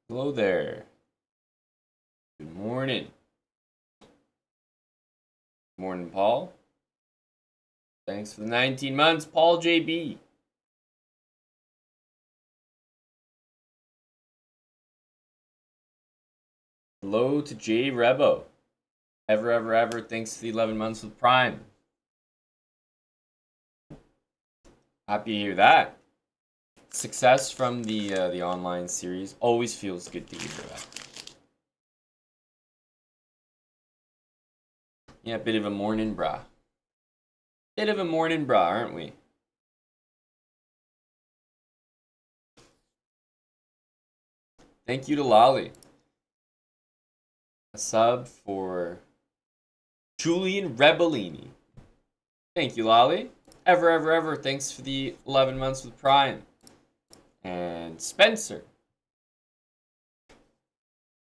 Hello there. Good morning. Morning, Paul. Thanks for the 19 months, Paul JB. Hello to J Rebo. Ever. Thanks to the 11 months with Prime. Happy to hear that. Success from the online series always feels good to hear that. Yeah, bit of a morning brah. Bit of a morning brah, aren't we? Thank you to Lolly. A sub for Julian Rebellini. Thank you, Lolly. Ever. Thanks for the 11 months with Prime. And Spencer.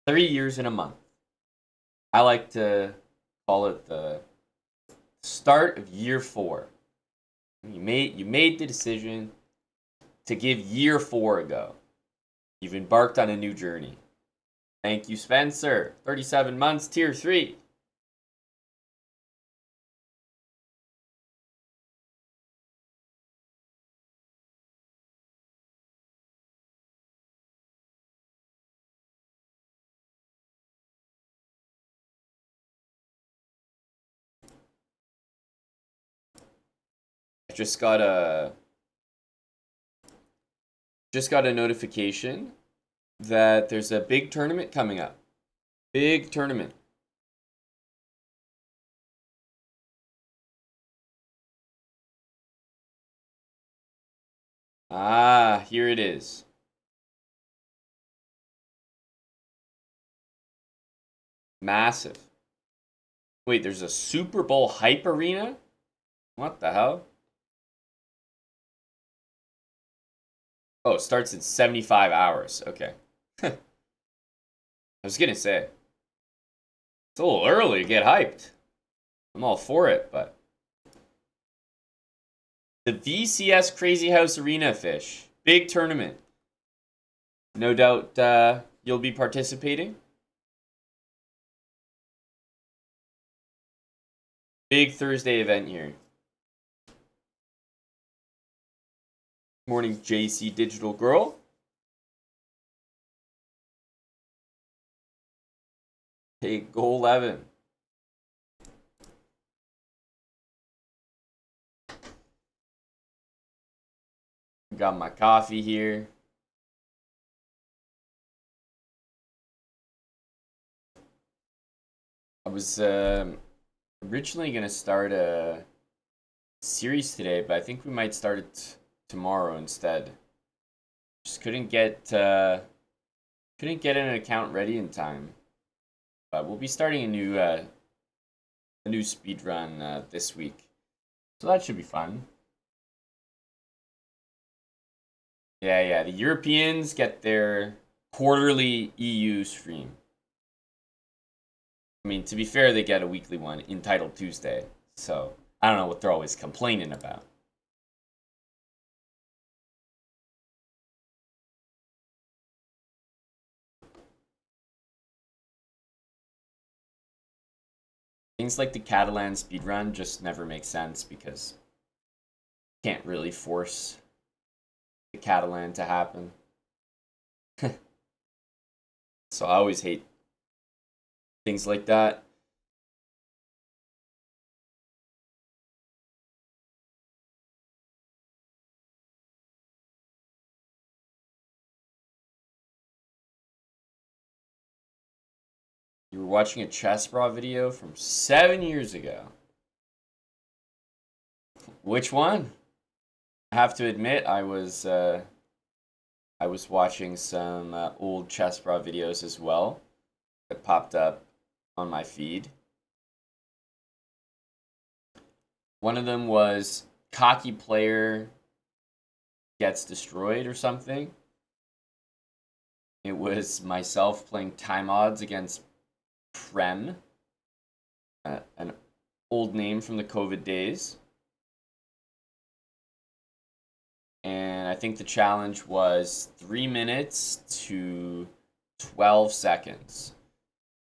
3 years and a month. I like to call it the start of year 4. You made the decision to give year 4 a go. You've embarked on a new journey. Thank you, Spencer. 37 months, tier 3. I just got a notification that there's a big tournament coming up. Big tournament. Ah, here it is. Massive. Wait, there's a Super Bowl hype arena? What the hell? Oh, it starts in 75 hours. Okay. I was gonna say. It's a little early to get hyped. I'm all for it, but... The VCS Crazy House Arena Fish. Big tournament. No doubt you'll be participating. Big Thursday event here. Morning, JC Digital Girl. Hey, goal 11. Got my coffee here. I was originally going to start a series today, but I think we might start it tomorrow instead. Just couldn't get an account ready in time. But we'll be starting a new speed run this week, so that should be fun. Yeah. The Europeans get their quarterly EU stream. I mean, to be fair, they get a weekly one entitled Tuesday. So I don't know what they're always complaining about. Things like the Catalan speedrun just never make sense because you can't really force the Catalan to happen. So I always hate things like that. You were watching a Chessbra video from 7 years ago. Which one? I have to admit, I was watching some old Chessbra videos as well that popped up on my feed. One of them was cocky player gets destroyed or something. It was myself playing time odds against Prem, an old name from the COVID days. And I think the challenge was 3 minutes to 12 seconds.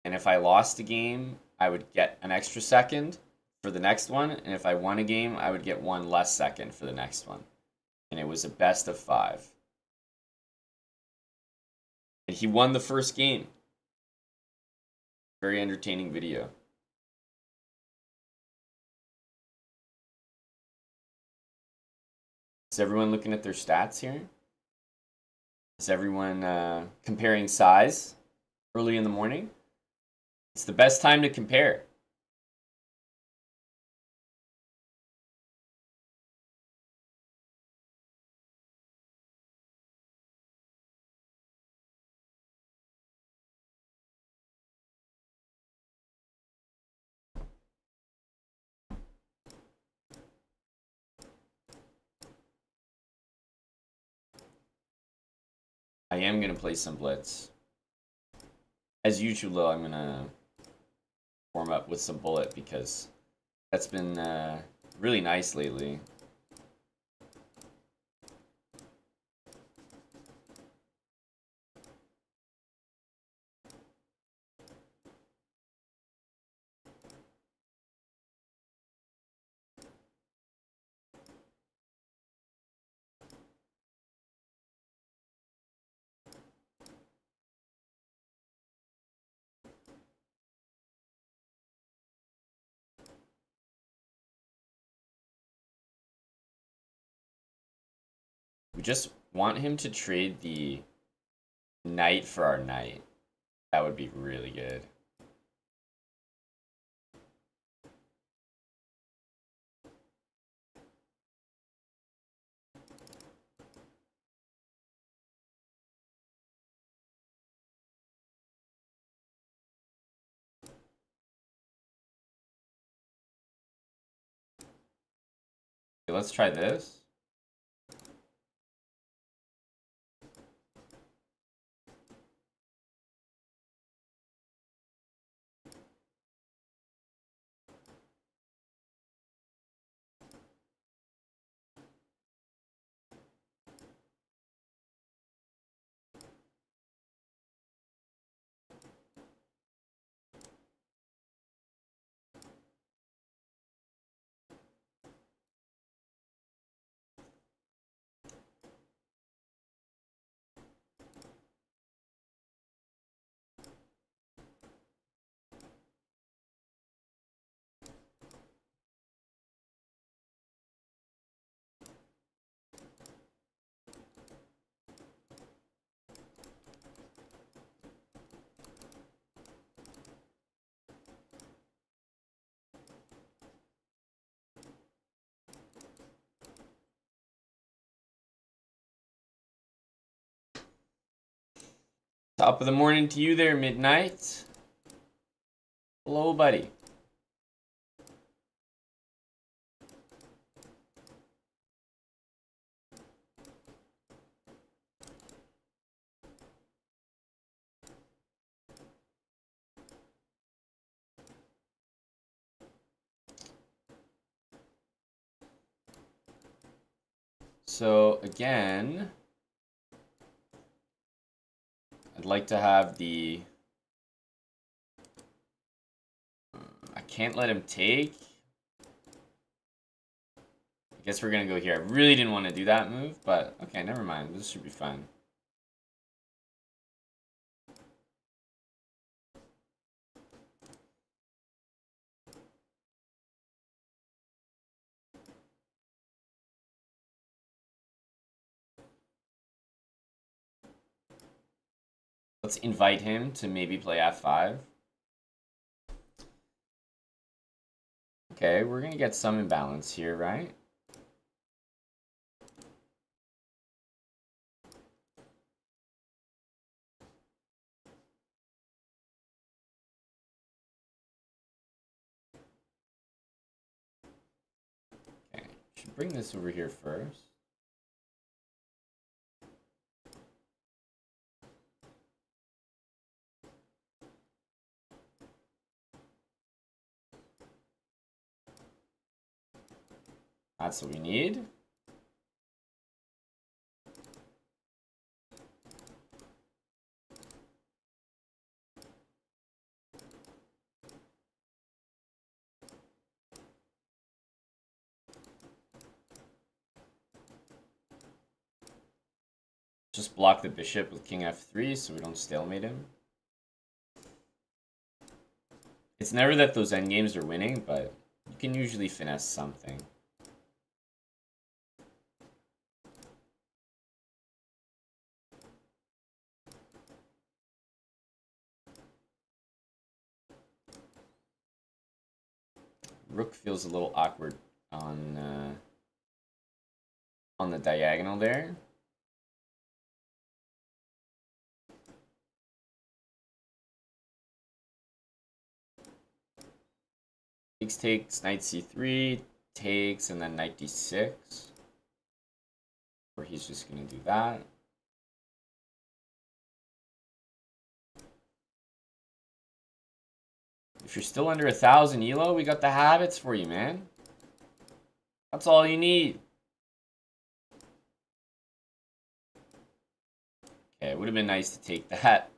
And if I lost a game, I would get an extra second for the next one. And if I won a game, I would get one less second for the next one. And it was a best of 5. And he won the first game. Very entertaining video. Is everyone looking at their stats here? Is everyone comparing size early in the morning? It's the best time to compare. I am going to play some Blitz. As usual, I'm going to warm up with some Bullet because that's been really nice lately. We just want him to trade the knight for our knight. That would be really good. Okay, let's try this. Top of the morning to you there, Midnight. Hello, buddy. So, again, I'd like to have the... I can't let him take. I guess we're going to go here. I really didn't want to do that move, but okay, never mind. This should be fine. Let's invite him to maybe play f5. Okay, we're going to get some imbalance here, right? Okay, should bring this over here first. That's what we need. Just block the bishop with king f3 so we don't stalemate him. It's never that those endgames are winning, but you can usually finesse something. Rook feels a little awkward on the diagonal there. Takes, knight c3, takes, and then knight d6. Or he's just going to do that. If you're still under 1,000 elo, we got the habits for you, man. That's all you need. Okay, it would have been nice to take that.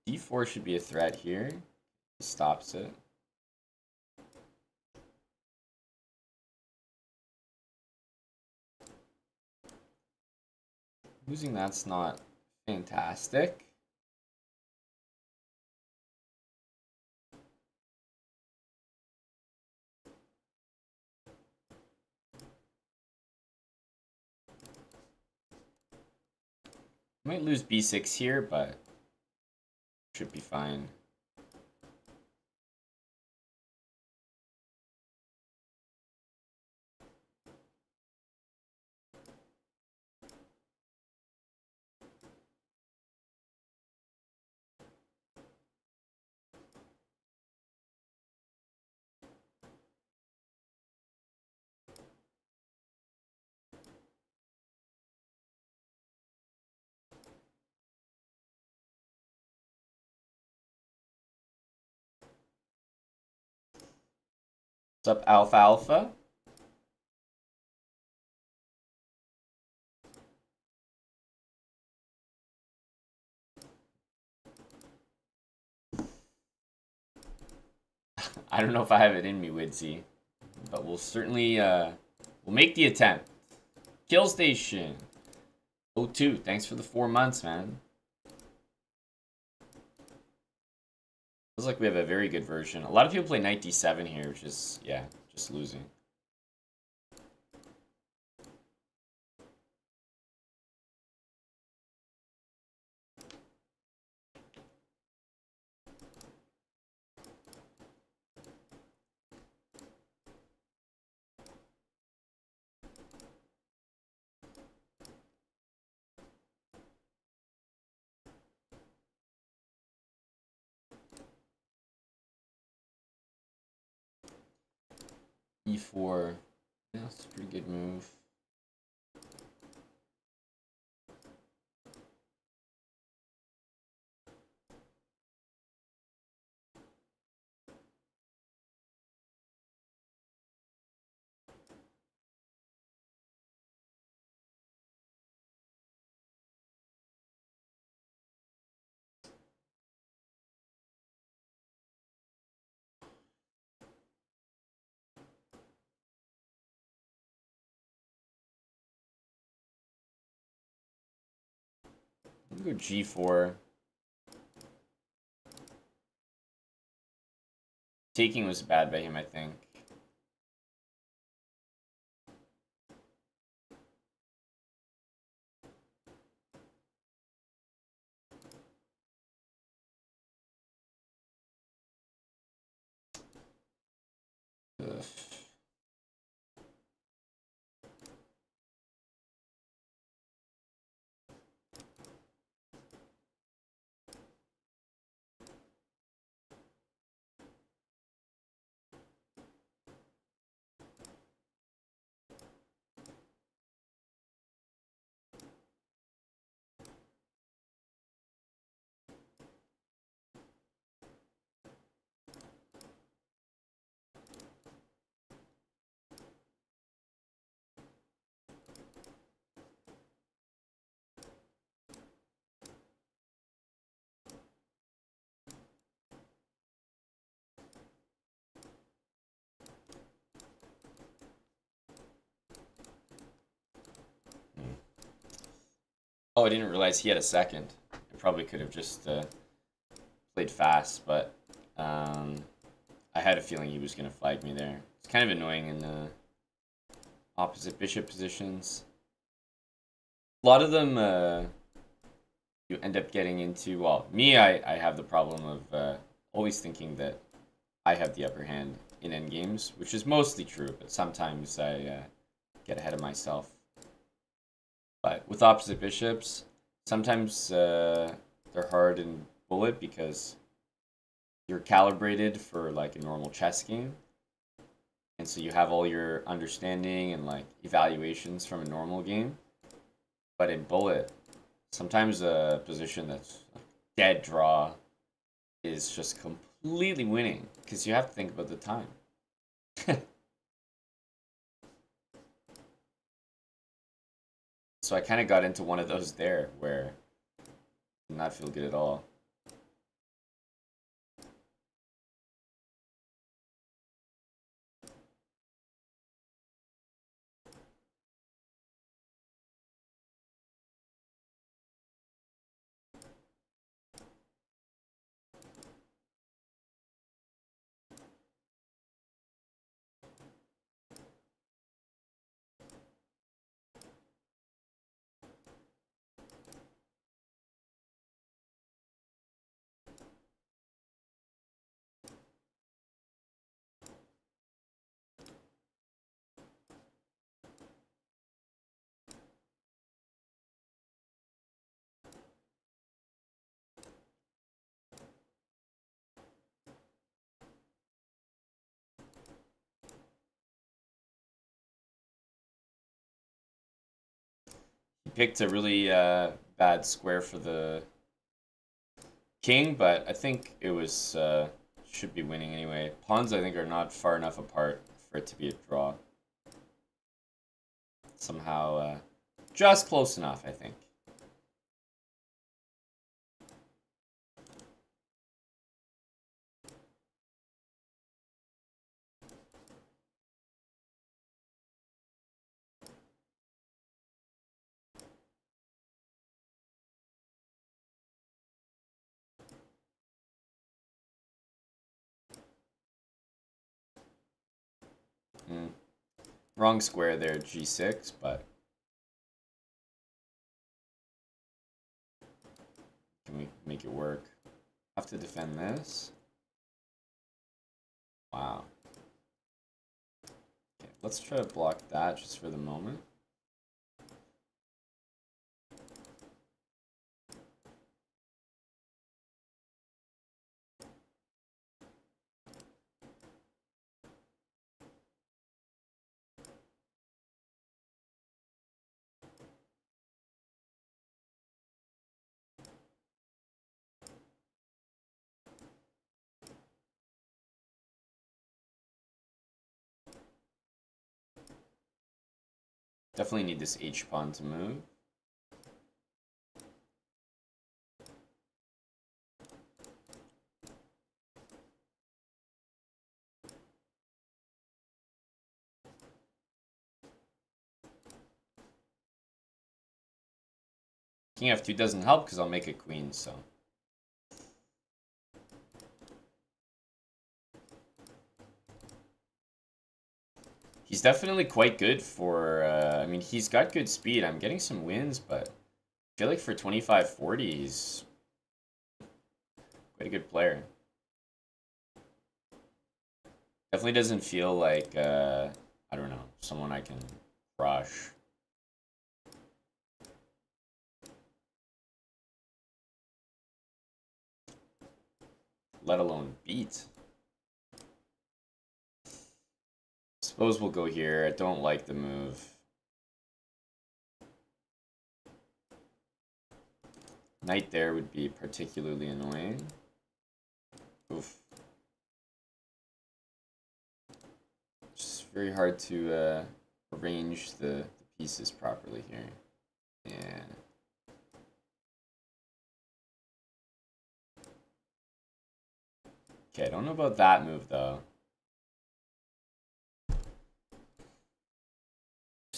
D4 should be a threat here. Stops it. Losing that's not fantastic. Might lose b6 here, but should be fine. What's up, Alpha Alpha? I don't know if I have it in me, Widsy, but we'll certainly we'll make the attempt. Kill Station 02, thanks for the 4 months, man. Feels like we have a very good version. A lot of people play knight d7 here, which is, yeah, just losing. E4, yeah, that's a pretty good move. I'm gonna go G4. Taking was bad by him, I think. Ugh. Oh, I didn't realize he had a second. I probably could have just played fast, but I had a feeling he was going to flag me there. It's kind of annoying in the opposite bishop positions. A lot of them you end up getting into, well, me, I have the problem of always thinking that I have the upper hand in endgames, which is mostly true, but sometimes I get ahead of myself. But with opposite bishops, sometimes they're hard in bullet because you're calibrated for like a normal chess game. And so you have all your understanding and like evaluations from a normal game. But in bullet, sometimes a position that's dead draw is just completely winning because you have to think about the time. So I kind of got into one of those there where I did not feel good at all. He picked a really bad square for the king, but I think it was should be winning anyway. Pawns, I think, are not far enough apart for it to be a draw. Somehow, just close enough, I think. Mm. Wrong square there, g6, but can we make it work? Have to defend this. Wow. Okay, let's try to block that just for the moment. Definitely need this h pawn to move. King f2 doesn't help because I'll make a queen, so. He's definitely quite good for, I mean, he's got good speed. I'm getting some wins, but I feel like for 25-40, he's quite a good player. Definitely doesn't feel like, I don't know, someone I can crush. Let alone beat. Suppose we'll go here. I don't like the move. Knight there would be particularly annoying. Oof. It's very hard to arrange the pieces properly here. Yeah. Okay, I don't know about that move though.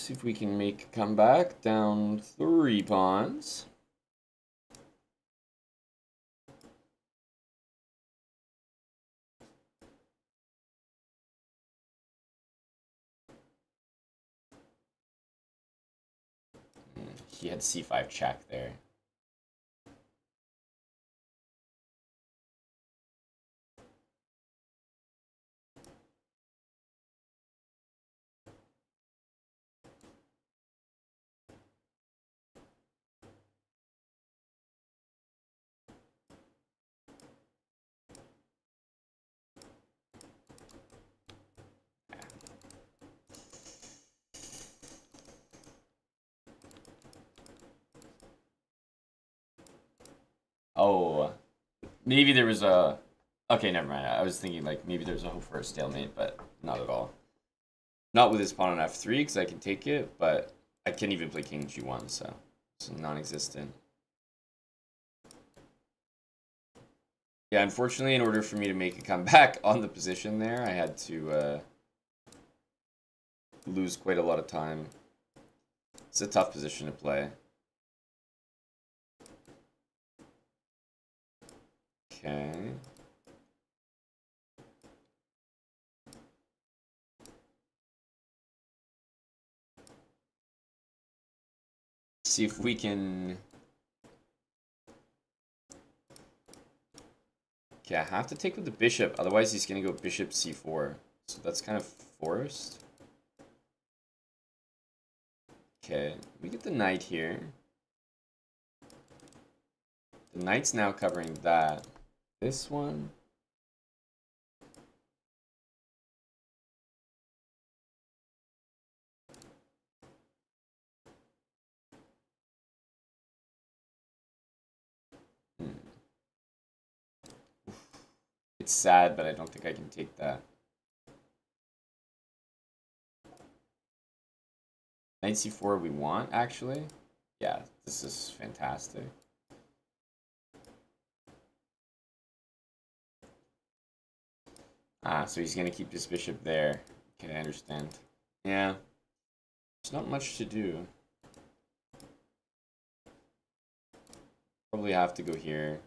See if we can make a comeback. Down 3 pawns. He had c5 check there. Oh, maybe there was a... Okay, never mind. I was thinking like maybe there's a hope for a stalemate, but not at all. Not with his pawn on f3 because I can take it, but I can't even play king g1, so it's non-existent. Yeah, unfortunately, in order for me to make a comeback on the position there, I had to lose quite a lot of time. It's a tough position to play. Okay. See if we can... Okay, I have to take with the bishop, otherwise he's going to go bishop c4. So that's kind of forced. Okay, we get the knight here. The knight's now covering that. This one. It's sad, but I don't think I can take that. Knight c4 we want, actually. Yeah, this is fantastic. Ah, so he's going to keep his bishop there. Okay, I understand. Yeah. There's not much to do. Probably have to go here.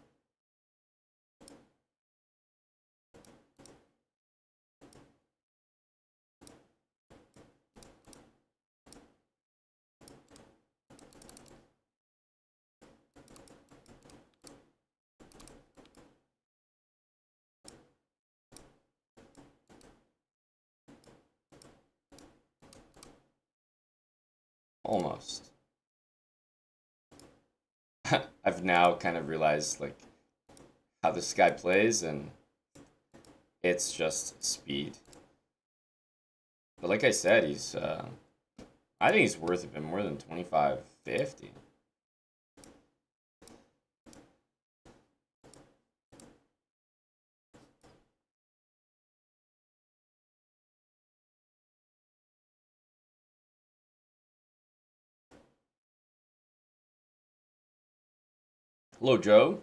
Almost. I've now kind of realized like how this guy plays, and it's just speed. But like I said, he's I think he's worth a bit more than 25.50. Hello, Joe.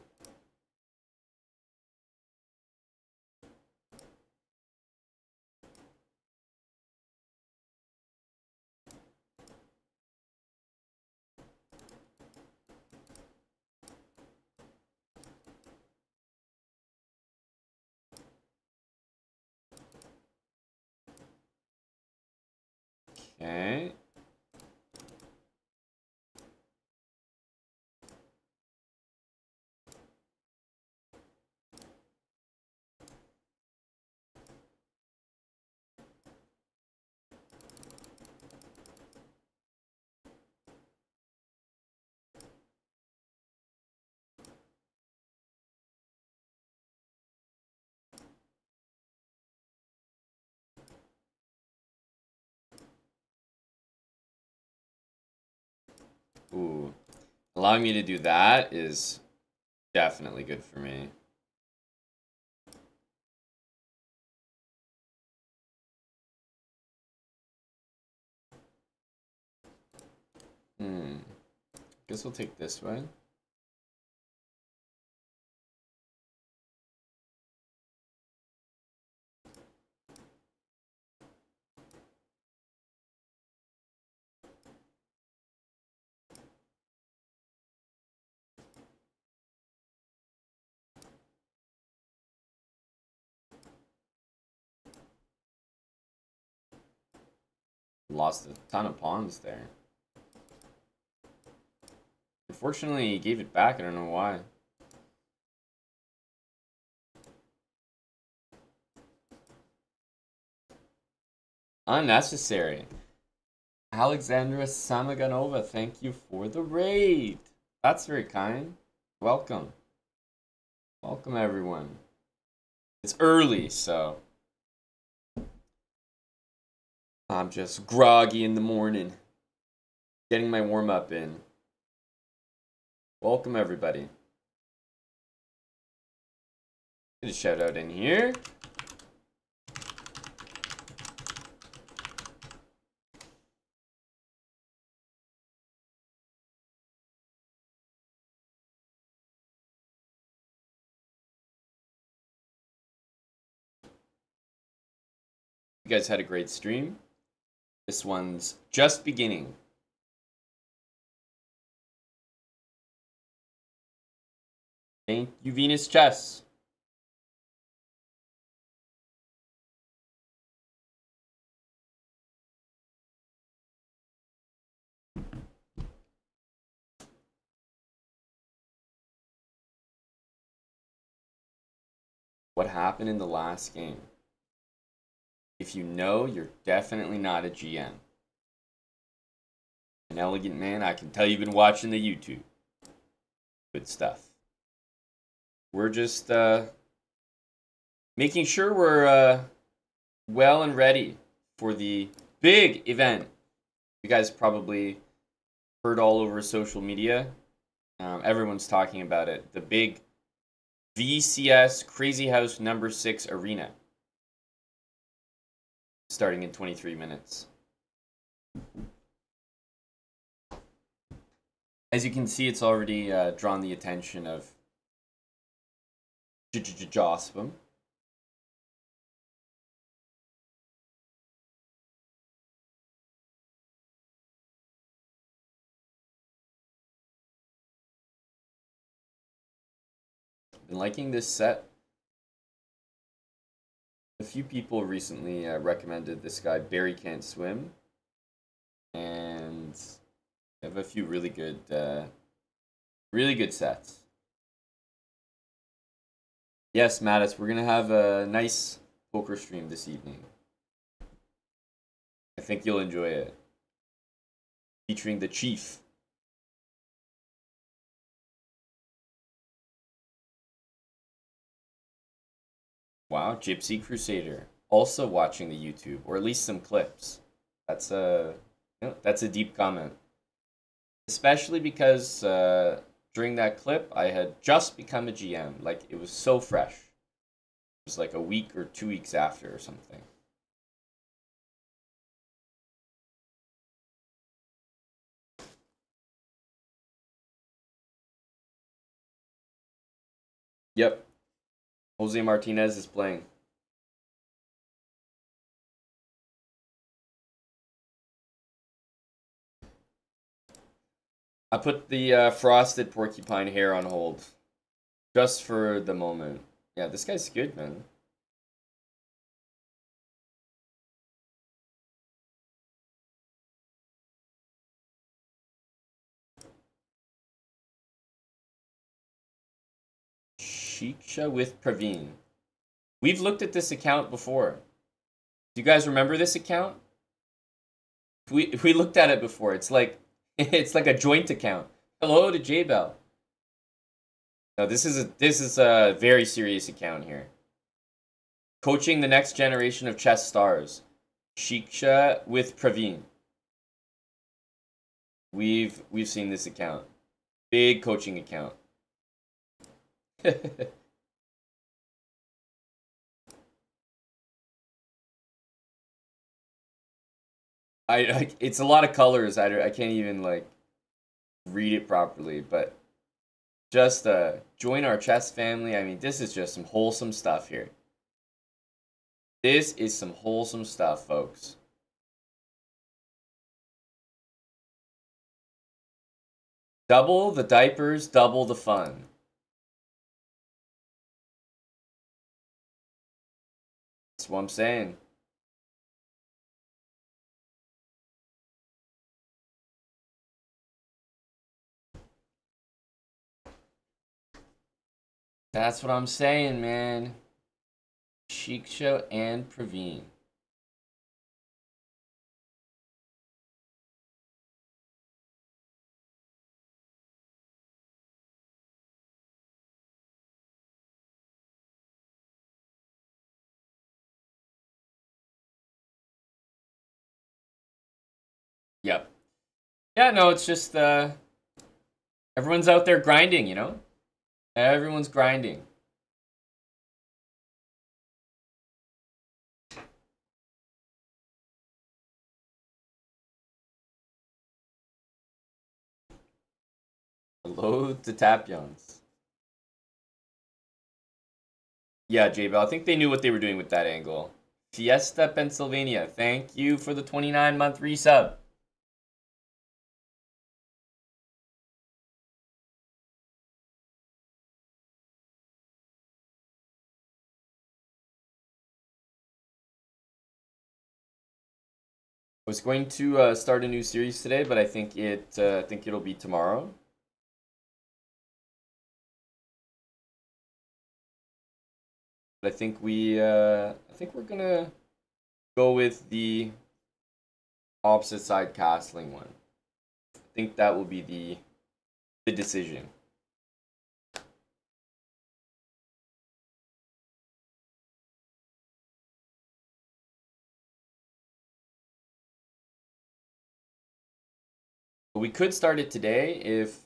Okay. Ooh. Allowing me to do that is definitely good for me. Guess we'll take this way. Lost a ton of pawns there. Unfortunately, he gave it back. I don't know why. Unnecessary. Alexandra Samaganova, thank you for the raid. That's very kind. Welcome. Welcome, everyone. It's early, so I'm just groggy in the morning. Getting my warm-up in. Welcome, everybody. Get a shout out in here. You guys had a great stream. This one's just beginning. Thank you, Venus Chess. What happened in the last game? If you know, you're definitely not a GM. An elegant man, I can tell you've been watching the YouTube. Good stuff. We're just making sure we're well and ready for the big event. You guys probably heard all over social media. Everyone's talking about it. The big VCS Crazy House number 6 arena. Starting in 23 minutes. As you can see, it's already drawn the attention of Jospin. Been liking this set. A few people recently recommended this guy, Barry Can't Swim. And I have a few really good sets. Yes, Mattis, we're going to have a nice poker stream this evening. I think you'll enjoy it. Featuring the Chief. Wow, Gypsy Crusader. Also watching the YouTube, or at least some clips. That's a deep comment. Especially because during that clip, I had just become a GM. Like, it was so fresh. It was like a week or 2 weeks after or something. Yep. Jose Martinez is playing. I put the frosted porcupine hair on hold. Just for the moment. Yeah, this guy's good, man. Shiksha with Praveen. We've looked at this account before. Do you guys remember this account? We looked at it before. It's like a joint account. Hello to J-Bell. No, this is a very serious account here. Coaching the next generation of chess stars. Shiksha with Praveen. We've seen this account. Big coaching account. It's a lot of colors. I can't even like read it properly, but just join our chess family. I mean, this is just some wholesome stuff here. This is some wholesome stuff, folks. Double the diapers, double the fun. That's what I'm saying. That's what I'm saying, man. Shiksha and Praveen. Yep. Yeah, no, it's just everyone's out there grinding, you know? Everyone's grinding. Hello to Tapions. Yeah, J-Bell, I think they knew what they were doing with that angle. Fiesta, Pennsylvania, thank you for the 29-month resub. I was going to start a new series today, but I think it'll be tomorrow. But I think we're gonna go with the opposite side castling one. I think that will be the decision. But we could start it today if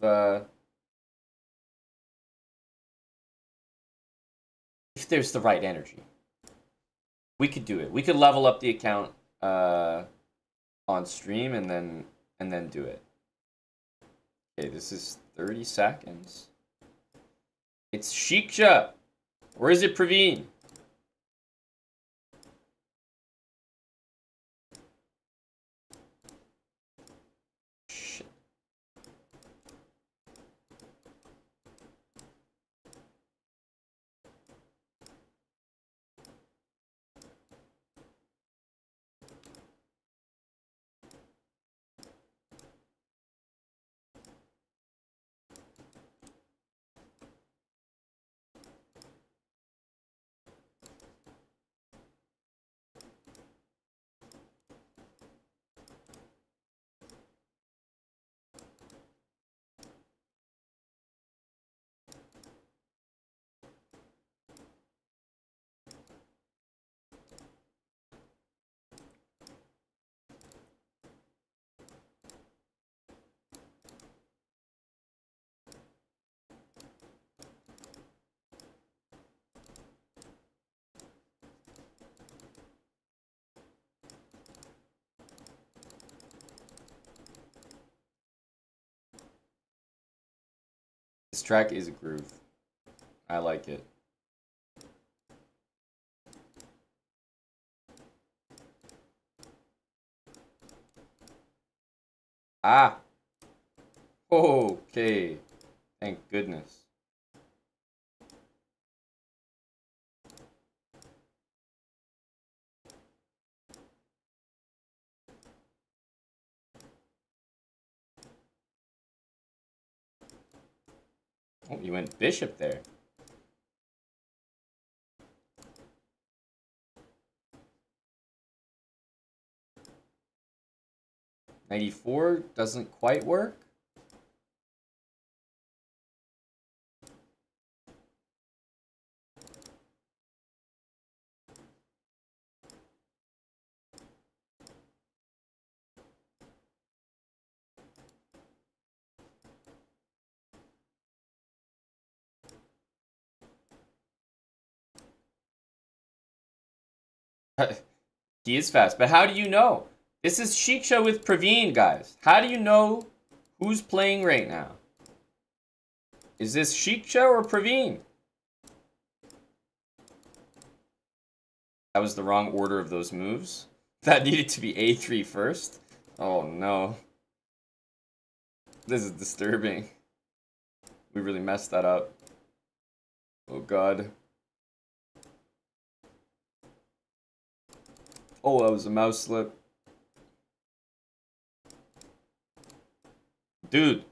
there's the right energy. We could do it. We could level up the account on stream and then do it. Okay, this is 30 seconds. It's Shiksha. Or is it Praveen? Shit. This track is a groove. I like it. Ah. Okay. Thank goodness. Oh, you went bishop there. '94 doesn't quite work. He is fast, but how do you know? This is Shiksha with Praveen, guys. How do you know who's playing right now? Is this Shiksha or Praveen? That was the wrong order of those moves. That needed to be A3 first. Oh no. This is disturbing. We really messed that up. Oh god. Oh, that was a mouse slip. Dude.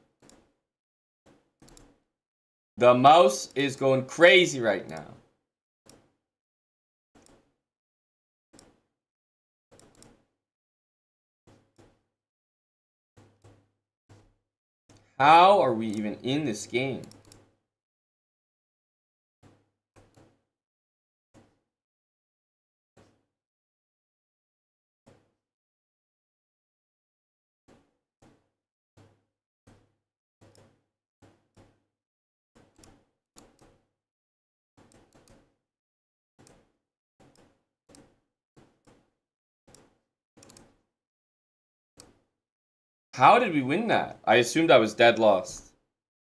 The mouse is going crazy right now. How are we even in this game? How did we win that? I assumed I was dead lost.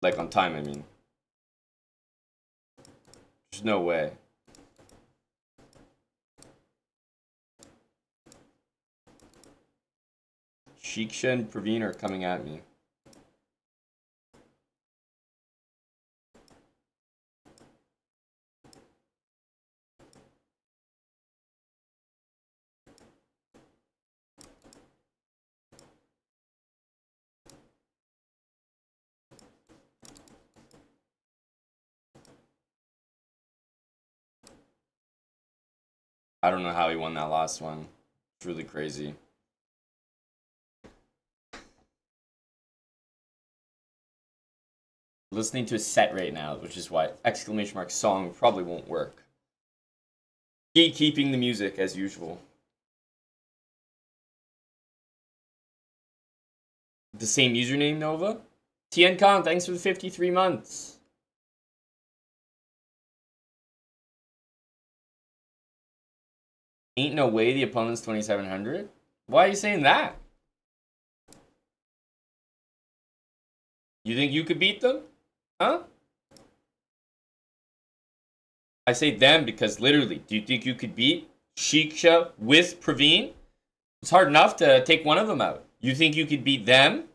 Like on time, I mean. There's no way. Shiksha and Praveen are coming at me. I don't know how he won that last one. It's really crazy. Listening to a set right now, which is why exclamation mark song probably won't work. Gatekeeping the music as usual. The same username, Nova? TNCon, thanks for the 53 months. Ain't no way the opponent's 2700? Why are you saying that? You think you could beat them? Huh? I say them because literally, do you think you could beat Shiksha with Praveen? It's hard enough to take one of them out. You think you could beat them?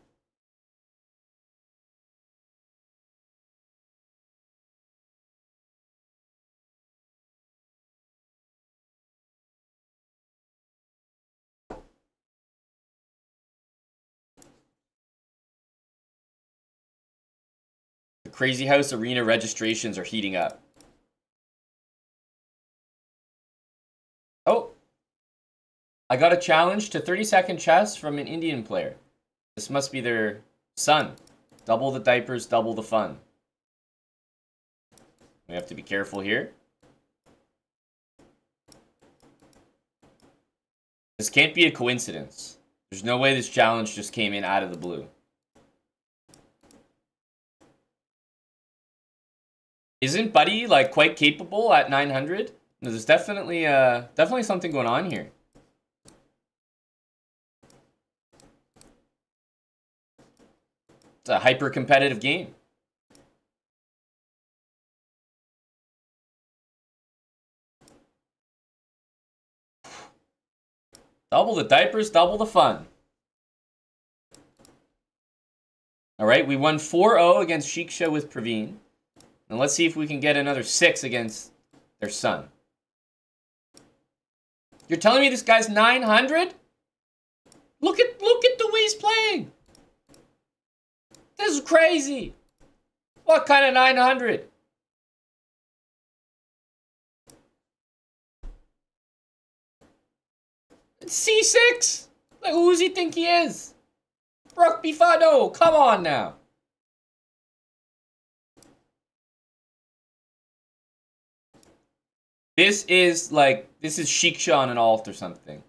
The Crazy House Arena registrations are heating up. Oh! I got a challenge to 30-second chess from an Indian player. This must be their son. Double the diapers, double the fun. We have to be careful here. This can't be a coincidence. There's no way this challenge just came in out of the blue. Isn't Buddy like quite capable at 900? There's definitely something going on here. It's a hyper competitive game. Double the diapers, double the fun. All right, we won 4-0 against Shiksha with Praveen. And let's see if we can get another 6 against their son. You're telling me this guy's 900? Look at the way he's playing. This is crazy. What kind of 900? C6? Like, who does he think he is? Rook Bifado, come on now. This is Shiksha on an alt or something.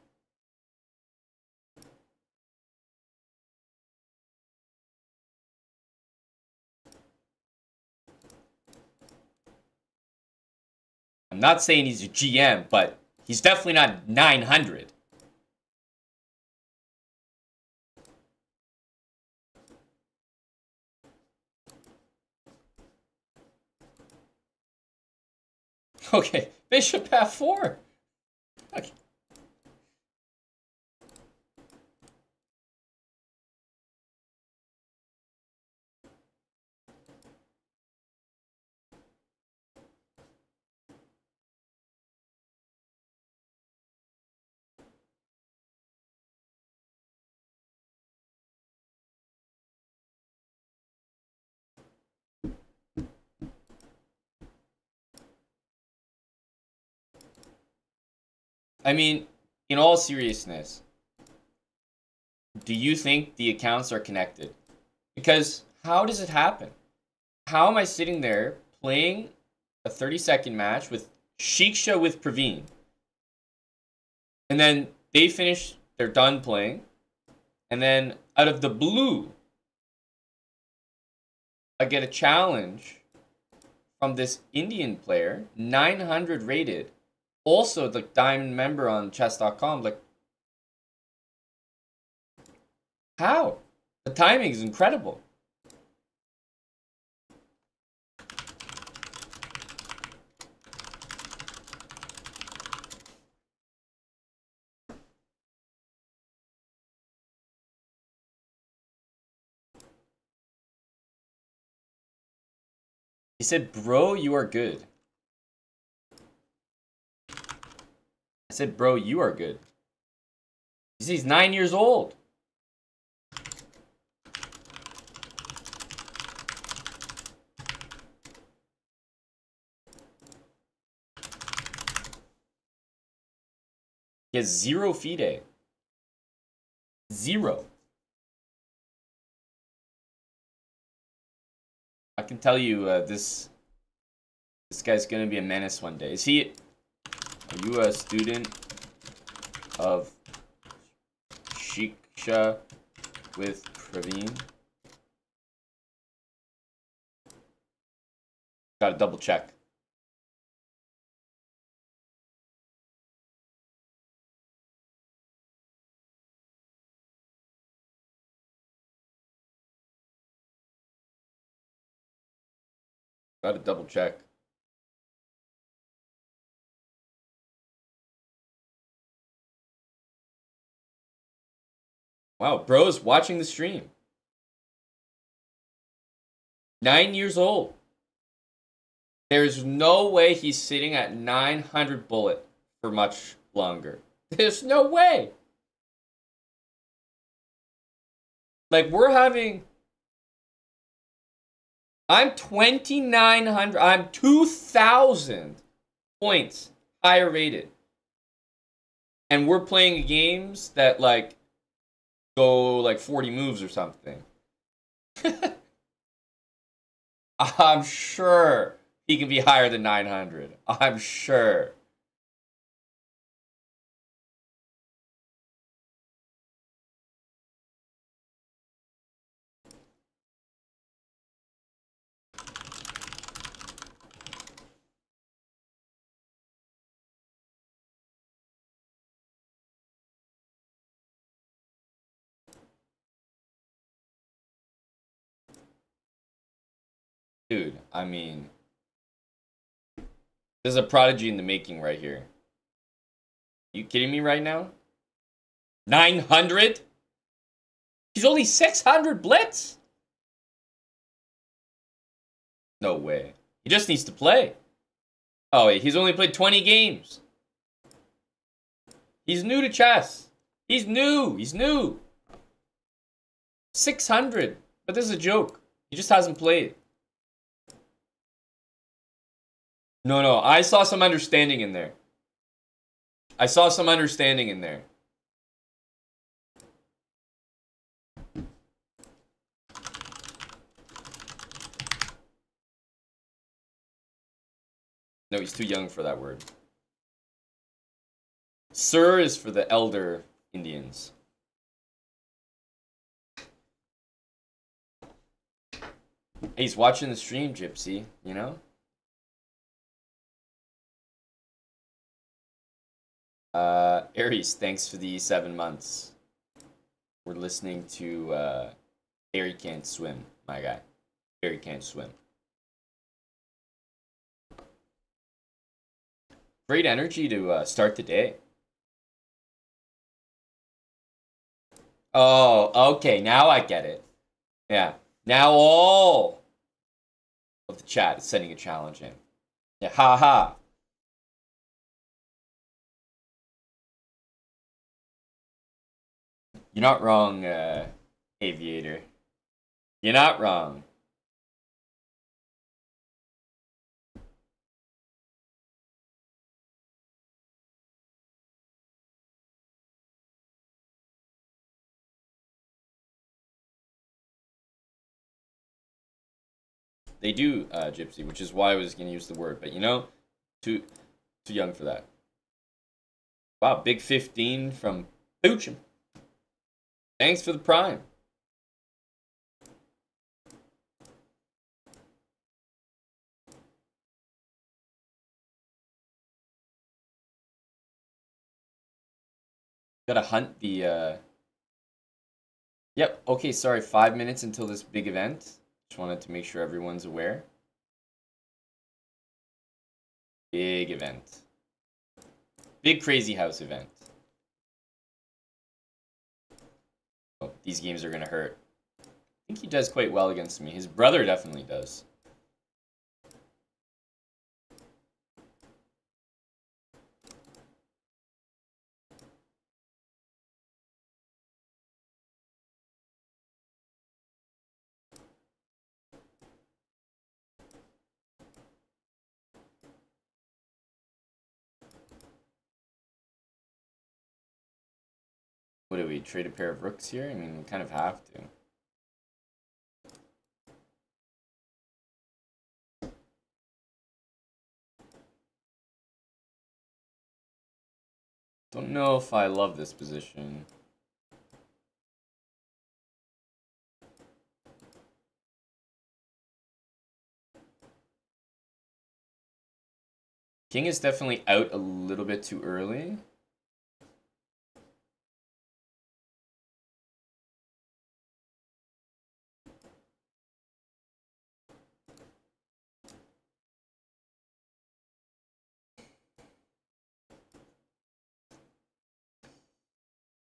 I'm not saying he's a GM, but he's definitely not 900. Okay, Bishop F4. Okay. I mean, in all seriousness, do you think the accounts are connected? Because how does it happen? How am I sitting there playing a 30-second match with Shiksha with Praveen, and then they finish, they're done playing, and then out of the blue, I get a challenge from this Indian player, 900 rated, also the diamond member on chess.com. Like, how? The timing is incredible. He said, bro, you are good. I said, bro, you are good. He's 9 years old. He has 0 FIDE. 0. I can tell you, this guy's gonna be a menace one day. Are you a student of Shiksha with Praveen? Gotta double check. Gotta double check. Wow, bro's watching the stream. 9 years old. There's no way he's sitting at 900 bullet for much longer. There's no way. Like, I'm 2,900. I'm 2,000 points higher rated. And we're playing games that, like, go, like, 40 moves or something. I'm sure he can be higher than 900. I'm sure. Dude, I mean, there's a prodigy in the making right here. You kidding me right now? 900? He's only 600 blitz? No way. He just needs to play. Oh, wait, he's only played 20 games. He's new to chess. He's new. 600. But this is a joke. He just hasn't played. No, I saw some understanding in there. No, he's too young for that word. Sir is for the elder Indians. He's watching the stream, Gypsy, you know? Aries, thanks for the 7 months. We're listening to Harry Can't Swim, my guy. Harry Can't Swim. Great energy to start the day. Oh, okay, now I get it. Yeah, now all of the chat is sending a challenge in. Yeah, haha. You're not wrong, Aviator. You're not wrong. They do, Gypsy, which is why I was going to use the word. But, you know, too young for that. Wow, big 15 from Poochum. Thanks for the prime. Gotta hunt the, Yep, okay, sorry, 5 minutes until this big event. Just wanted to make sure everyone's aware. Big event. Big Crazy House event. Oh, these games are gonna hurt. I think he does quite well against me. His brother definitely does. What do we trade a pair of rooks here? I mean, we kind of have to. Don't know if I love this position. King is definitely out a little bit too early.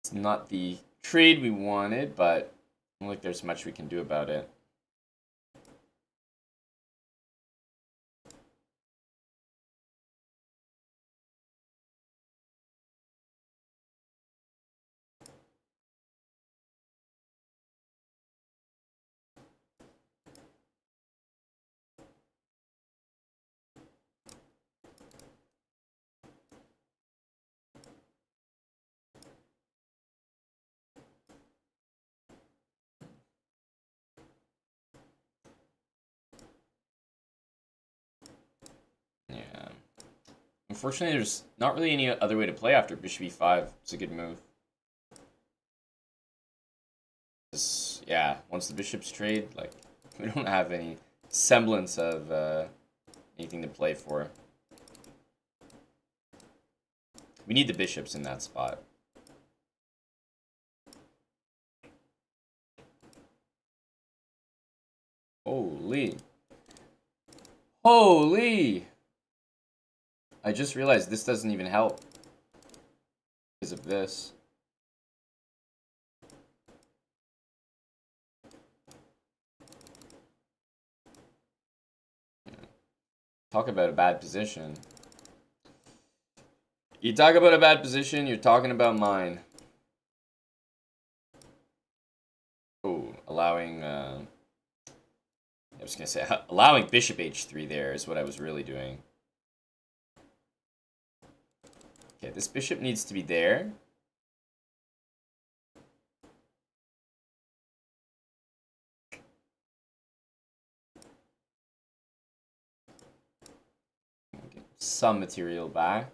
It's not the trade we wanted, but I don't think there's much we can do about it. Yeah. Unfortunately, there's not really any other way to play after bishop e5. It's a good move. Yeah, once the bishops trade, like, we don't have any semblance of anything to play for. We need the bishops in that spot. Holy. Holy! I just realized this doesn't even help because of this. Talk about a bad position. You talk about a bad position, you're talking about mine. Oh, allowing, I was gonna say, allowing bishop h3 there is what I was really doing. Okay, this bishop needs to be there. Get some material back.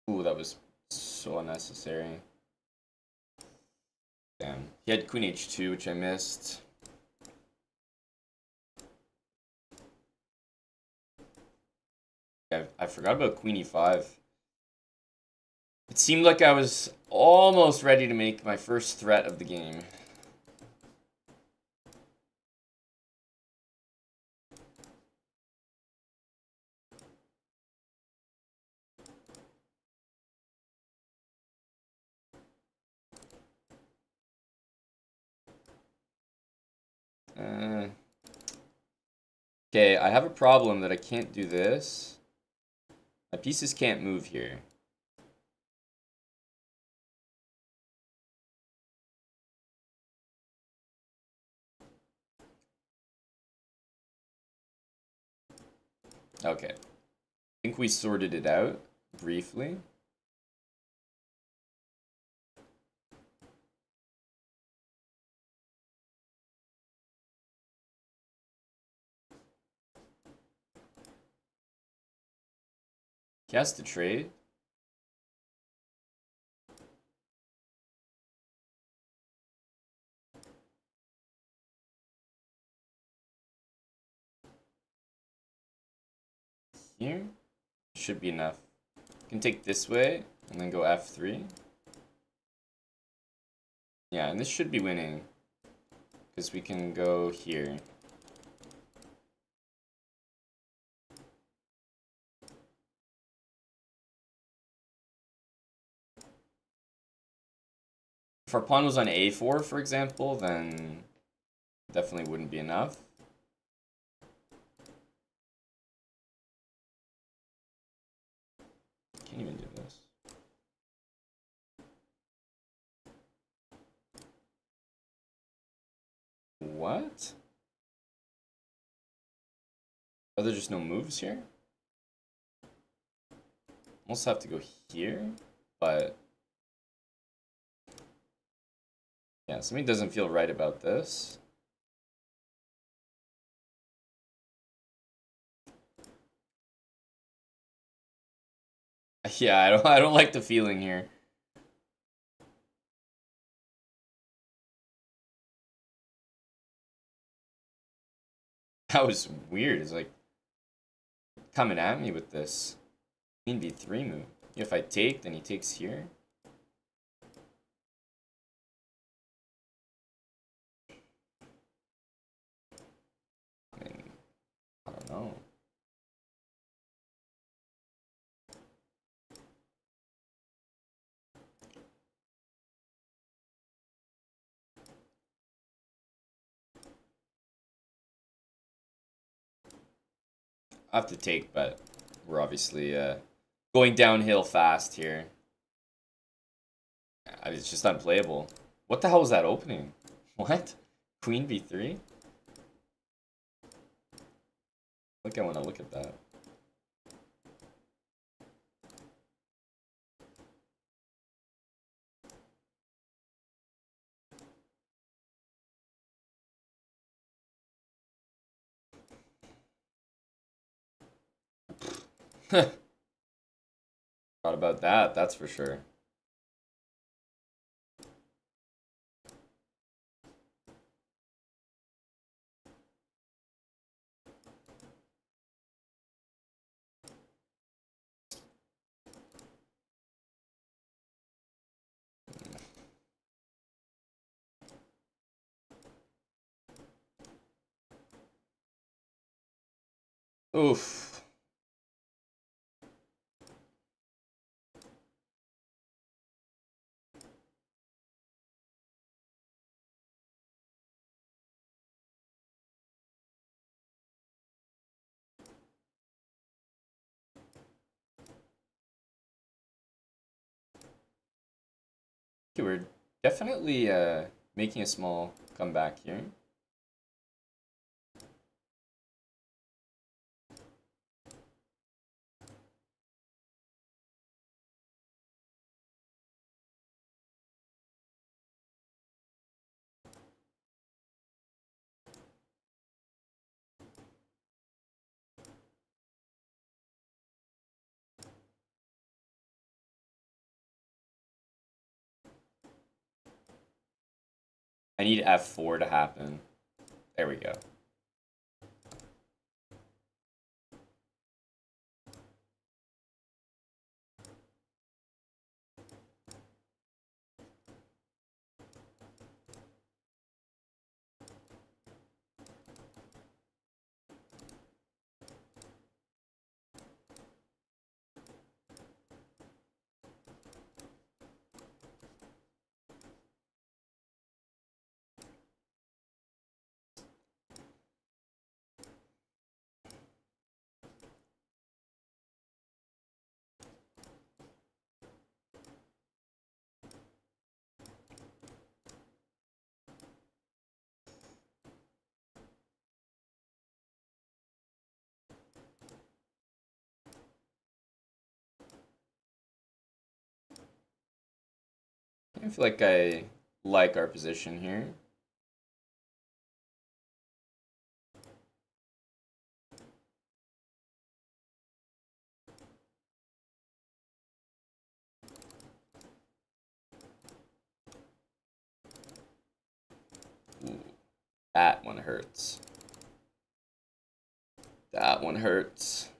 Ooh, that was so unnecessary. Damn. He had queen h2, which I missed. I forgot about queen e5. It seemed like I was almost ready to make my first threat of the game. Okay, I have a problem that I can't do this. My pieces can't move here. Okay. I think we sorted it out briefly. He has to trade. Here should be enough. Can take this way and then go f3. Yeah, and this should be winning because we can go here. If our pawn was on a4, for example, then definitely wouldn't be enough. Can't even do this. What? Are there just no moves here? Almost have to go here, but yeah, something doesn't feel right about this. Yeah, I don't like the feeling here. That was weird. It's like coming at me with this queen b3 move. If I take, then he takes here. I mean, I don't know. I have to take, but we're obviously going downhill fast here. It's just unplayable. What the hell was that opening? What? Queen b3? I want to look at that. Thought about that, that's for sure. Oof. Okay, we're definitely making a small comeback here. I need f4 to happen. There we go. I feel like I like our position here. Ooh, that one hurts. That one hurts.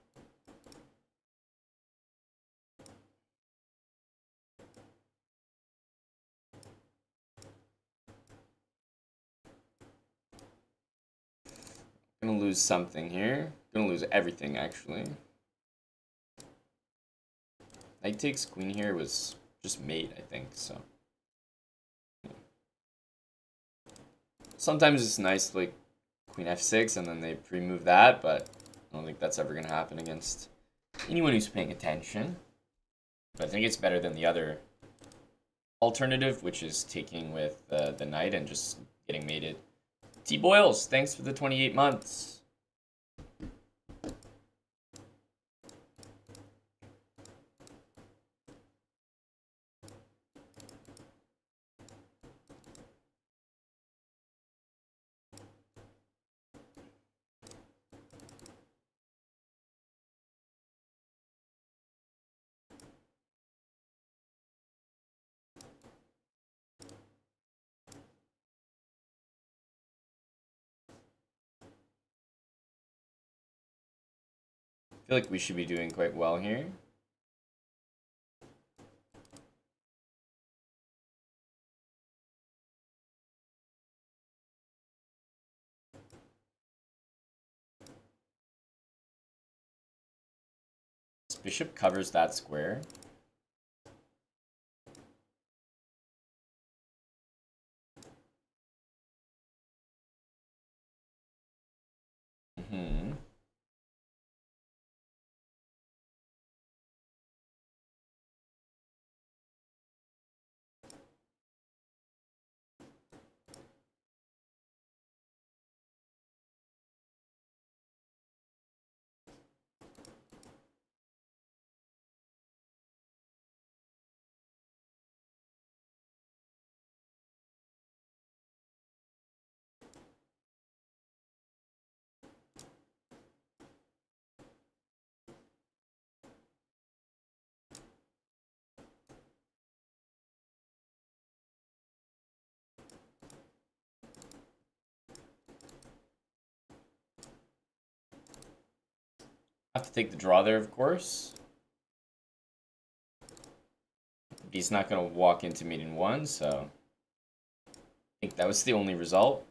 Gonna lose something here. Gonna lose everything, actually. Knight takes queen here was just mate, I think, so. Sometimes it's nice to, like, queen f6 and then they pre-move that, but I don't think that's ever gonna happen against anyone who's paying attention. But I think it's better than the other alternative, which is taking with the knight and just getting mated. T Boyles, thanks for the 28 months. I feel like we should be doing quite well here. This bishop covers that square. Mm-hmm. Have to take the draw there, of course. He's not going to walk into mate in one, so I think that was the only result.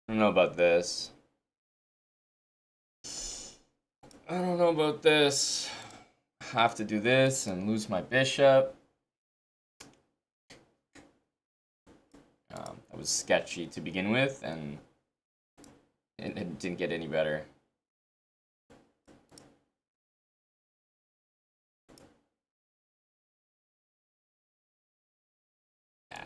I don't know about this. I don't know about this. Have to do this and lose my bishop. That was sketchy to begin with, and it didn't get any better. Yeah.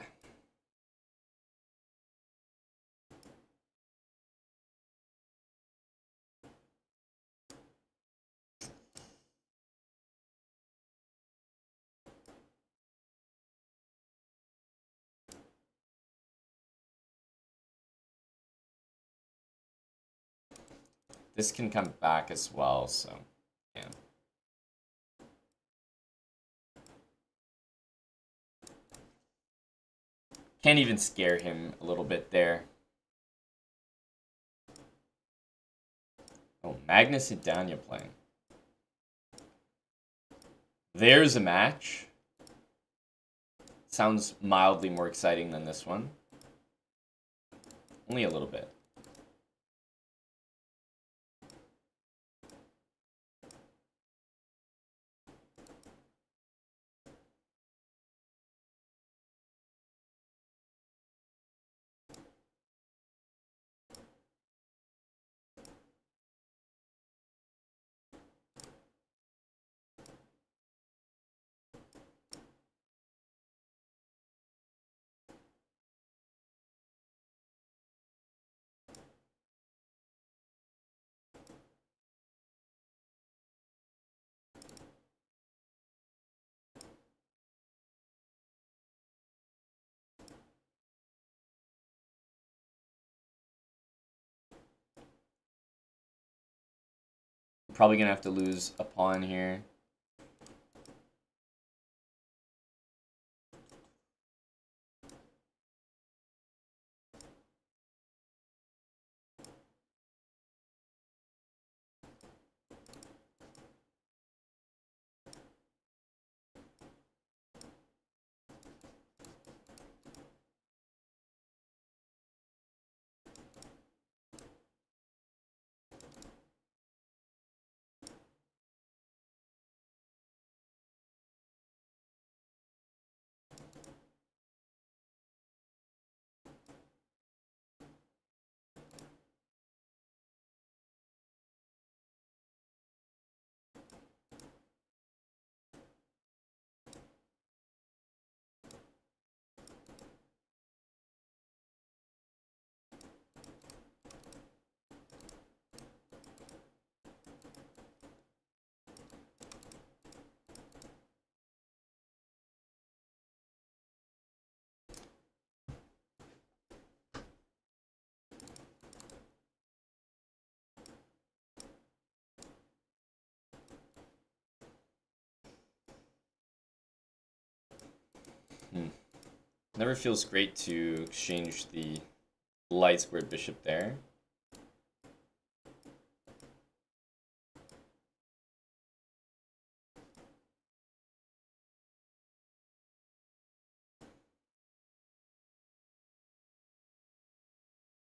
This can come back as well, so yeah. Can't even scare him a little bit there. Oh, Magnus and Danya playing. There's a match. Sounds mildly more exciting than this one. Only a little bit. Probably gonna have to lose a pawn here. Never feels great to exchange the light squared bishop there.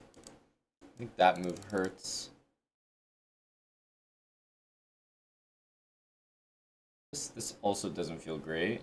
I think that move hurts. This also doesn't feel great.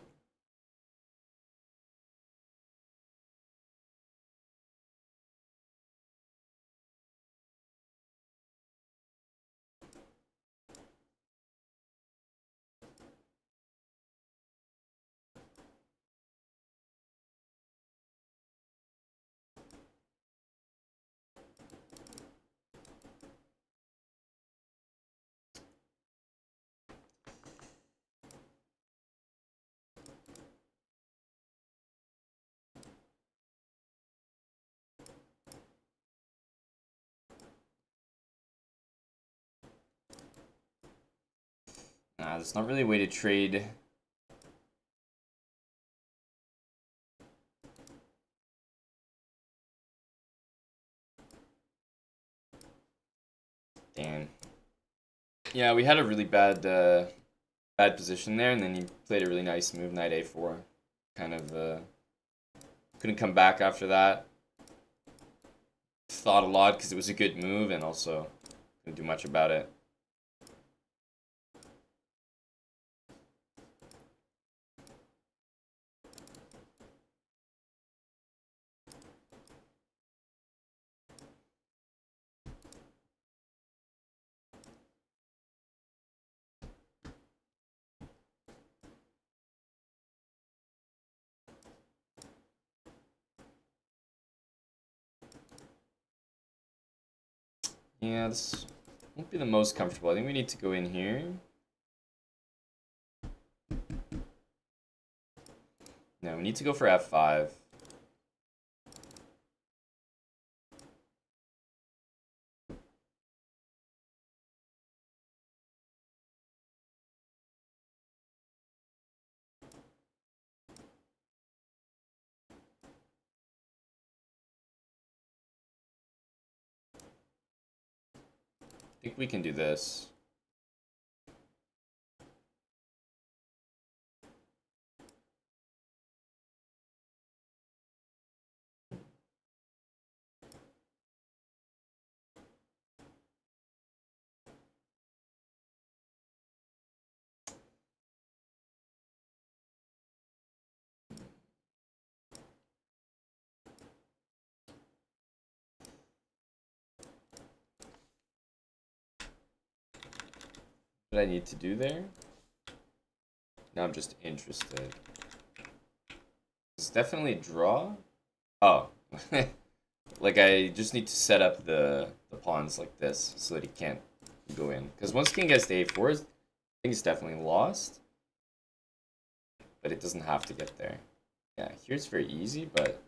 There's not really a way to trade. Damn. Yeah, we had a really bad bad position there, and then he played a really nice move, knight a4. Kind of couldn't come back after that. Thought a lot because it was a good move, and also couldn't do much about it. Yeah, this won't be the most comfortable. I think we need to go in here. No, we need to go for f5. I think we can do this. What I need to do there? Now I'm just interested. It's definitely a draw. Oh. Like I just need to set up the pawns like this so that he can't go in. Because once king gets to a4, I think it's definitely lost. But it doesn't have to get there. Yeah, here it's very easy, but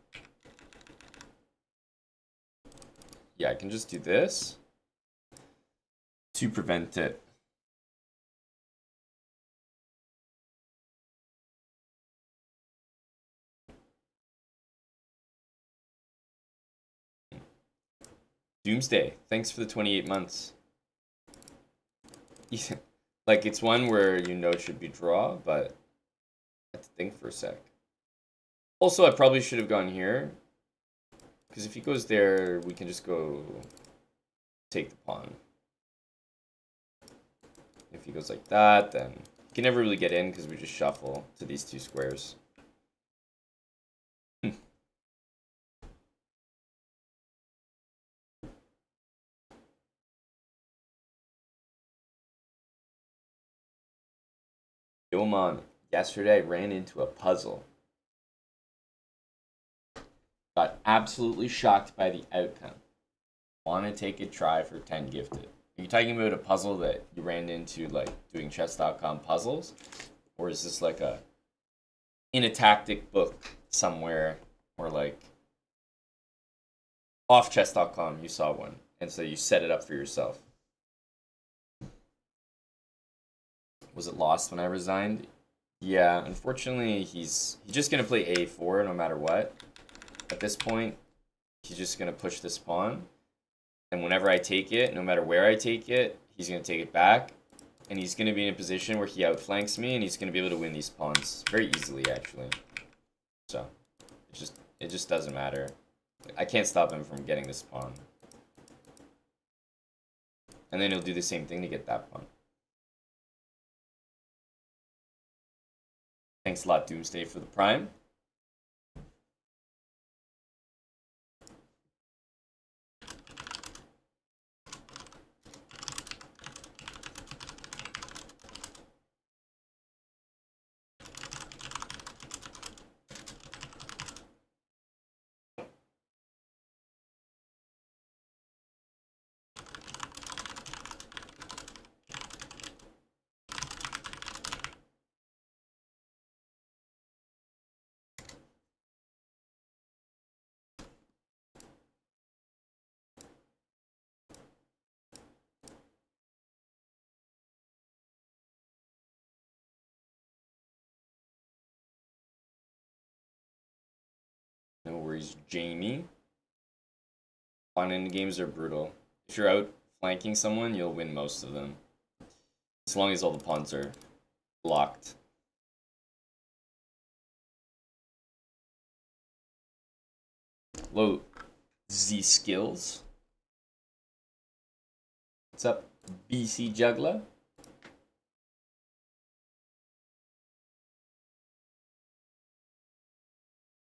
yeah, I can just do this to prevent it. Doomsday, thanks for the 28 months. Like, it's one where you know it should be draw, but I have to think for a sec. Also, I probably should have gone here. Because if he goes there, we can just go take the pawn. If he goes like that, then he can never really get in because we just shuffle to these two squares. Yoman, yesterday I ran into a puzzle. Got absolutely shocked by the outcome. Want to take a try for 10 gifted. Are you talking about a puzzle that you ran into, like, doing chess.com puzzles? Or is this like in a tactic book somewhere, or like off chess.com you saw one, and so you set it up for yourself? Was it lost when I resigned? Yeah, unfortunately he's just gonna play a4 no matter what. At this point, he's just gonna push this pawn. And whenever I take it, no matter where I take it, he's going to take it back. And he's going to be in a position where he outflanks me, and he's going to be able to win these pawns very easily, actually. So, it just doesn't matter. I can't stop him from getting this pawn. And then he'll do the same thing to get that pawn. Thanks a lot, Doomsday, for the prime. No worries, Jamie. Pawn endgames are brutal. If you're out flanking someone, you'll win most of them. As long as all the pawns are locked. Hello, Z Skills. What's up, BC Juggler?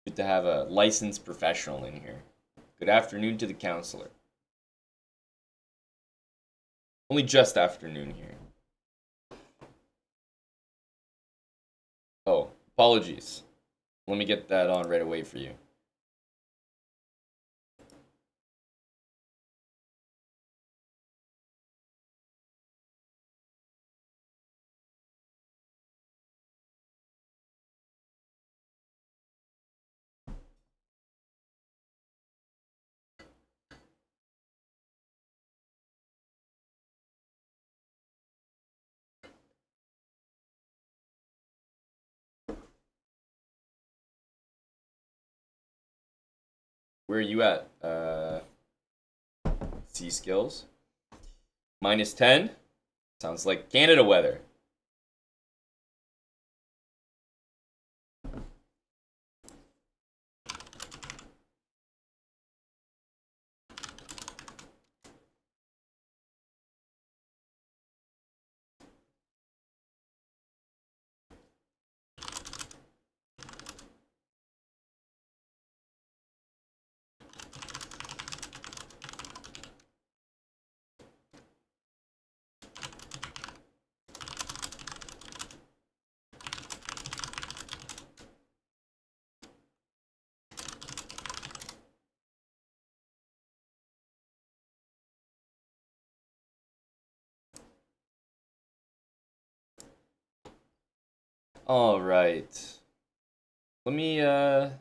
Good to have a licensed professional in here. Good afternoon to the counselor. Only just afternoon here. Oh, apologies. Let me get that on right away for you. Where are you at? C skills. -10. Sounds like Canada weather. All right. Let me I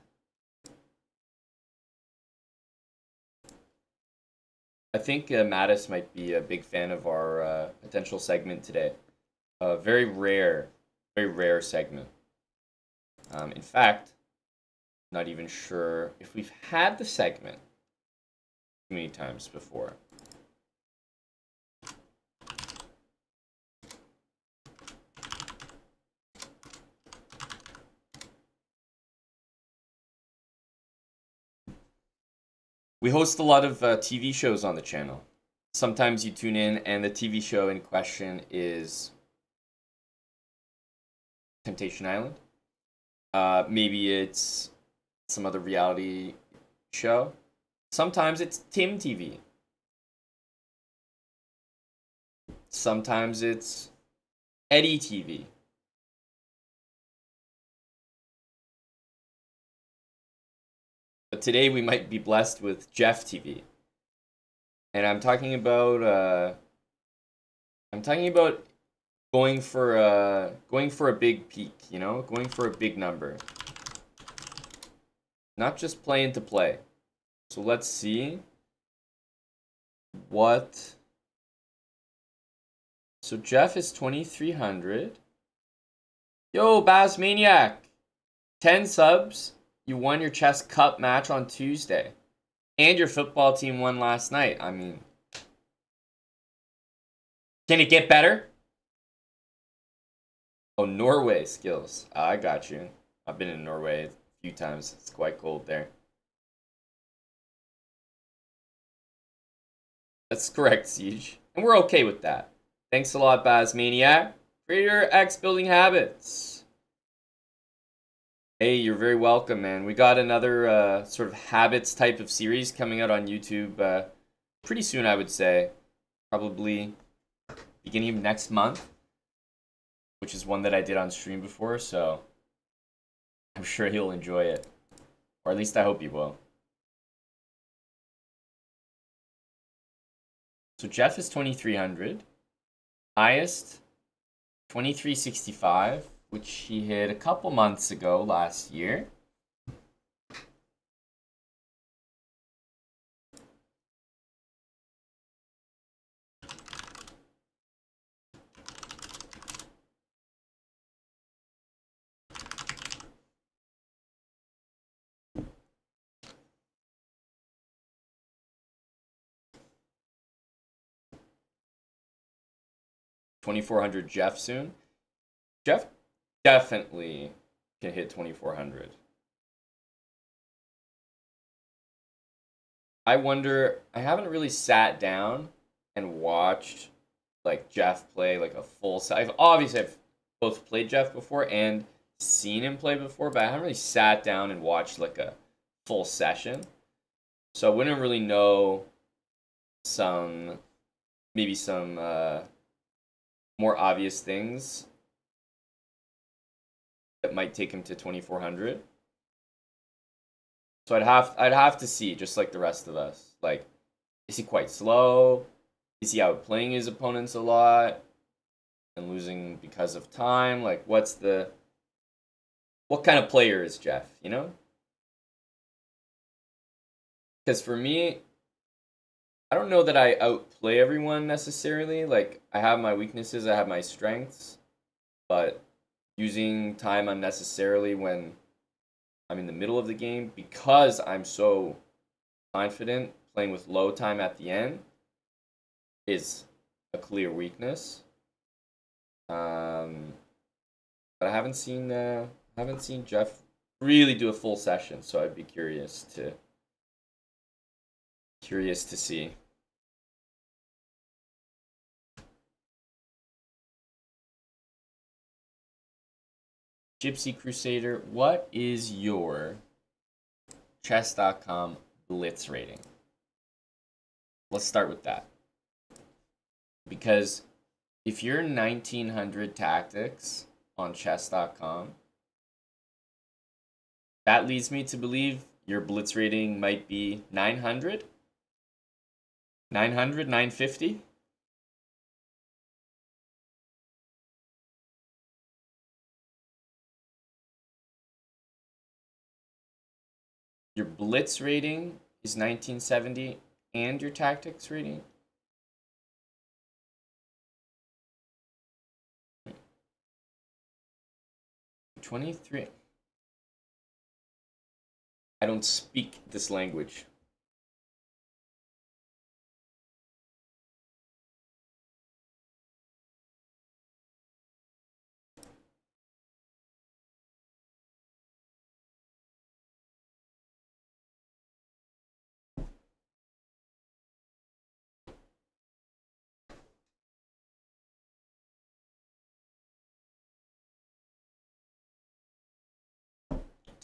think Mattis might be a big fan of our potential segment today. Very rare segment. In fact, not even sure if we've had the segment many times before. We host a lot of TV shows on the channel. Sometimes you tune in and the TV show in question is Temptation Island. Maybe it's some other reality show. Sometimes it's Tim TV. Sometimes it's Eddie TV. But today we might be blessed with Jeff TV. And I'm talking about going for a big peak, you know, going for a big number. Not just playing to play. So let's see what. So Jeff is 2,300. Yo, Bass Maniac, 10 subs. You won your chess cup match on Tuesday. And your football team won last night. I mean, can it get better? Oh, Norway skills. I got you. I've been in Norway a few times. It's quite cold there. That's correct, Siege. And we're okay with that. Thanks a lot, Bazmaniac, for your X building habits. Hey, you're very welcome, man. We got another sort of habits type of series coming out on YouTube pretty soon, I would say. Probably beginning of next month, which is one that I did on stream before, so I'm sure he'll enjoy it. Or at least I hope he will. So Jeff is 2,300. Highest, 2,365. Which he hit a couple months ago last year. $2,400 Jeff soon. Jeff definitely can hit 2,400. I wonder, I haven't really sat down and watched like Jeff play like a full set. I've both played Jeff before and seen him play before, but I haven't really sat down and watched like a full session. So I wouldn't really know maybe some more obvious things that might take him to 2,400. So I'd have to see, just like the rest of us. Like, is he quite slow? Is he outplaying his opponents a lot and losing because of time? Like, what kind of player is Jeff, you know? Because for me, I don't know that I outplay everyone necessarily. Like, I have my weaknesses, I have my strengths, but using time unnecessarily when I'm in the middle of the game because I'm so confident playing with low time at the end is a clear weakness. But I haven't seen Jeff really do a full session, so I'd be curious to see. Gypsy Crusader, what is your chess.com blitz rating? Let's start with that. Because if you're 1900 tactics on chess.com, that leads me to believe your blitz rating might be 900? 900, 950? Your blitz rating is 1970 and your tactics rating? $23. I don't speak this language.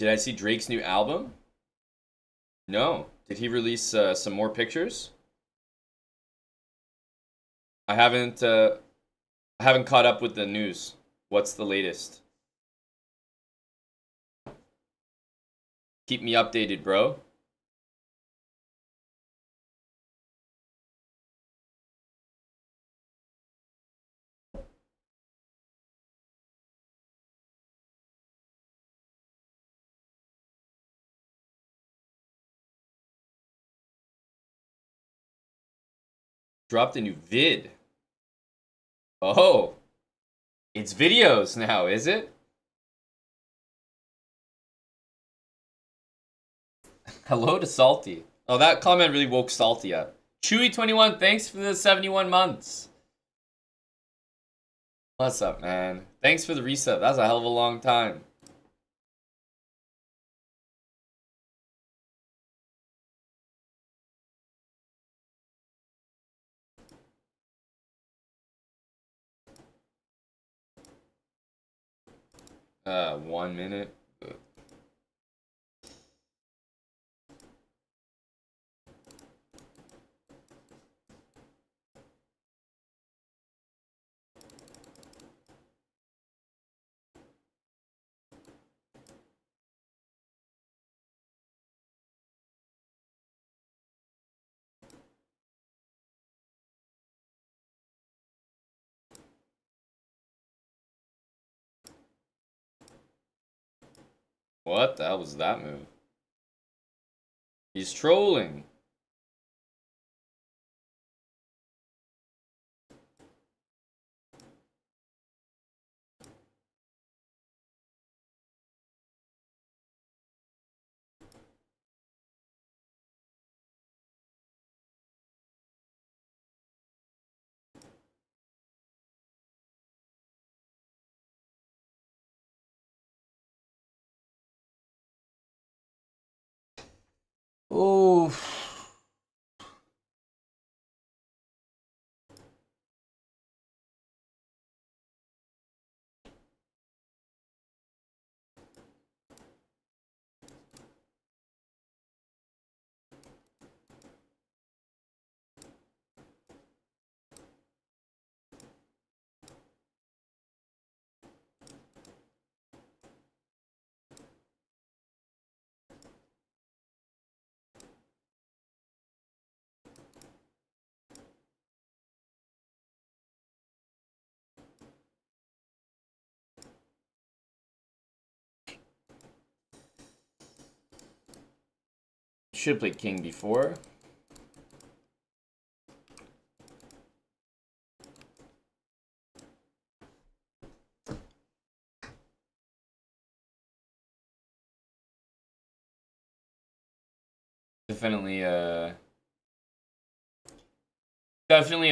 Did I see Drake's new album? No. Did he release some more pictures? I haven't caught up with the news. What's the latest? Keep me updated, bro. Dropped a new vid. Oh, it's videos now, is it? Hello to Salty. Oh, that comment really woke Salty up. Chewy21, thanks for the 71 months. What's up, man? Thanks for the reset. That's a hell of a long time. One minute. What the hell was that move? He's trolling. Oh. Should have played king before. Definitely a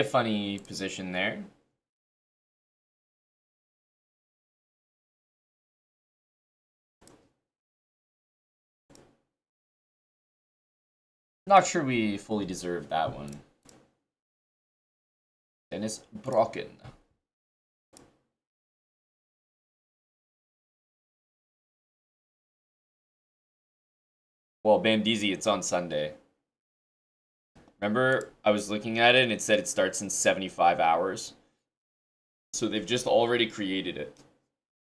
funny position there. Not sure we fully deserve that one. Dennis Brocken. Well, Bandizi, it's on Sunday. Remember, I was looking at it and it said it starts in 75 hours. So they've just already created it.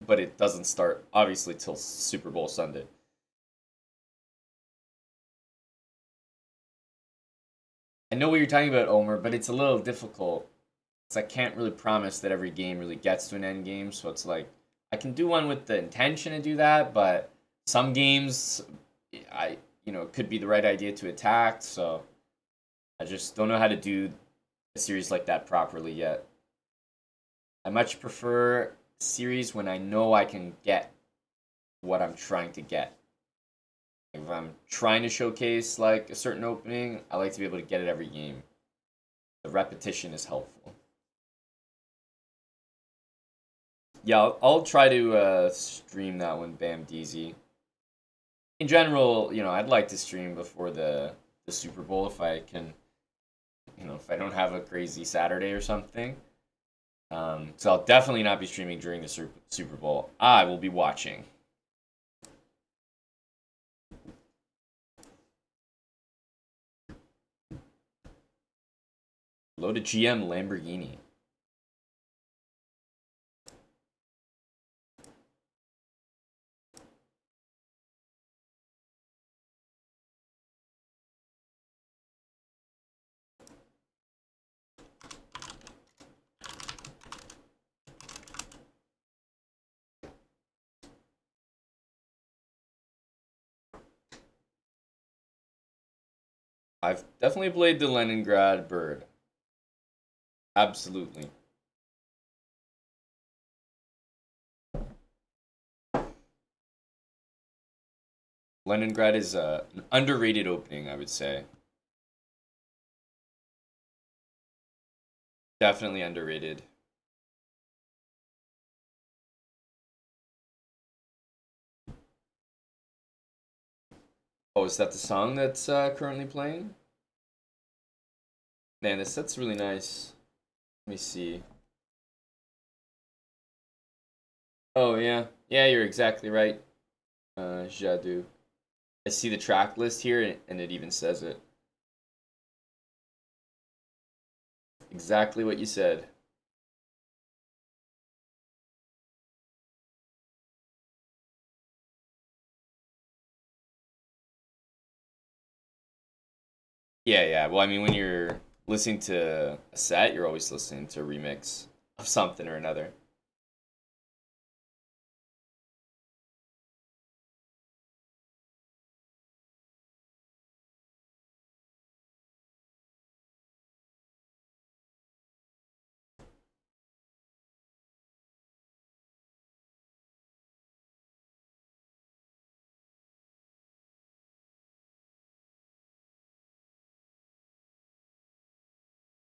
But it doesn't start, obviously, till Super Bowl Sunday. I know what you're talking about, Omer, but it's a little difficult. I can't really promise that every game really gets to an end game, so it's like I can do one with the intention to do that, but some games it could be the right idea to attack, so I just don't know how to do a series like that properly yet. I much prefer a series when I know I can get what I'm trying to get. If I'm trying to showcase like a certain opening, I like to be able to get it every game. The repetition is helpful. Yeah, I'll try to stream that one, Bam DZ. In general, I'd like to stream before the Super Bowl if I can, if I don't have a crazy Saturday or something. So I'll definitely not be streaming during the Super Bowl. I will be watching. Hello to GM Lamborghini. I've definitely played the Leningrad Bird. Absolutely. Leningrad is an underrated opening, I would say. Definitely underrated. Oh, is that the song that's currently playing? Man, this set's really nice. Let me see. Oh, yeah. Yeah, you're exactly right. Jadou. I see the track list here, and it even says it. Exactly what you said. Yeah, yeah. Well, I mean, when you're listening to a set, you're always listening to a remix of something or another.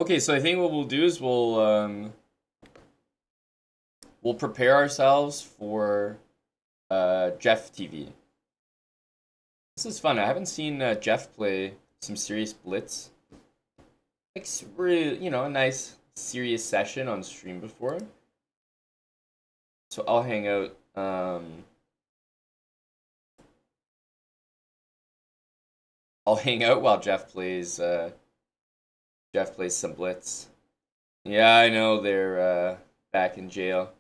Okay, so I think what we'll do is we'll prepare ourselves for Jeff TV. This is fun. I haven't seen Jeff play some serious blitz. Like really, a nice serious session on stream before. So I'll hang out. I'll hang out while Jeff plays. Jeff plays some blitz. Yeah, I know they're back in jail.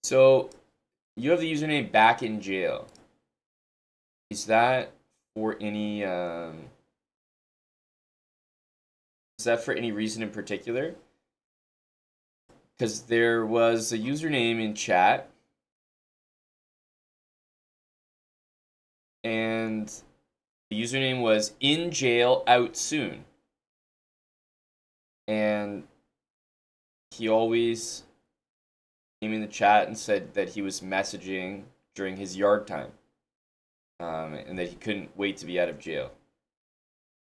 So you have the username back in jail. Is that for any? Is that for any reason in particular? Because there was a username in chat, and the username was in jail out soon. And he always came in the chat and said that he was messaging during his yard time, and that he couldn't wait to be out of jail.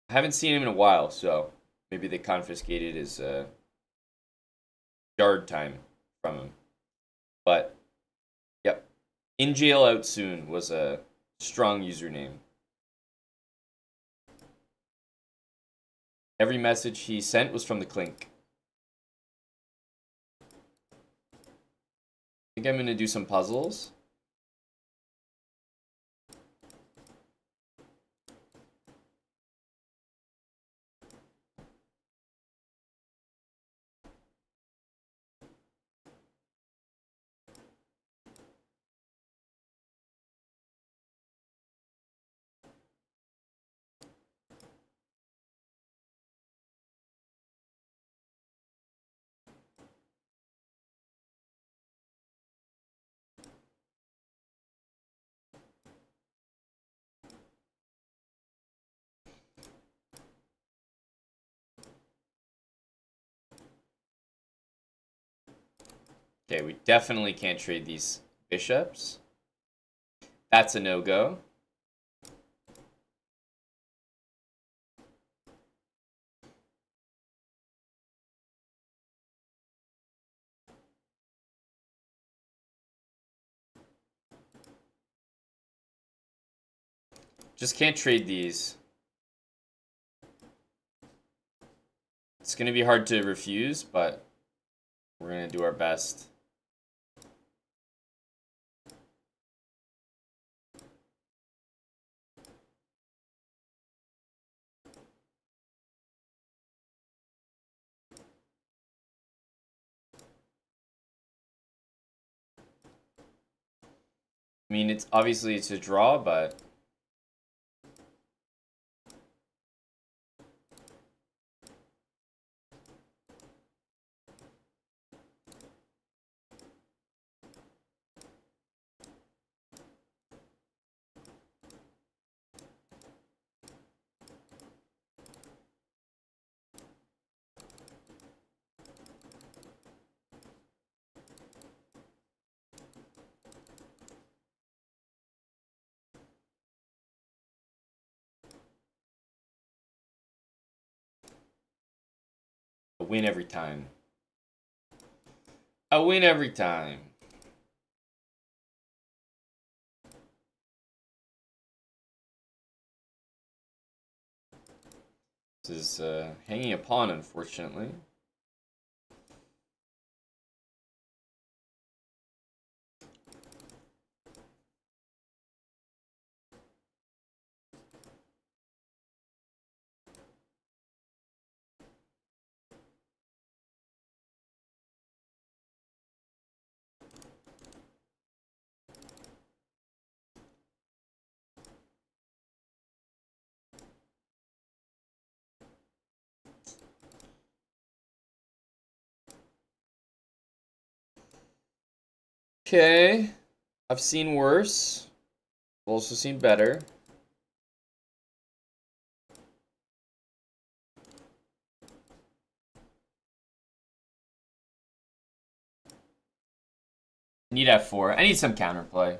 I haven't seen him in a while, so maybe they confiscated his yard time from him. But, yep. In jail out soon was a strong username. Every message he sent was from the Clink. I think I'm going to do some puzzles. Okay, we definitely can't trade these bishops. That's a no-go. Just can't trade these. It's going to be hard to refuse, but we're going to do our best. I mean, it's obviously it's a draw, but a win every time. A win every time. This is hanging a pawn, unfortunately. Okay, I've seen worse. I've also seen better. I need f4. I need some counterplay.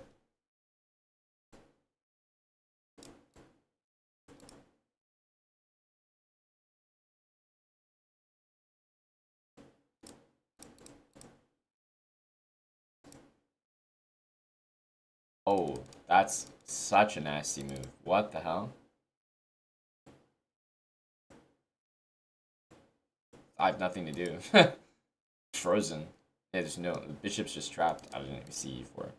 Oh, that's such a nasty move. What the hell? I have nothing to do. Frozen. Yeah, there's no... The bishop's just trapped. I didn't even see e4.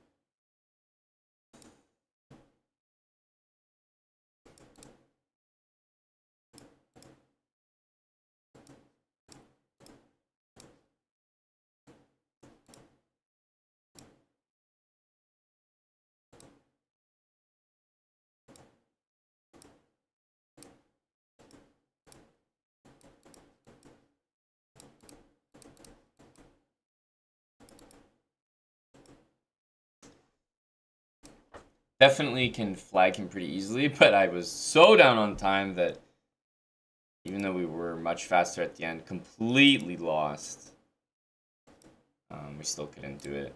Definitely can flag him pretty easily, but I was so down on time that even though we were much faster at the end, completely lost. We still couldn't do it.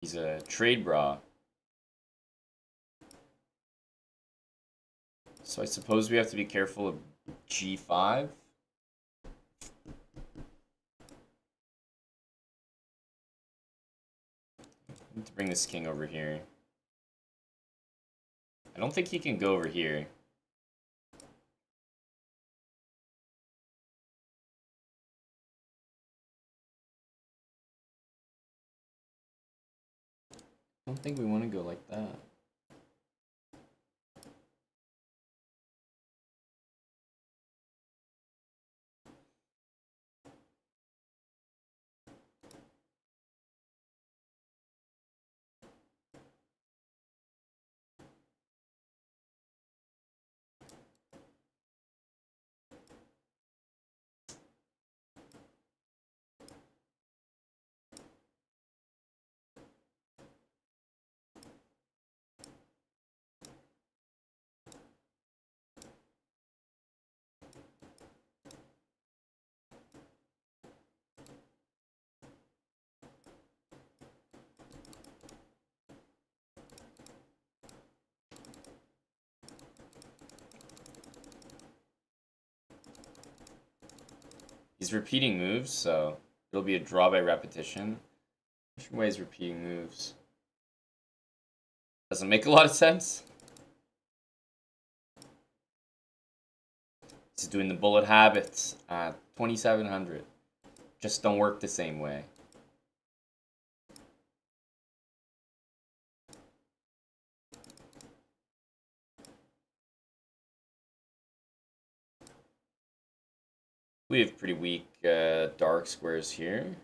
He's a trade bra. So I suppose we have to be careful of g5. Need to bring this king over here. I don't think he can go over here. I don't think we want to go like that. He's repeating moves, so it'll be a draw by repetition. Which way is repeating moves? Doesn't make a lot of sense. He's doing the bullet habits at 2,700. Just don't work the same way. We have pretty weak dark squares here.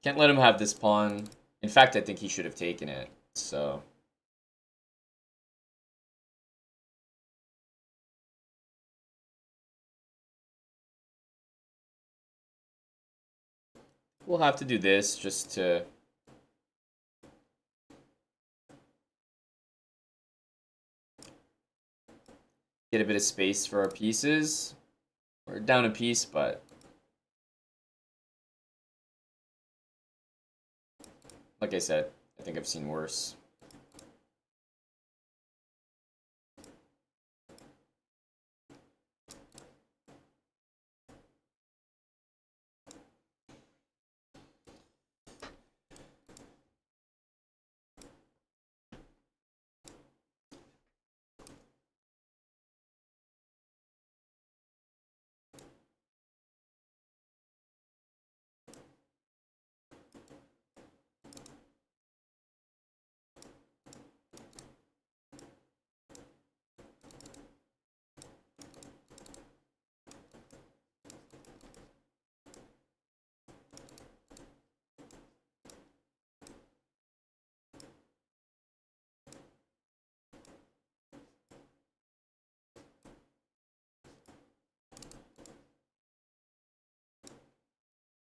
Can't let him have this pawn. In fact, I think he should have taken it, so... We'll have to do this just to... get a bit of space for our pieces. We're down a piece, but... like I said, I think I've seen worse.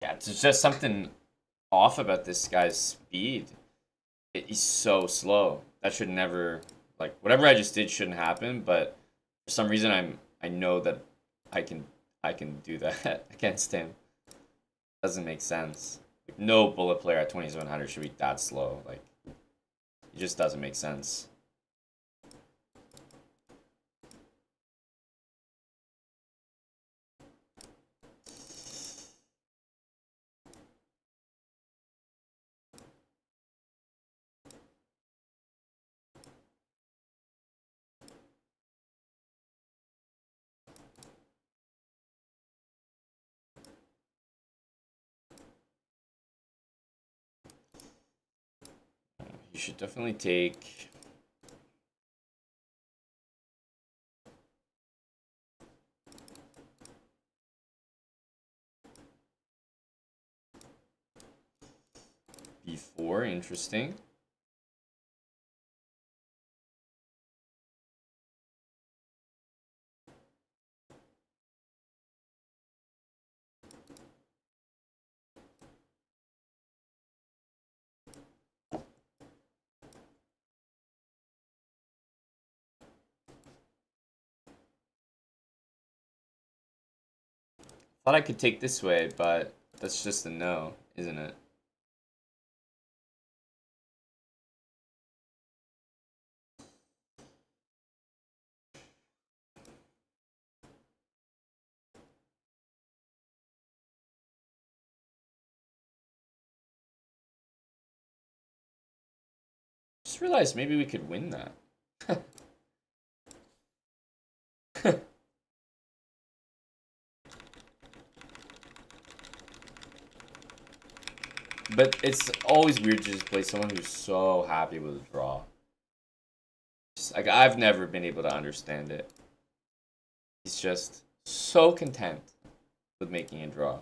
Yeah, it's just something off about this guy's speed. He's so slow. That should never, like, whatever I just did shouldn't happen, but for some reason I know that I can do that against him. Doesn't make sense. Like, no bullet player at 2,700 should be that slow. Like, it just doesn't make sense. You should definitely take... B4, interesting. Thought I could take this way, but that's just a no, isn't it? Just realized maybe we could win that. But it's always weird to just play someone who's so happy with a draw. Just, like, I've never been able to understand it. He's just so content with making a draw.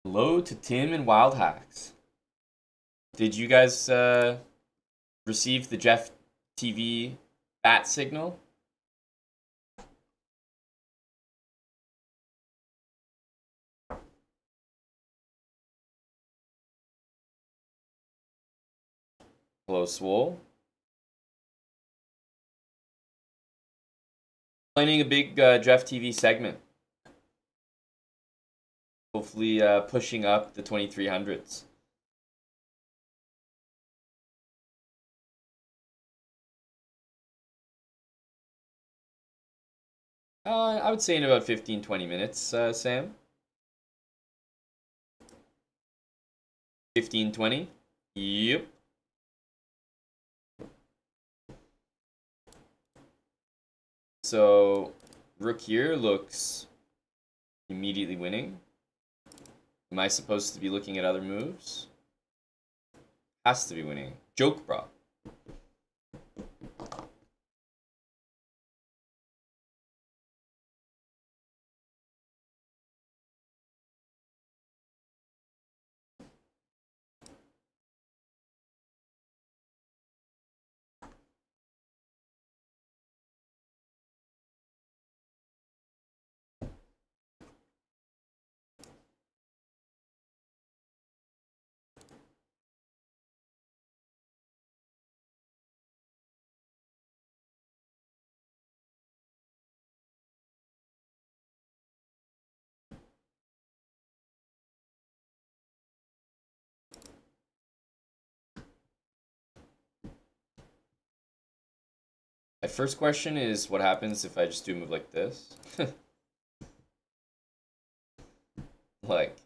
Hello to Tim and Wild Hacks. Did you guys receive the Jeff TV bat signal? Hello, Swole. Planning a big Draft TV segment. Hopefully pushing up the 2300s. I would say in about 15-20 minutes, Sam. 15-20? Yep. So, rook here looks immediately winning. Am I supposed to be looking at other moves? Has to be winning. Joke, bro. My first question is, what happens if I just do a move like this? Like,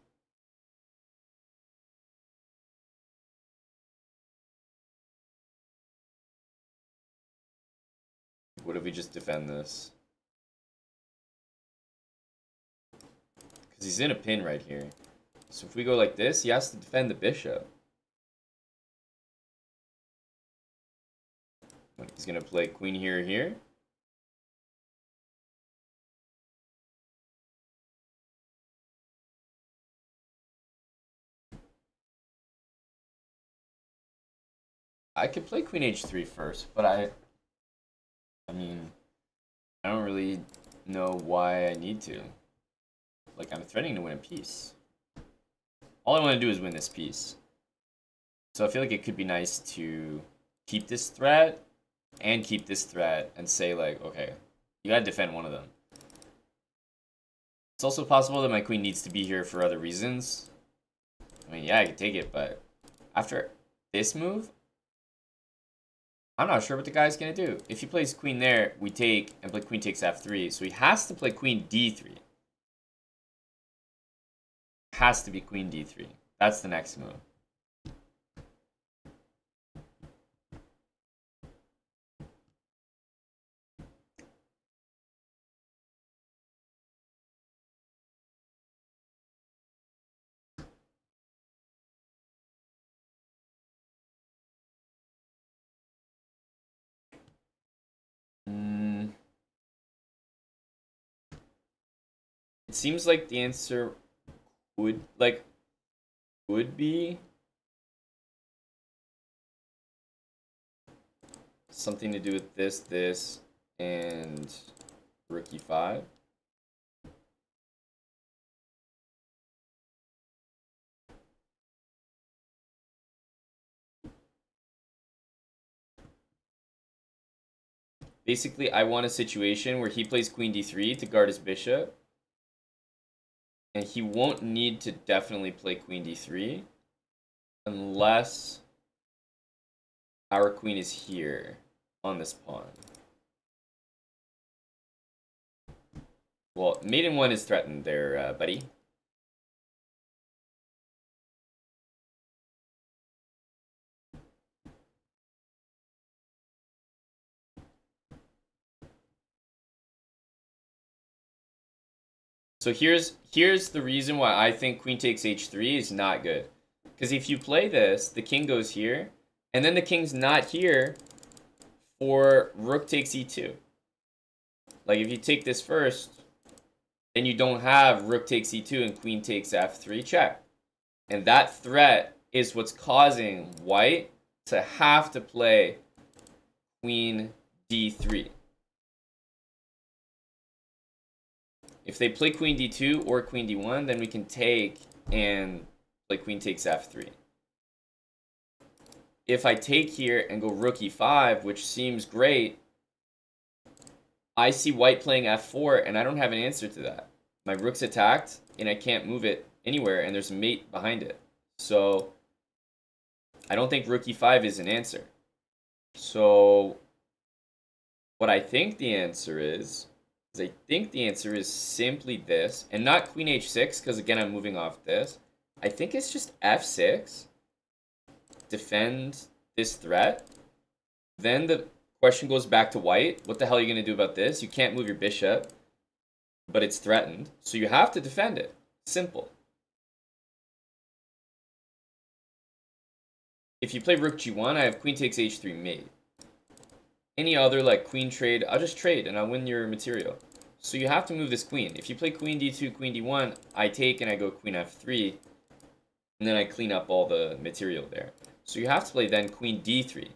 what if we just defend this? Because he's in a pin right here. So if we go like this, he has to defend the bishop. He's going to play queen here, here. I could play queen h3 first, but I mean, I don't really know why I need to. Like, I'm threatening to win a piece. All I want to do is win this piece. So I feel like it could be nice to keep this threat and keep this threat and say, like, okay, you gotta defend one of them. It's also possible that my queen needs to be here for other reasons. I mean, yeah, I could take it, but after this move, I'm not sure what the guy's gonna do. If he plays queen there, we take, and play queen takes f3, so he has to play queen d3. Has to be queen d3. That's the next move. It seems like the answer would be something to do with this, and rook e5. Basically, I want a situation where he plays queen d3 to guard his bishop. And he won't need to definitely play queen d3 unless our queen is here on this pawn. Well, mate in 1 is threatened there, buddy. So here's the reason why I think queen takes h3 is not good. Because if you play this, the king goes here, and then the king's not here for rook takes e2. Like, if you take this first, then you don't have rook takes e2 and queen takes f3 check. And that threat is what's causing white to have to play queen d3. If they play queen d2 or queen d1, then we can take and play queen takes f3. if I take here and go rook e5, which seems great, I see white playing f4, and I don't have an answer to that. My rook's attacked, and I can't move it anywhere, and there's a mate behind it. So I don't think rook e5 is an answer. So what I think the answer is I think the answer is simply this, and not queen h6, because again, I'm moving off this. I think it's just f6, defend this threat. Then the question goes back to white. What the hell are you going to do about this? You can't move your bishop, but it's threatened, so you have to defend it. Simple. If you play rook g1, I have queen takes h3 mate. Any other like queen trade, I'll just trade and I'll win your material. So you have to move this queen. If you play queen d2, queen d1, I take and I go queen f3, and then I clean up all the material there. So you have to play then queen d3.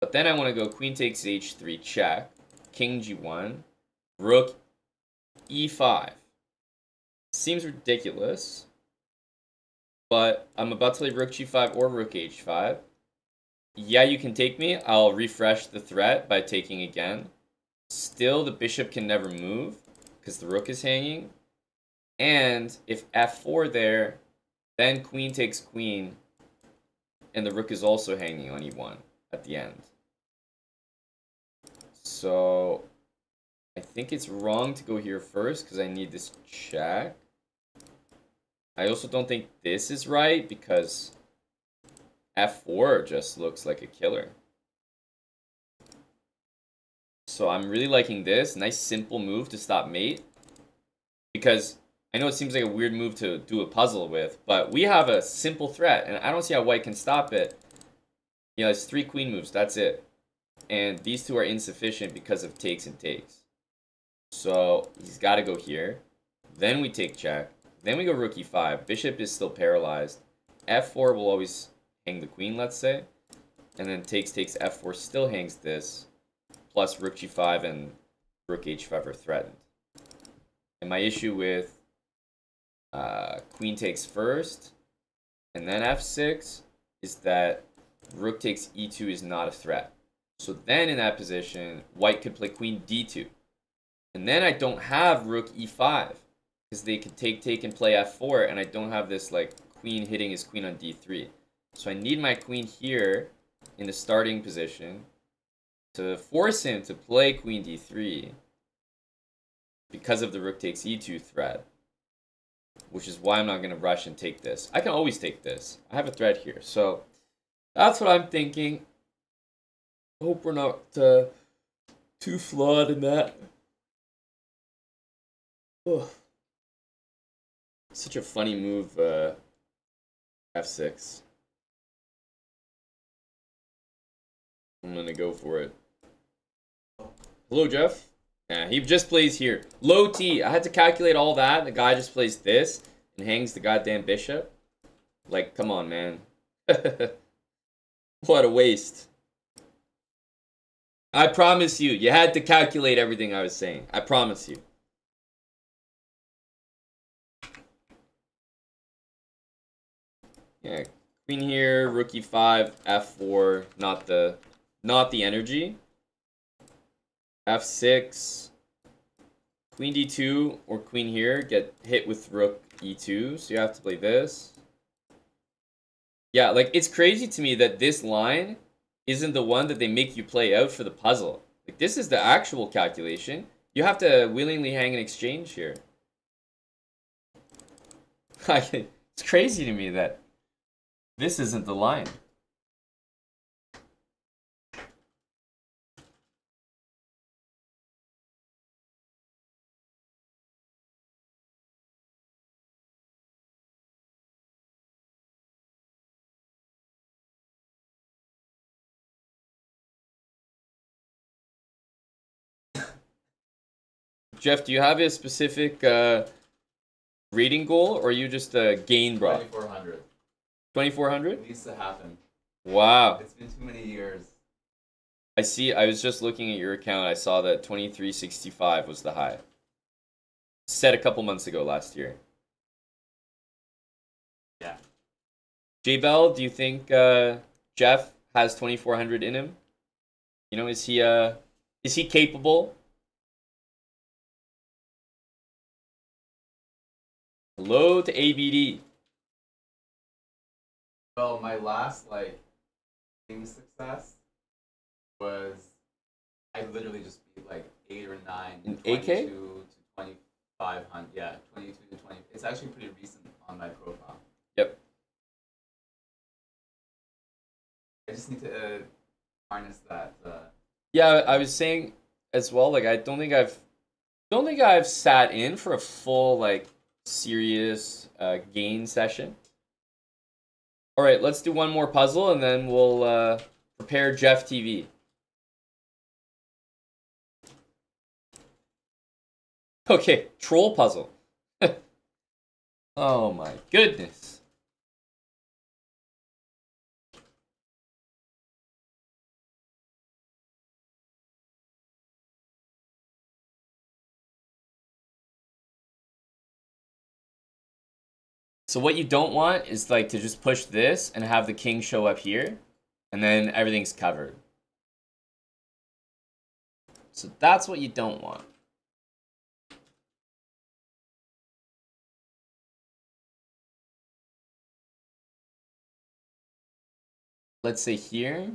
But then I want to go queen takes h3 check, king g1, rook e5. Seems ridiculous, but I'm about to play rook g5 or rook h5. Yeah, you can take me. I'll refresh the threat by taking again. Still, the bishop can never move because the rook is hanging. And if f4 there, then queen takes queen, and the rook is also hanging on e1 at the end. So I think it's wrong to go here first because I need this check. I also don't think this is right because f4 just looks like a killer. So I'm really liking this. Nice simple move to stop mate. Because I know it seems like a weird move to do a puzzle with, but we have a simple threat, and I don't see how white can stop it. You know, it's 3 queen moves, that's it. And these two are insufficient because of takes and takes. So he's got to go here. Then we take check. Then we go rook e5. Bishop is still paralyzed. f4 will always hang the queen, let's say. And then takes f4 still hangs this. Plus rook g5 and rook h5 are threatened. And my issue with queen takes first and then f6 is that rook takes e2 is not a threat. So then in that position, white could play queen d2. And then I don't have rook e5 because they could take and play f4, and I don't have this like queen hitting his queen on d3. So I need my queen here in the starting position to force him to play queen d3 because of the rook takes e2 threat, which is why I'm not going to rush and take this. I can always take this. I have a threat here. So that's what I'm thinking. Hope we're not too flawed in that. Oh. Such a funny move, f6. I'm gonna go for it. Hello, Jeff. Nah, he just plays here. Low T. I had to calculate all that. The guy just plays this and hangs the goddamn bishop. Like, come on, man. What a waste. I promise you, you had to calculate everything I was saying. I promise you. Yeah, queen here, rook e5, f4, not the energy. f6, queen d2 or queen here, get hit with rook e2, so you have to play this. Yeah, like, it's crazy to me that this line isn't the one that they make you play out for the puzzle. Like, this is the actual calculation. You have to willingly hang an exchange here. It's crazy to me that this isn't the line. Jeff, do you have a specific rating goal, or are you just a gain bro? 2400. 2400? It needs to happen. Wow. It's been too many years. I see. I was just looking at your account. I saw that 2365 was the high. Set a couple months ago last year. Yeah. J-Bell, do you think Jeff has 2400 in him? You know, is he capable? Hello to ABD. Well, my last like king success was I literally just beat like 8 or 9, In 22 AK? to 2500. Yeah, 22 to 20. It's actually pretty recent on my profile. Yep. I just need to harness that. Yeah, I was saying as well. Like, I don't think I've sat in for a full like serious gain session. All right, let's do one more puzzle and then we'll prepare Jeff TV. Okay, troll puzzle. Oh my goodness. So what you don't want is like to just push this and have the king show up here, and then everything's covered. So that's what you don't want. Let's say here.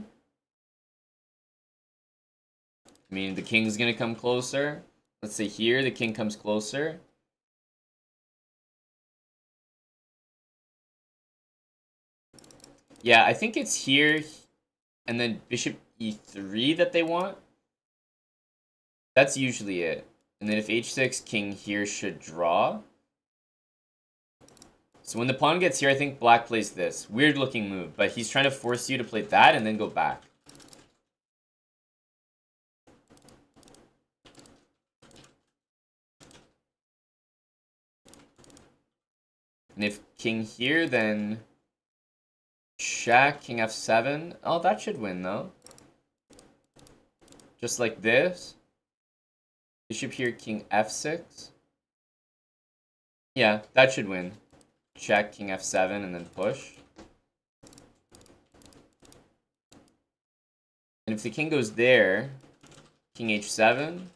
I mean, the king's gonna come closer. Let's say here, the king comes closer. Yeah, I think it's here, and then bishop e3 that they want. That's usually it. And then if h6, king here should draw. So when the pawn gets here, I think black plays this. Weird looking move, but he's trying to force you to play that and then go back. And if king here, then check, king f7. Oh, that should win, though. Just like this. Bishop here, king f6. Yeah, that should win. Check, king f7, and then push. And if the king goes there, king h7.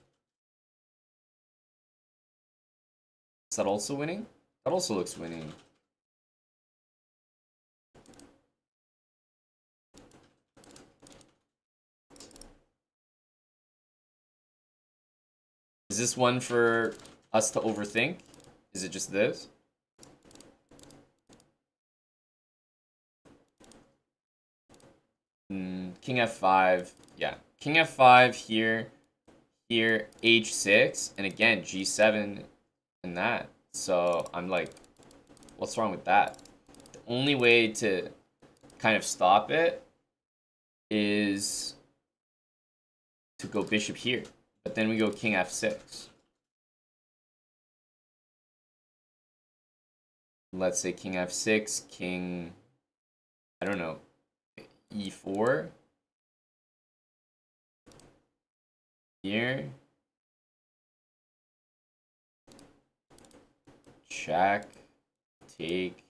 Is that also winning? That also looks winning. Is this one for us to overthink? Is it just this? King f5. Yeah. King f5 here. Here, h6. And again, g7 and that. So I'm like, what's wrong with that? The only way to kind of stop it is to go bishop here. But then we go king f6. Let's say king f6, king, I don't know, e4. Here. Check. Take.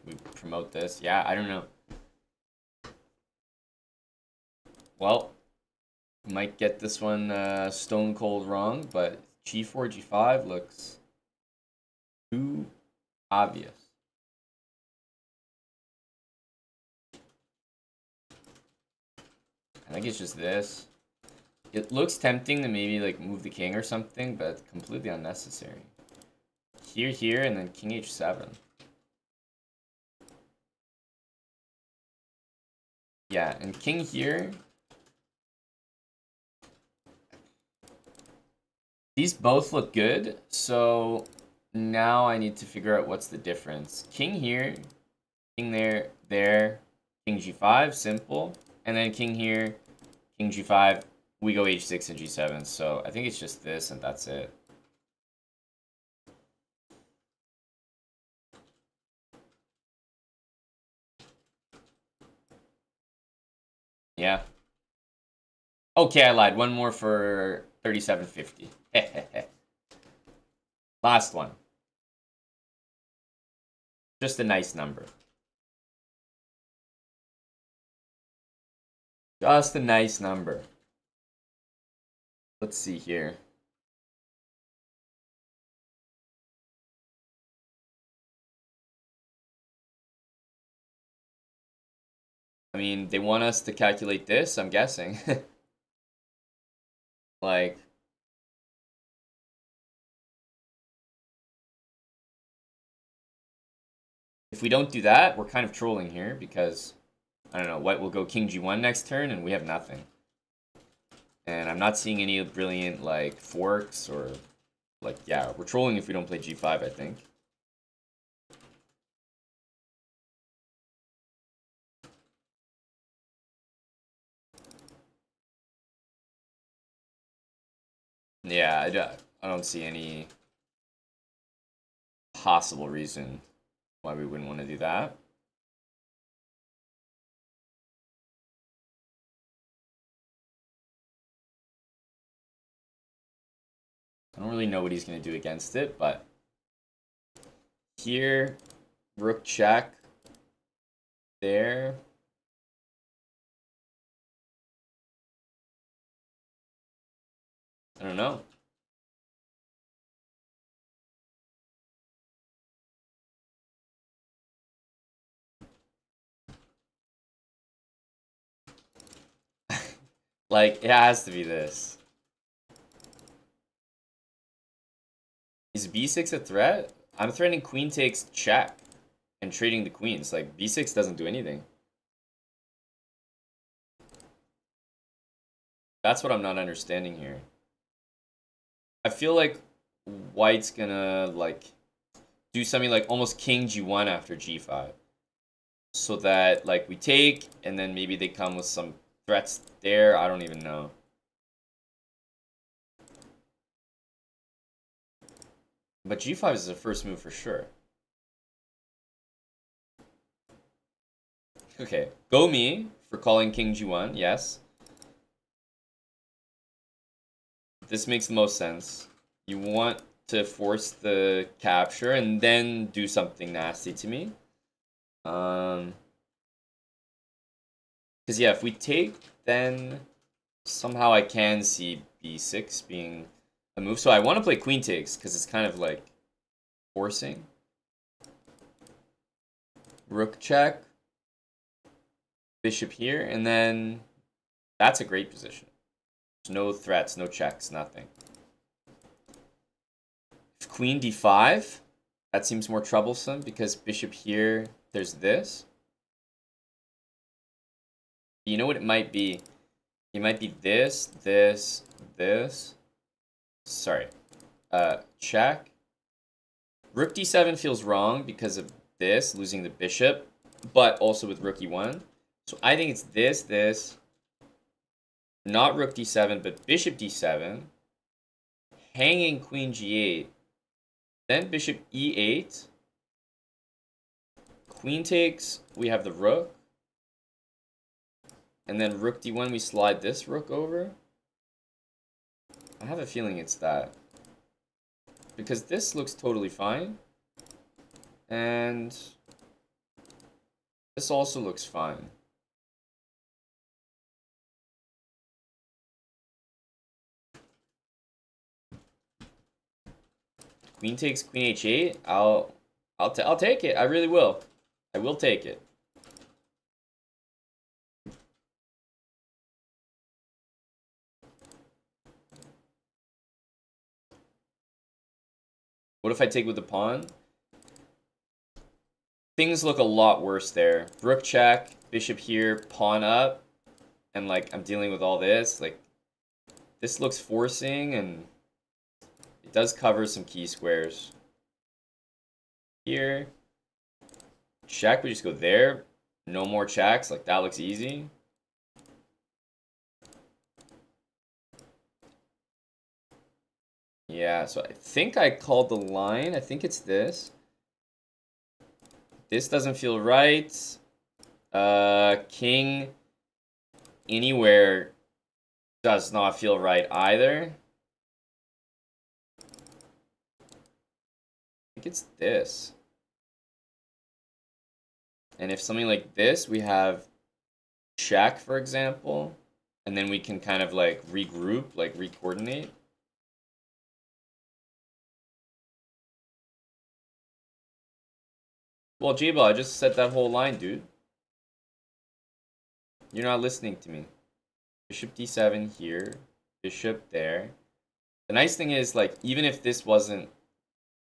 We promote this. Yeah, I don't know. Well, might get this one stone cold wrong, but g4, g5 looks too obvious. I think it's just this. It looks tempting to maybe like move the king or something, but completely unnecessary. Here, here, and then king h7. Yeah, and king here. These both look good, so now I need to figure out what's the difference. King here, king there, there, king g5, simple. And then king here, king g5, we go h6 and g7. So I think it's just this and that's it. Yeah. Okay, I lied. One more for 3750. Last one. Just a nice number. Just a nice number. Let's see here. I mean, they want us to calculate this, I'm guessing. Like, if we don't do that, we're kind of trolling here because, I don't know, white will go king g1 next turn and we have nothing. And I'm not seeing any brilliant, like, forks or, like, yeah, we're trolling if we don't play g5, I think. Yeah, I don't see any possible reason why we wouldn't want to do that. I don't really know what he's going to do against it, but here, rook check, there. I don't know. Like, it has to be this. Is b6 a threat? I'm threatening queen takes check and trading the queens. Like, b6 doesn't do anything. That's what I'm not understanding here. I feel like white's gonna, like, do something like almost king g1 after g5. So that, like, we take, and then maybe they come with some threats there. I don't even know. But g5 is the first move for sure. Okay, go me for calling king g1, yes. This makes the most sense. You want to force the capture and then do something nasty to me. Because, yeah, if we take, then somehow I can see b6 being a move. So I want to play queen takes because it's kind of like forcing. Rook check. Bishop here, and then that's a great position. There's no threats, no checks, nothing. Queen d5, that seems more troublesome because bishop here, there's this. You know what it might be? It might be this, this, this. Sorry. Check. Rook d7 feels wrong because of this, losing the bishop, but also with rook e1. So I think it's this, this. Not rook d7, but bishop d7. Hanging queen g8. Then bishop e8. Queen takes, we have the rook. And then rook d1, we slide this rook over. I have a feeling it's that. Because this looks totally fine. And this also looks fine. Queen takes queen h8. I'll take it. I really will. I will take it. What if I take with the pawn? Things look a lot worse there. Rook check, bishop here, pawn up, and like I'm dealing with all this. Like this looks forcing, and it does cover some key squares. Here, check. We just go there. No more checks. Like that looks easy. Yeah, so I think I called the line. I think it's this. This doesn't feel right. King anywhere does not feel right either. I think it's this. And if something like this, we have check, for example, and then we can kind of like regroup, like recoordinate. Well, J-Ball, I just said that whole line, dude. You're not listening to me. Bishop d7 here, bishop there. The nice thing is, like, even if this wasn't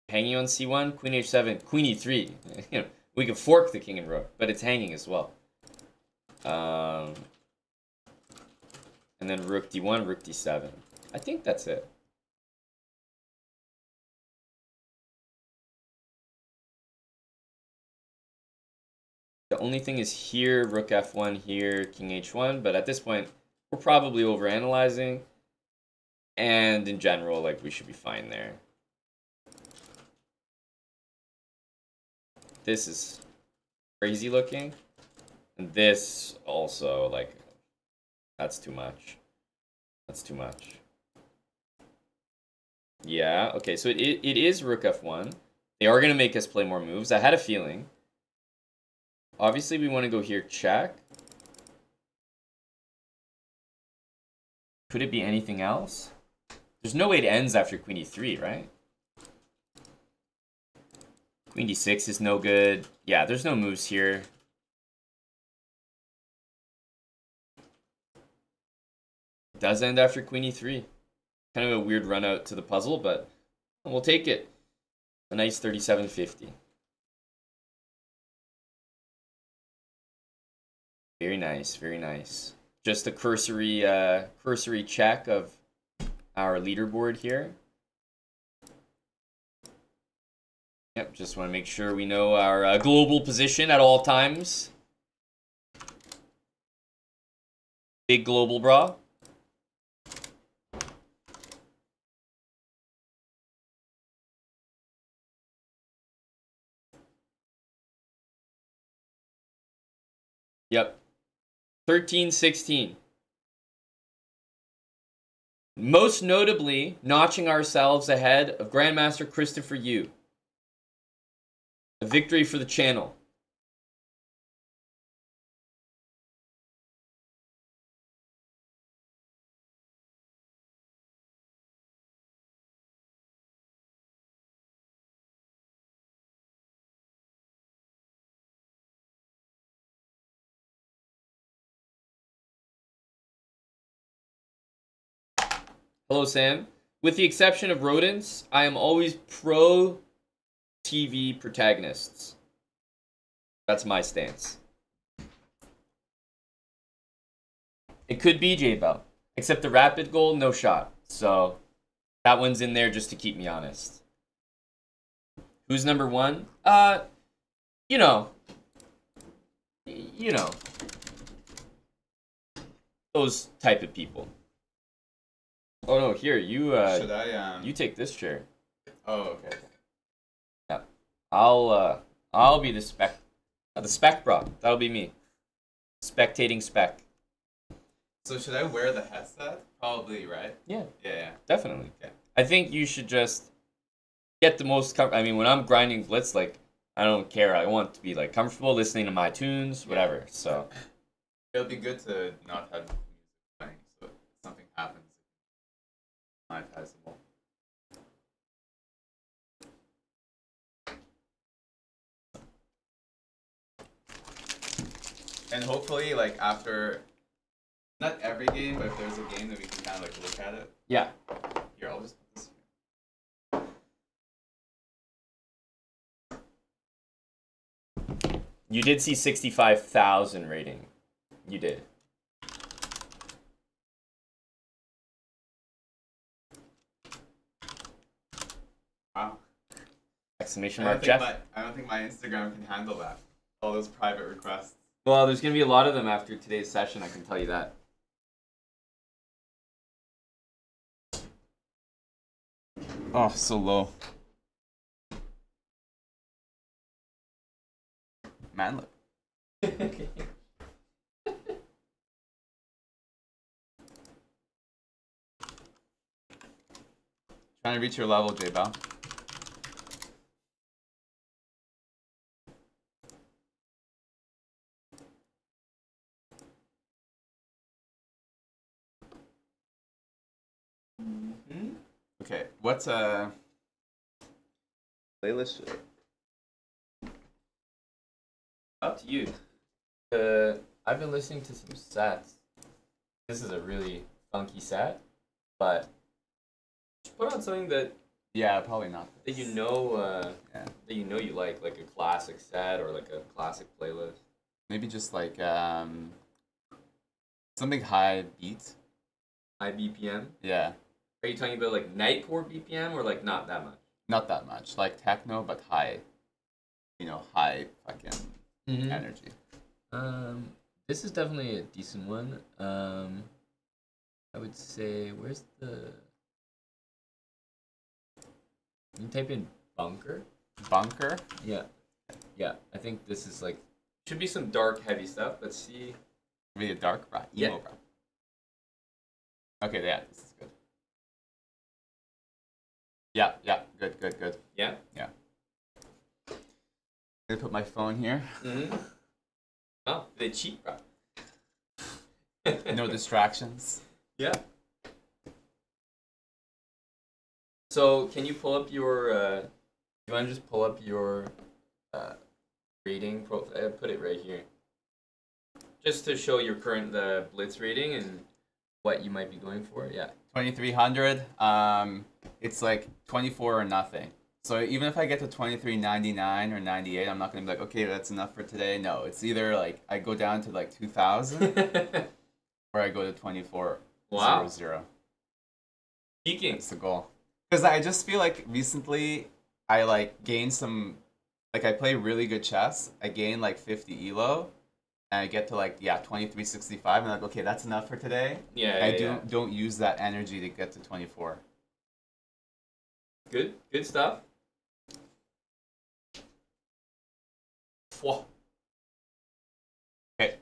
hanging on c1, queen h7, queen e3, you know, we could fork the king and rook, but it's hanging as well. And then rook d1, rook d7. I think that's it. The only thing is here, rook f1, here, king h1, but at this point, we're probably overanalyzing. And in general, like, we should be fine there. This is crazy looking. And this also, like, that's too much. That's too much. Yeah, okay, so it is rook f1. They are going to make us play more moves. I had a feeling. Obviously, we want to go here, check. Could it be anything else? There's no way it ends after queen e3, right? Queen d6 is no good. Yeah, there's no moves here. It does end after queen e3. Kind of a weird run out to the puzzle, but we'll take it. A nice 3750. Very nice, very nice. Just a cursory check of our leaderboard here. Yep, just want to make sure we know our global position at all times. Big global bra. Yep. 13-16. Most notably, notching ourselves ahead of Grandmaster Christopher Yu. A victory for the channel. Hello, Sam. With the exception of rodents, I am always pro TV protagonists. That's my stance. It could be J-Bell, except the rapid goal, no shot. So that one's in there just to keep me honest. Who's number one? You know. Those type of people. Oh no, here, you Should I you take this chair. Oh, okay. Yeah. I'll be the spec bro. That'll be me. Spectating spec. So should I wear the headset? Probably, right? Yeah. Yeah. Definitely. Okay. I think you should just get the most I mean, when I'm grinding Blitz, like, I don't care. I want to be, like, comfortable listening to my tunes, whatever. So It'll be good to not have music playing, so if something happens, monetizable. And hopefully, like, after, not every game, but if there's a game that we can kind of, like, look at it. yeah. Here, I'll just put this here. You did see 65,000 rating. You did. Wow. Exclamation mark, Jeff. I don't think my Instagram can handle that. All those private requests. Well, there's going to be a lot of them after today's session, I can tell you that. Oh, so low. Man, look. Trying to reach your level, J-Bow. Okay, what's a playlist? Up to you. I've been listening to some sets. This is a really funky set, but just put on something that Yeah, probably not. that you know Yeah, that you know you like a classic set or like a classic playlist. maybe just like something high beat. High BPM. Yeah, Are you talking about like nightcore BPM or like not that much? not that much. Like techno, but high. High fucking Mm-hmm. energy. This is definitely a decent one. I would say where's the? You type in bunker. Bunker. Yeah, yeah. I think this is like should be some dark, heavy stuff. Let's see. Really dark rap. Yeah. Emo rap. Okay, yeah, this is good. Yeah, yeah, good, good, good. Yeah. Yeah. I'm gonna put my phone here. Mm-hmm. Oh, they cheat rap. No distractions. Yeah. So can you pull up your? You want to just pull up your rating profile? Put it right here, just to show your current Blitz rating and what you might be going for. Yeah. 2300. It's like 24 or nothing. So even if I get to 2399 or 98, I'm not gonna be like, okay, that's enough for today. No, it's either like I go down to like 2000 or I go to 24. Wow. 00. Peaking. That's the goal. Because I just feel like recently I like gained some, like I play really good chess. I gain like 50 elo, and I get to like 2365, and I'm like, okay, that's enough for today. Yeah. I Yeah. don't use that energy to get to 24. Good. Good stuff. Whoa. Okay.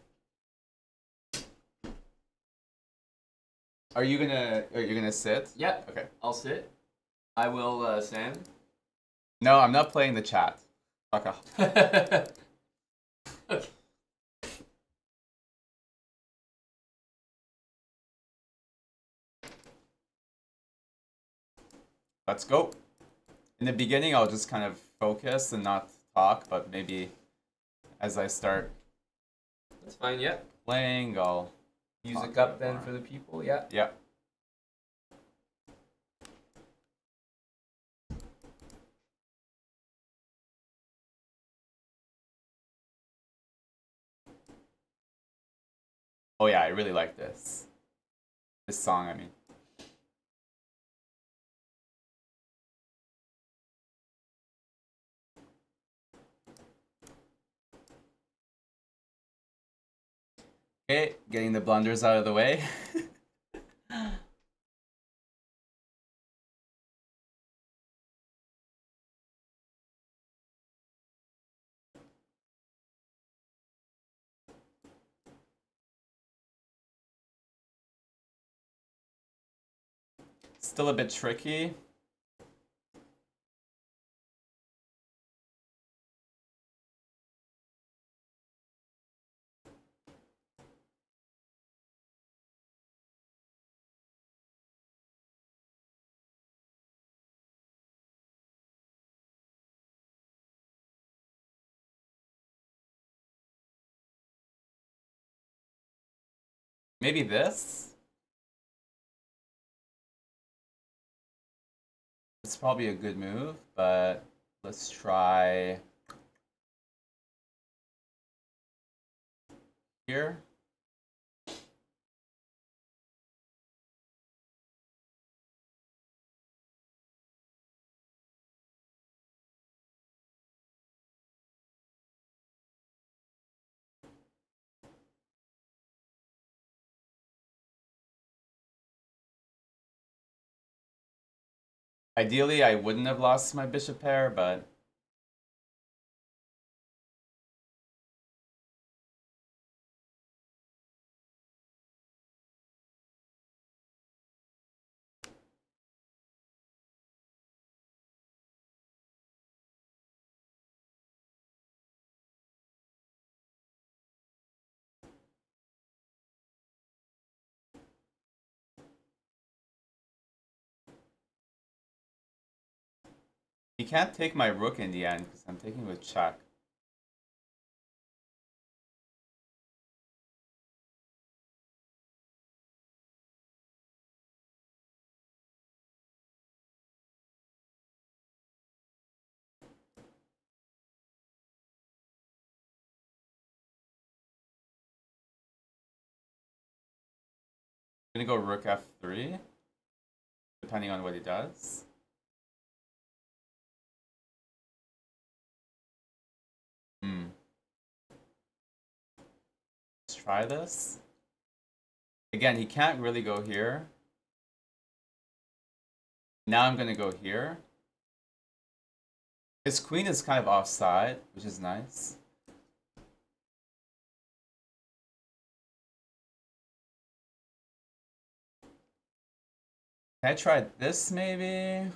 Are you gonna sit? Yeah. Okay. I'll sit. I will, Sam. No, I'm not playing the chat. Fuck off. Okay. Let's go. In the beginning, I'll just kind of focus and not talk, but maybe as I start That's fine. Yeah. playing, I'll Music talk up then more. for the people. Yeah. Yeah. Oh yeah, I really like this. This song, I mean. Okay, getting the blunders out of the way. Still a bit tricky. Maybe this? It's probably a good move, but let's try here. Ideally, I wouldn't have lost my bishop pair, but He can't take my rook in the end because I'm taking with check. I'm gonna go rook f3, depending on what he does. Let's try this. Again, he can't really go here. Now I'm gonna go here. His queen is kind of offside, which is nice. Can I try this maybe?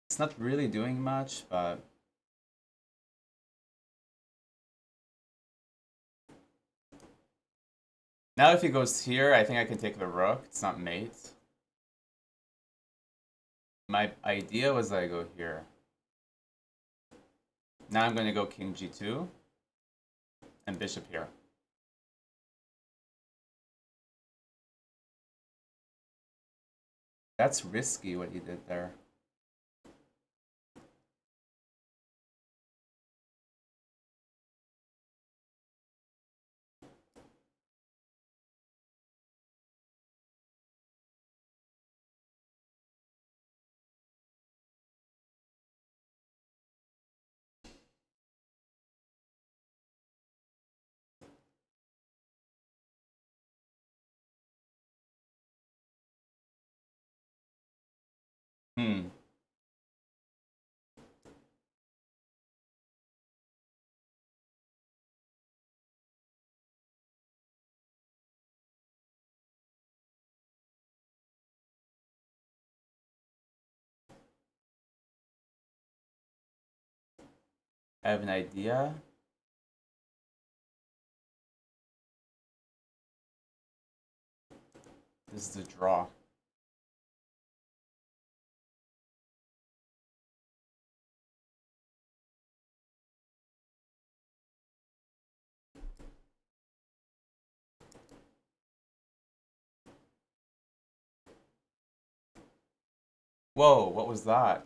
It's not really doing much, but... Now if he goes here, I think I can take the rook. It's not mate. My idea was that I go here. Now I'm going to go king g2 and bishop here. That's risky what he did there. I have an idea. This is the draw. Whoa, what was that?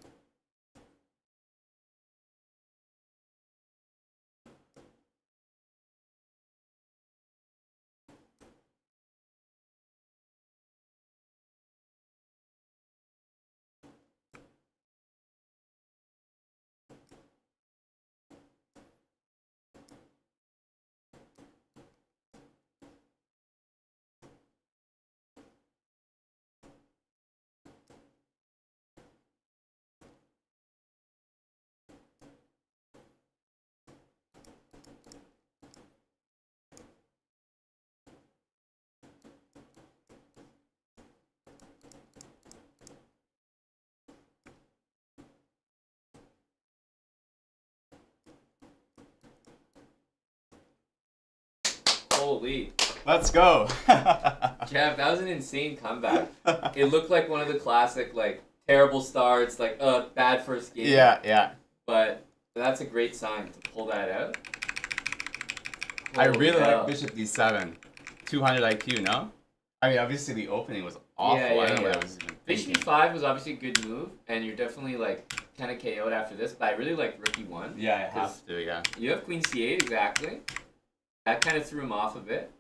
Holy. Let's go. Jeff, that was an insane comeback. It looked like one of the classic, like, terrible starts, like, bad first game. Yeah. But that's a great sign to pull that out. I really hell. like bishop d7. 200 IQ, no? I mean, obviously the opening was awful. I don't know what I was even Bishop thinking. e5 was obviously a good move, and you're definitely, like, kind of KO'd after this, but I really like rook e1. Yeah, I have to, yeah. You have queen c8, exactly. That kind of threw him off a bit.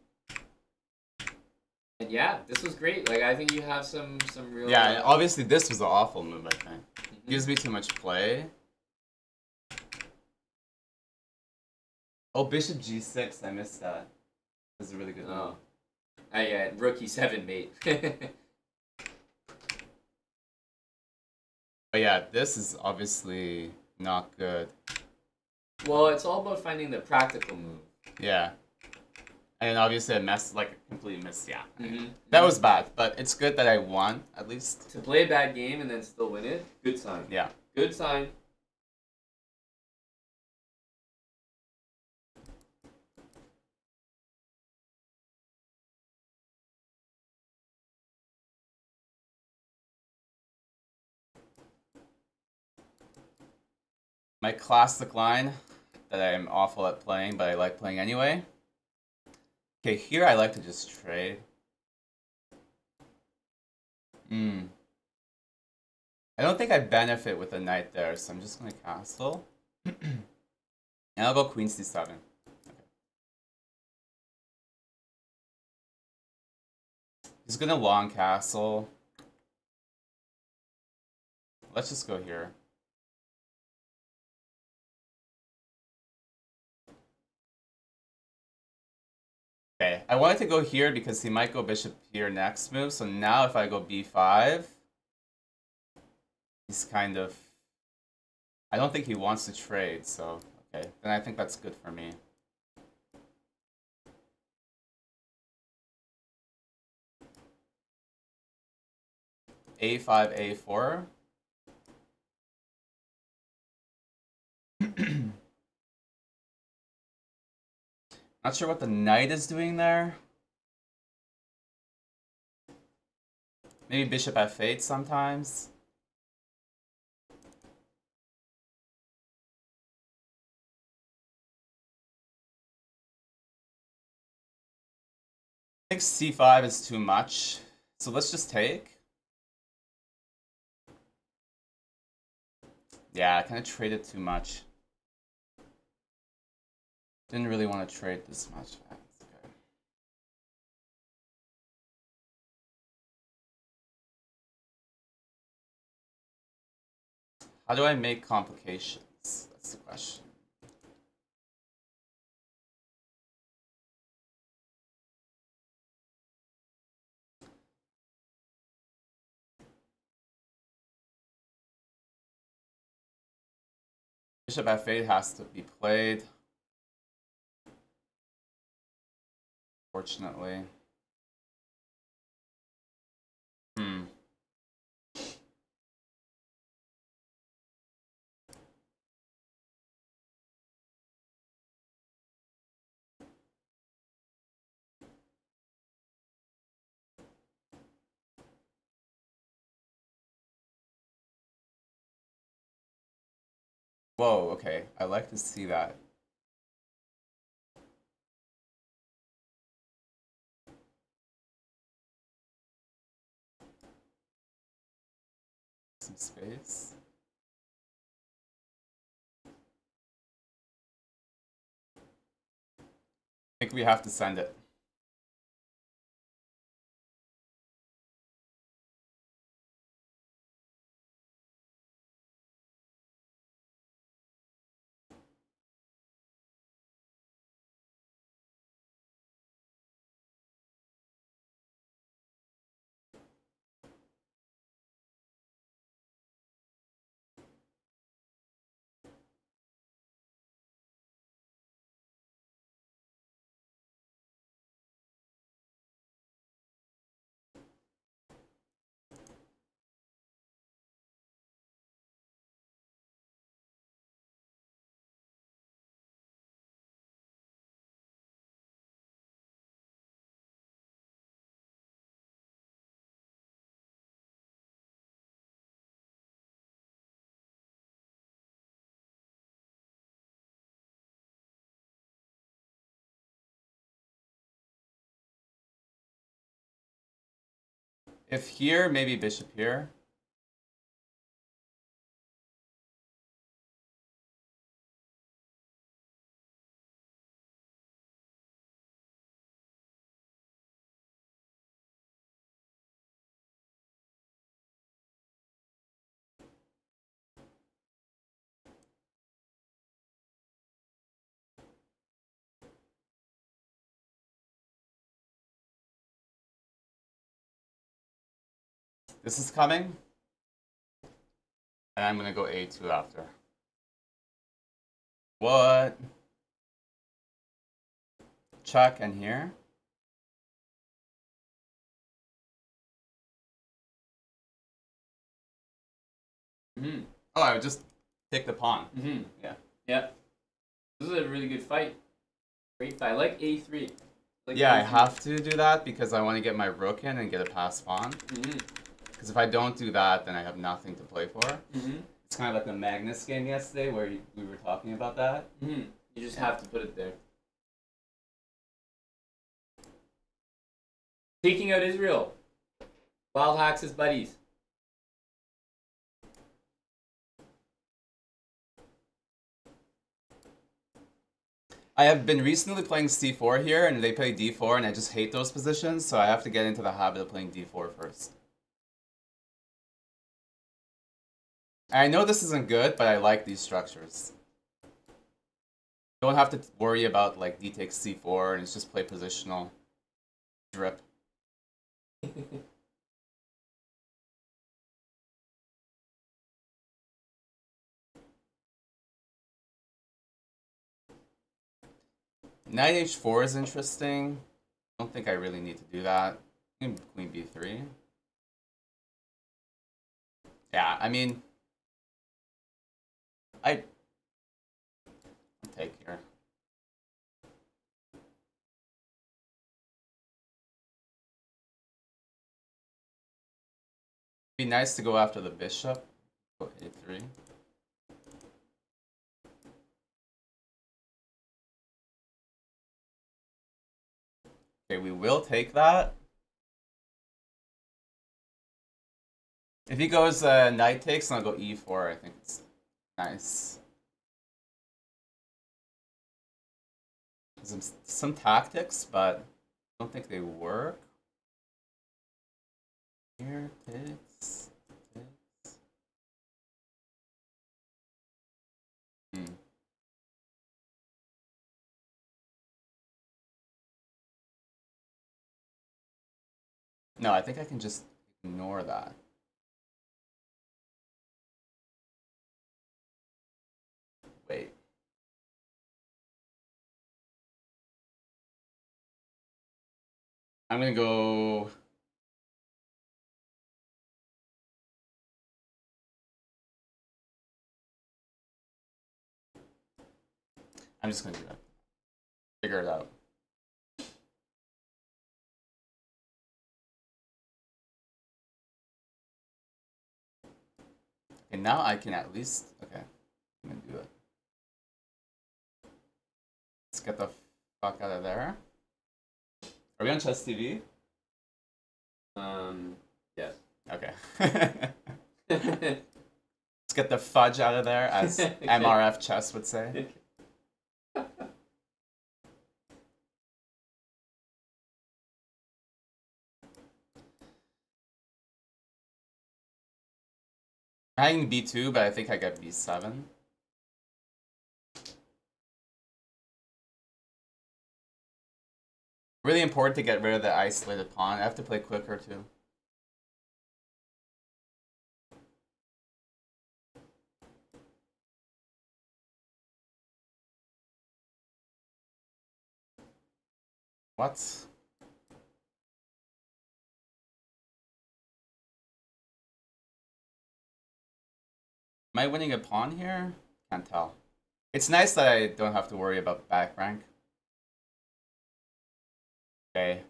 And yeah, this was great. Like, I think you have some real... Yeah, and obviously this was an awful move, I think. Gives me too much play. Oh, bishop g6, I missed that. This is a really good move. Yeah, rook e7, mate. But yeah, this is obviously not good. Well, it's all about finding the practical move. Yeah. And obviously I messed, like, completely missed, yeah. That was bad, but it's good that I won, at least. To play a bad game and then still win it, good sign. Yeah. Good sign. My classic line that I'm awful at playing, but I like playing anyway. Okay, here I like to just trade. I don't think I benefit with the knight there, so I'm just gonna castle. And I'll go queen c7. Okay. He's gonna long castle. Let's just go here. Okay, I wanted to go here because he might go bishop here next move. So now if I go b5, he's kind of... I don't think he wants to trade, so okay. Then I think that's good for me. a5, a4. Not sure what the knight is doing there. Maybe bishop f8 sometimes. I think c5 is too much, so let's just take. Yeah, I kind of traded too much. Didn't really want to trade this much. That's okay. How do I make complications? That's the question. Bishop f8 has to be played. Fortunately. Whoa, okay. I like to see that. Some space. I think we have to send it. If here, maybe bishop here. This is coming. And I'm gonna go a2 after. What? Check and here. Oh, I would just take the pawn. Yeah. Yeah. This is a really good fight. Great fight. I like a3. Like Yeah, a3. I have to do that because I want to get my rook in and get a passed pawn. Because if I don't do that, then I have nothing to play for. It's kind of like the Magnus game yesterday where we were talking about that. You just have to put it there. Taking out Israel. Wild hacks his buddies. I have been recently playing c4 here, and they play d4, and I just hate those positions, so I have to get into the habit of playing d4 first. I know this isn't good, but I like these structures. Don't have to worry about like d takes c4, and it's just play positional. Drip. Knight h4 is interesting. I don't think I really need to do that. Queen b3. Yeah, I mean, I'll take here. Be nice to go after the bishop. Go a3. Okay, we will take that. If he goes knight takes, then I'll go e4. I think it's nice. Some tactics, but I don't think they work. Here takes. No, I think I can just ignore that. Wait. I'm gonna go. I'm just gonna do that. Figure it out. Okay, now I can at least. Okay, I'm gonna do it. Let's get the fuck out of there. Are we on Chess TV? Yes. Okay. Let's get the fudge out of there, as MRF Chess would say. I'm having b2, but I think I get b7. Really important to get rid of the isolated pawn. I have to play quicker too. What? Am I winning a pawn here? Can't tell. It's nice that I don't have to worry about back rank. Okay.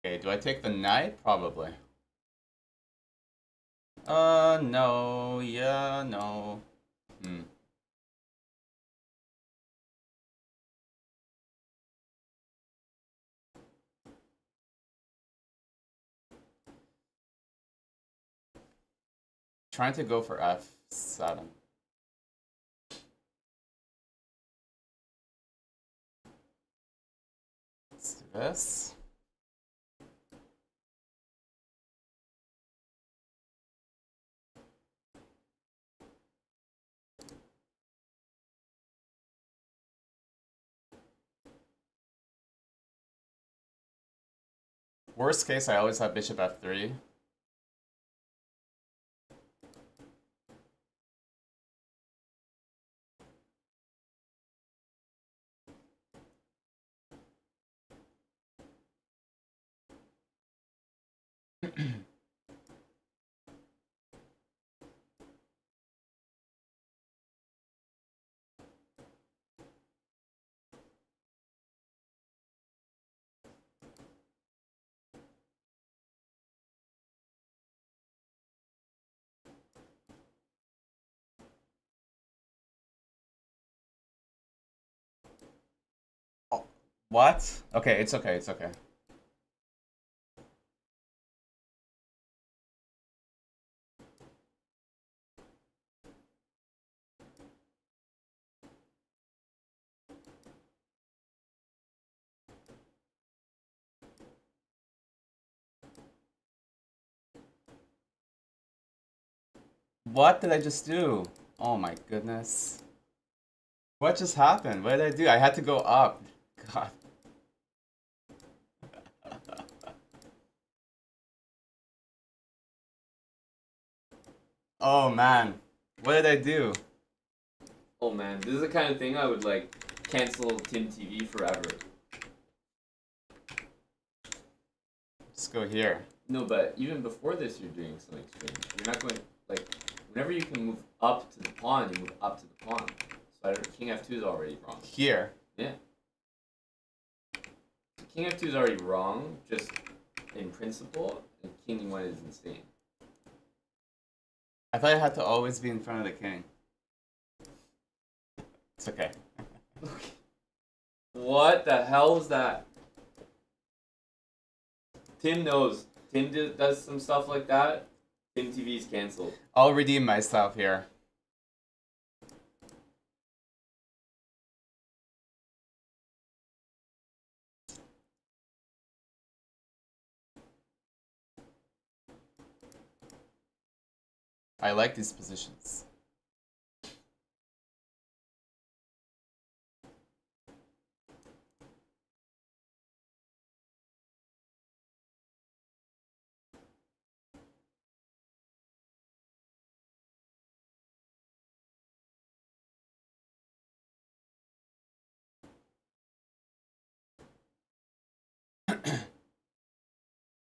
Okay, do I take the knight? Probably. No. Yeah, no. Trying to go for f7. Let's do this. Worst case, I always have bishop f3. What? Okay, it's okay, it's okay. What did I just do? Oh my goodness. What just happened? What did I do? I had to go up. God. Oh man. What did I do? Oh man, this is the kind of thing I would like cancel Tim TV forever. Just go here. No, but even before this, you're doing something strange. You're not going like whenever you can move up to the pawn, you move up to the pawn. So I don't, King F2 is already wrong. Here. Yeah. King F2 is already wrong, just in principle, and King E1 is insane. I thought I had to always be in front of the king. It's okay. What the hell is that? Tim knows. Tim does some stuff like that. Tim TV is canceled. I'll redeem myself here. I like these positions.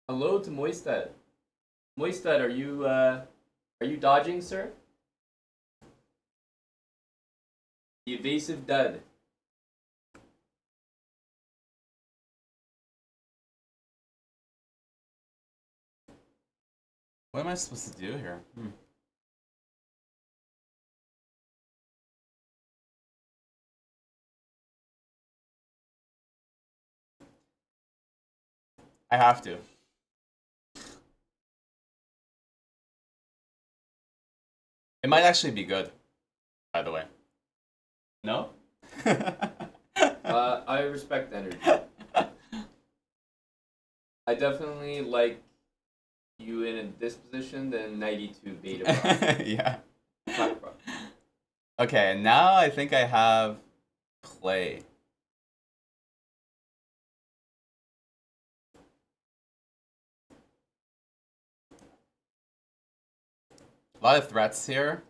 Hello to Moistad. Moistad, are you dodging, sir? The evasive dud. What am I supposed to do here? I have to. It might actually be good, by the way. No? I respect energy. I definitely like you in this position than 92 beta. Yeah. Okay, now I think I have play. A lot of threats here.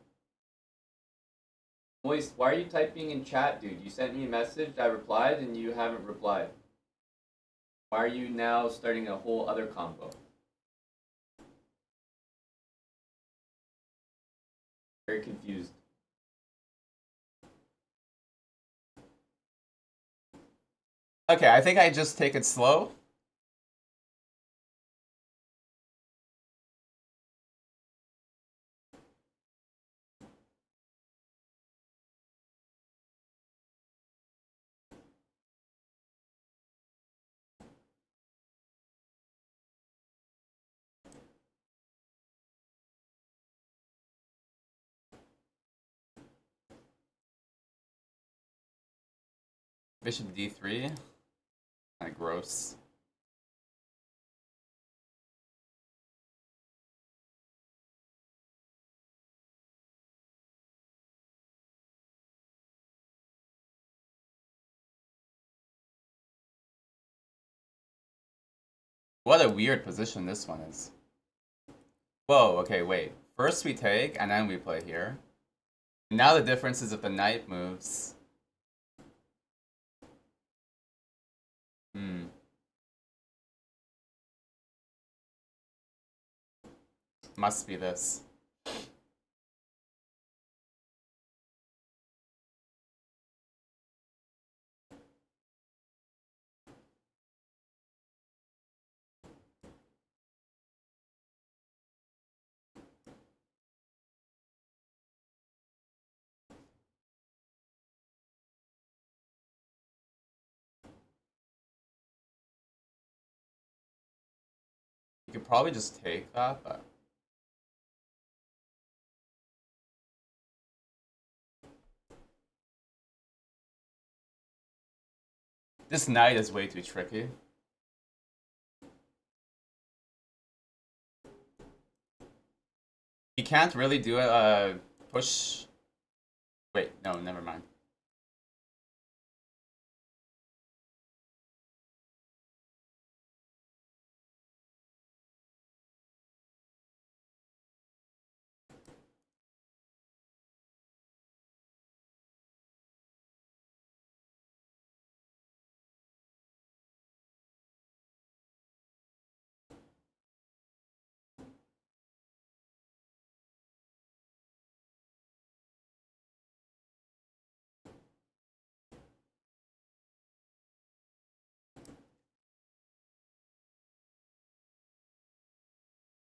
Moist, why are you typing in chat, dude? You sent me a message, I replied, and you haven't replied. Why are you now starting a whole other combo? Very confused. Okay, I think I just take it slow. Bishop d3. Kind of gross. What a weird position this one is. Whoa, okay, wait. First we take, and then we play here. Now the difference is if the knight moves. Must be this. You could probably just take that, but this knight is way too tricky. You can't really do a push. Wait, no, never mind.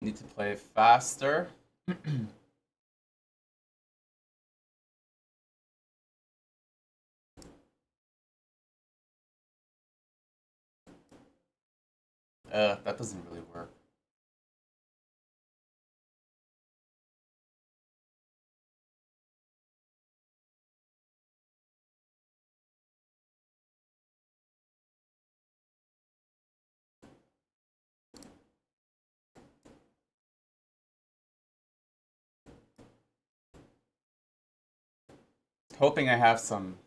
Need to play faster. That doesn't really work. Hoping I have some.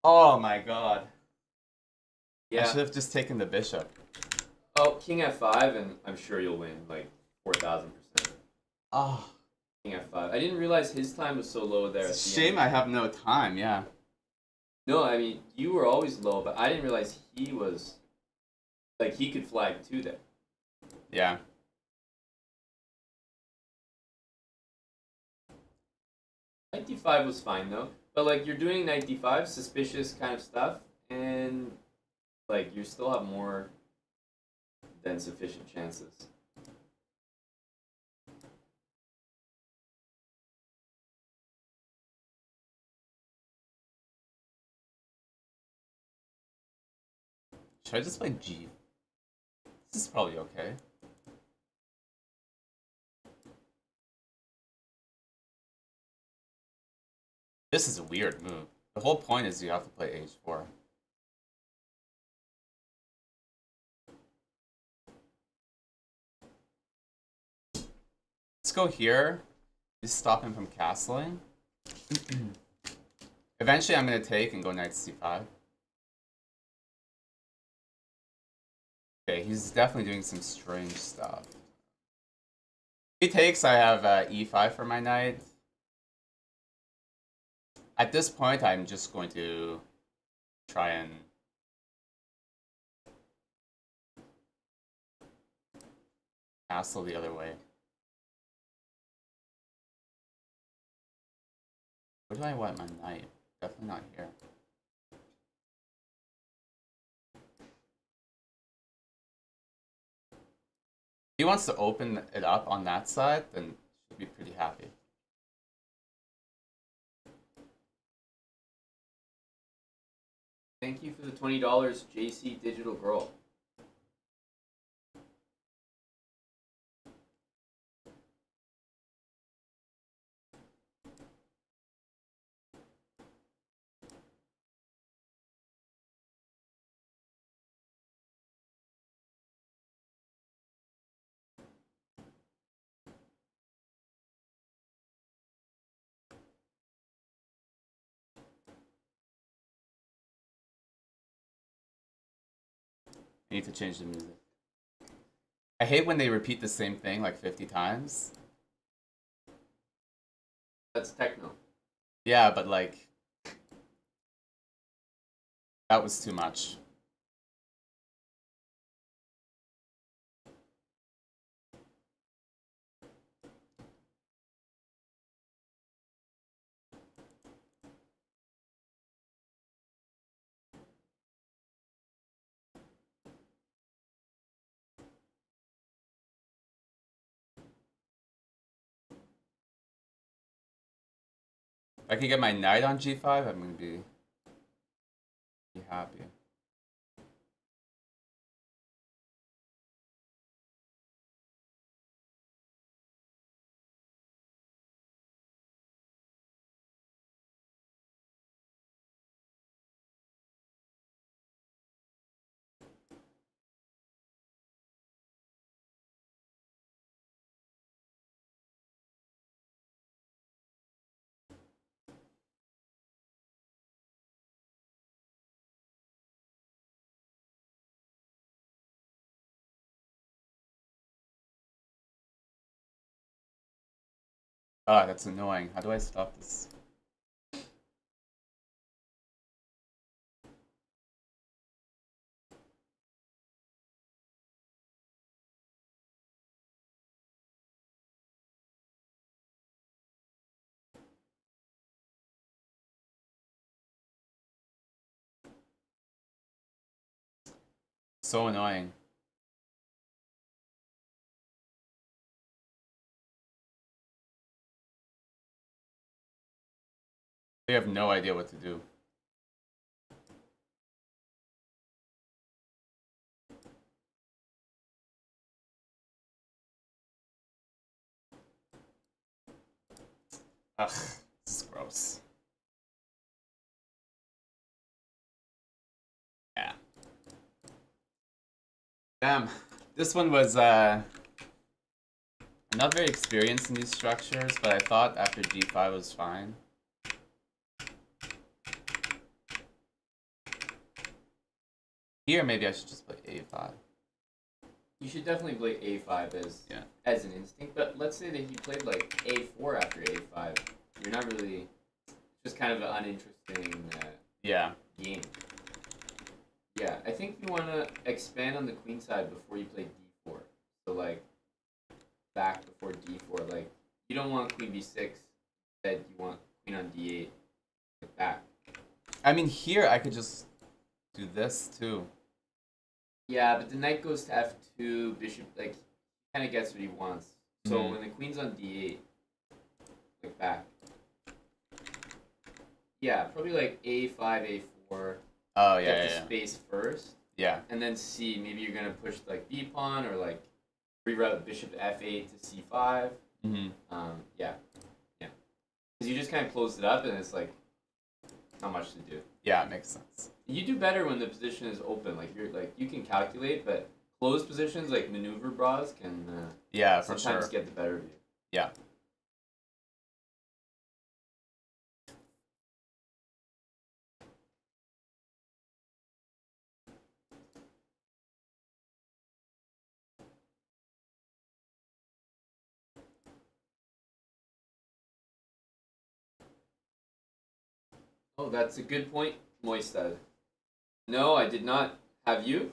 Oh my god. I should have just taken the bishop. Oh, king f5, and I'm sure you'll win, like 4,000%. Oh. King f5. I didn't realize his time was so low there. It's a shame I have no time, yeah. No, I mean, you were always low, but I didn't realize he was... Like, he could flag too there. Yeah. Knight d5 was fine, though. But, like, you're doing knight d5, suspicious kind of stuff, and, like, you still have more than sufficient chances. Should I just play G? This is probably okay. This is a weird move. The whole point is you have to play H4. Let's go here. Just stop him from castling. Eventually I'm going to take and go knight c5. Okay, he's definitely doing some strange stuff. If he takes, I have e5 for my knight. At this point, I'm just going to try and castle the other way. Where do I want my knight? Definitely not here. If he wants to open it up on that side, then should be pretty happy. Thank you for the $20, JC Digital Girl. I need to change the music. I hate when they repeat the same thing like 50 times. That's techno. Yeah, but like... That was too much. If I could get my knight on g5, I'm gonna be happy. Ah, that's annoying. How do I stop this? So annoying. They have no idea what to do. Ugh, this is gross. Yeah. Damn. This one was, I'm not very experienced in these structures, but I thought after g5 was fine. Here, maybe I should just play a5. You should definitely play a5 as an instinct, but let's say that he played like a4 after a5. You're not really... It's just kind of an uninteresting game. Yeah, I think you want to expand on the queen side before you play d4. So, like, back before d4. Like, you don't want queen b6. Instead, you want queen on d8. Like, back. I mean, here I could just do this, too. Yeah, but the knight goes to f2, bishop, like, he kind of gets what he wants. So, when the queen's on d8, like, back. Yeah, probably like a5, a4. Oh, yeah, Get the space first. Yeah. And then C, maybe you're going to push like B pawn or like reroute bishop to f8 to c5. Mm-hmm. Yeah. Because you just kind of closed it up and it's like not much to do. Yeah, it makes sense. You do better when the position is open. Like you can calculate, but closed positions like maneuver bras can for sometimes sure. get the better of you. Yeah. Oh, that's a good point, Moistad. No, I did not. Have you?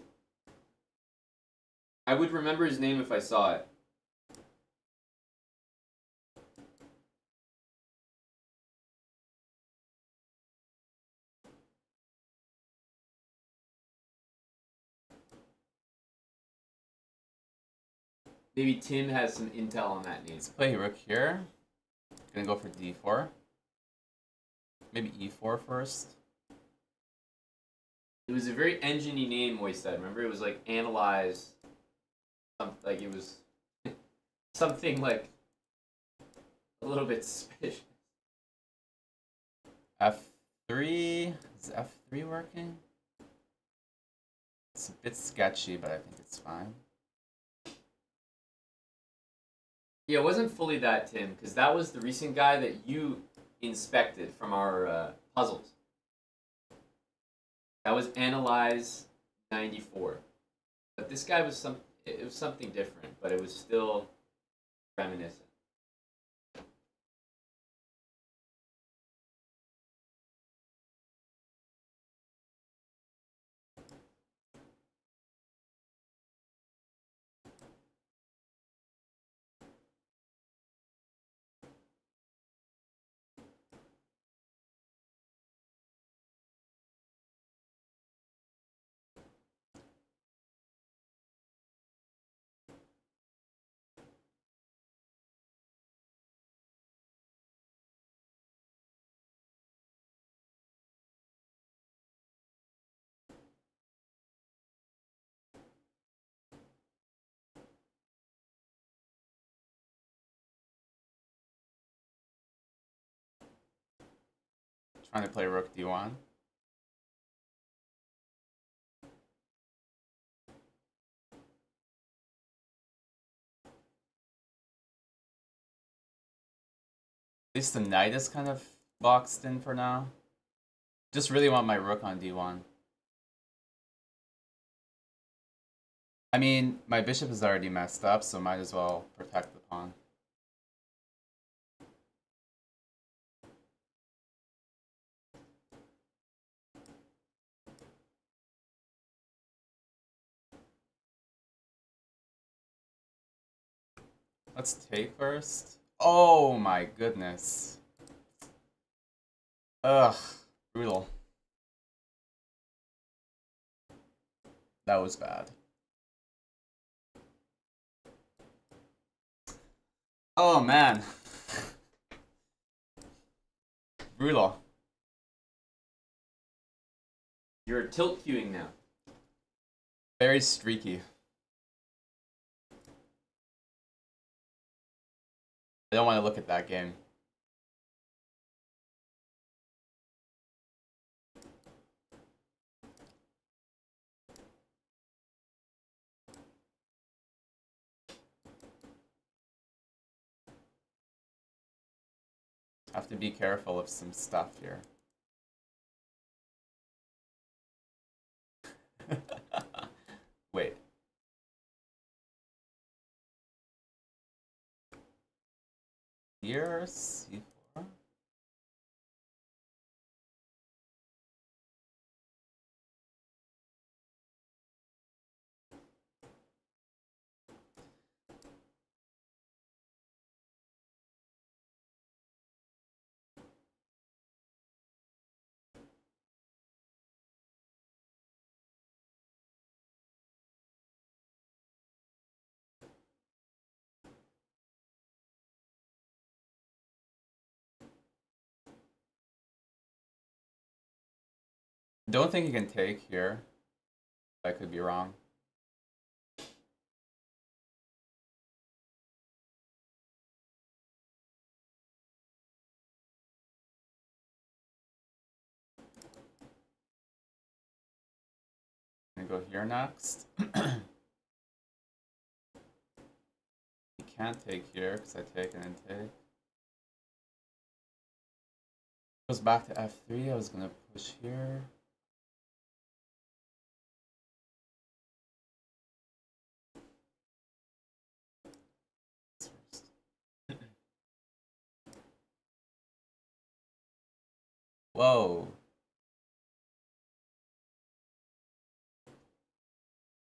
I would remember his name if I saw it. Maybe Tim has some intel on that name. Let's play rook here. Gonna go for d4. Maybe e4 first. It was a very engine-y name, Moistad. Remember, it was like analyze. Like it was something like a little bit suspicious. f3. Is f3 working? It's a bit sketchy, but I think it's fine. Yeah, it wasn't fully that, Tim, because that was the recent guy that you inspected from our puzzles. That was Analyze 94. But this guy was it was something different, but it was still reminiscent. trying to play rook d1. At least the knight is kind of boxed in for now. Just really want my rook on d1. I mean, my bishop is already messed up, so might as well protect the pawn. Let's take first. Oh my goodness. Ugh, brutal. That was bad. Oh man. Brutal. You're tilt queuing now. Very streaky. I don't want to look at that game. Have to be careful of some stuff here. Wait. Here, c4. Don't think you can take here. I could be wrong. I'm gonna go here next. You can't take here because I take and then take. Goes back to f3. I was gonna push here. Whoa.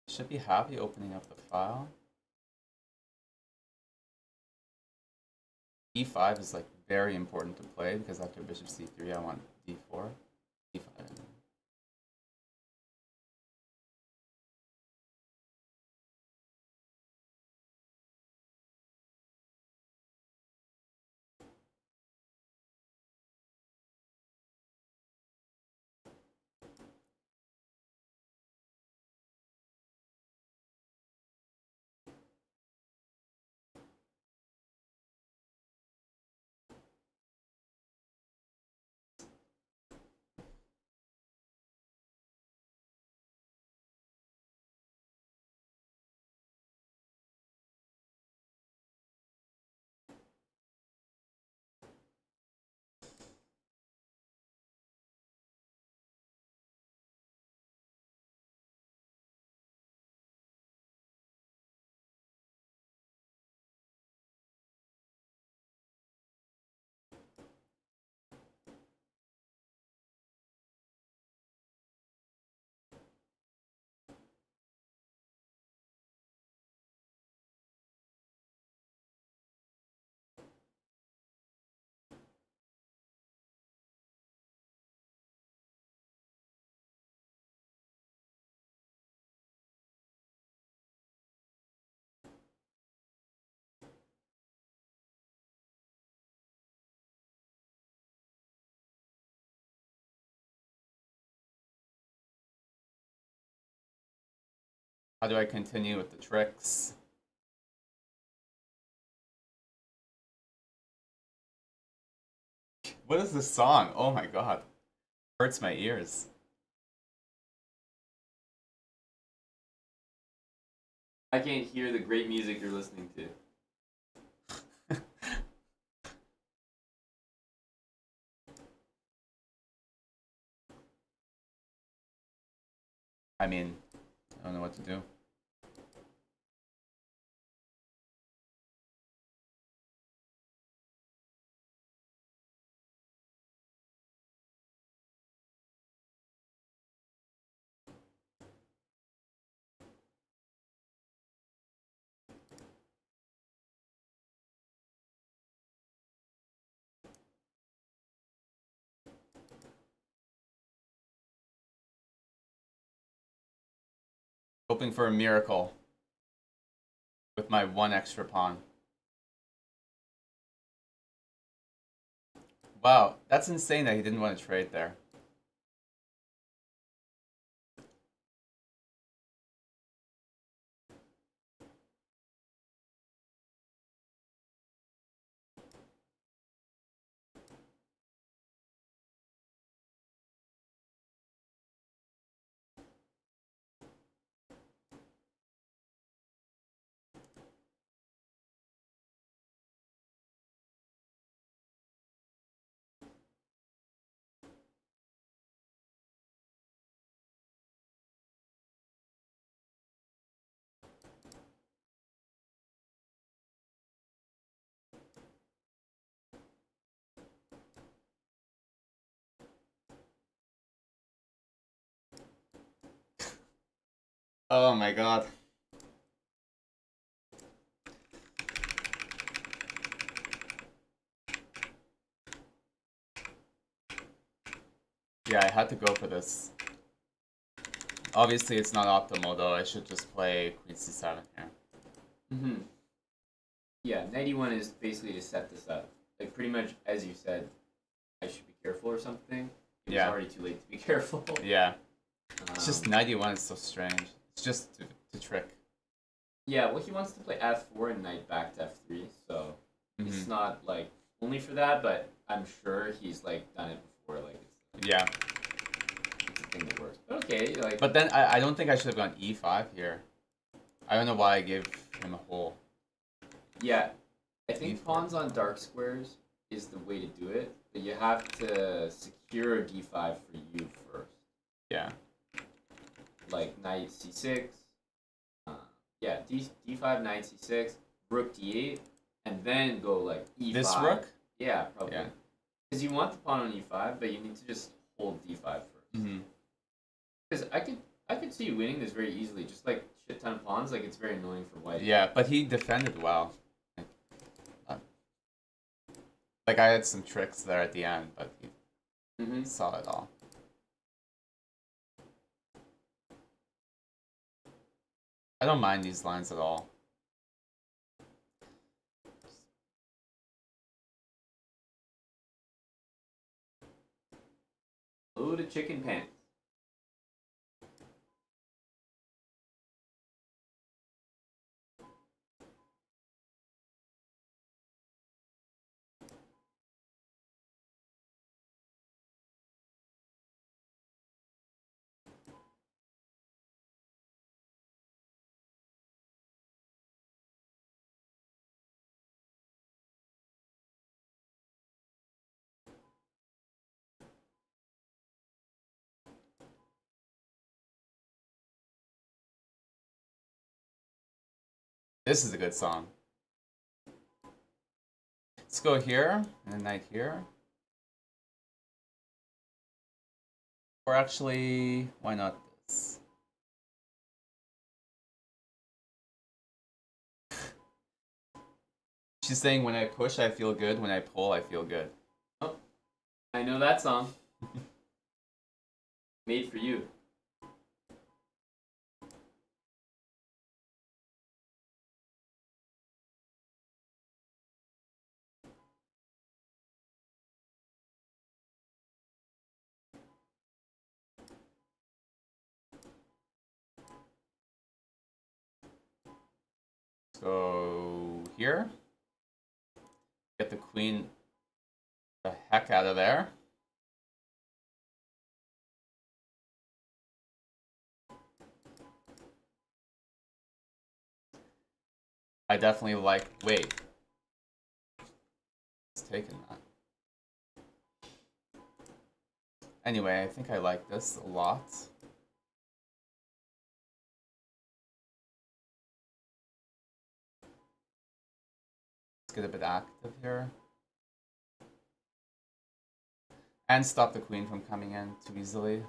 Should be happy opening up the file. e5 is like very important to play because after bishop c3 I want d4, d5. How do I continue with the tricks? What is this song? Oh my god. Hurts my ears. I can't hear the great music you're listening to. I mean, I don't know what to do. Hoping for a miracle with my one extra pawn. Wow, that's insane that he didn't want to trade there. Oh my god. Yeah, I had to go for this. Obviously, it's not optimal though. I should just play Queen C7 here. Mm-hmm. Yeah, 91 is basically to set this up. Like, pretty much, as you said, I should be careful or something. It's Yeah. already too late to be careful. Yeah. It's just 91 is so strange. It's just to trick. Yeah, well, he wants to play f4 and knight back to f3, so it's Mhm. not, like, only for that, but I'm sure he's, like, done it before. Like, Yeah. it's a thing that works. But okay, like... But then I don't think I should have gone e5 here. I don't know why I gave him a hole. Yeah, I think pawns on dark squares is the way to do it, but you have to secure d5 for you first. Yeah. Like knight c6, yeah, d5, knight c6, rook d8, and then go like e5. This rook? Yeah, probably. Yeah. Because you want the pawn on e5, but you need to just hold d5 first. Mm-hmm. Because I could see you winning this very easily, just like shit ton of pawns. Like it's very annoying for white. Yeah, but he defended well. Like I had some tricks there at the end, but he saw it all. I don't mind these lines at all. Hello to chicken pants. This is a good song. Let's go here, and a knight here. Or actually, why not this? She's saying when I push, I feel good. When I pull, I feel good. Oh, I know that song. Made for you. Let's go here. Get the queen the heck out of there. I definitely like... Wait. It's taken that. Anyway, I think I like this a lot. Let's get a bit active here. And stop the queen from coming in too easily.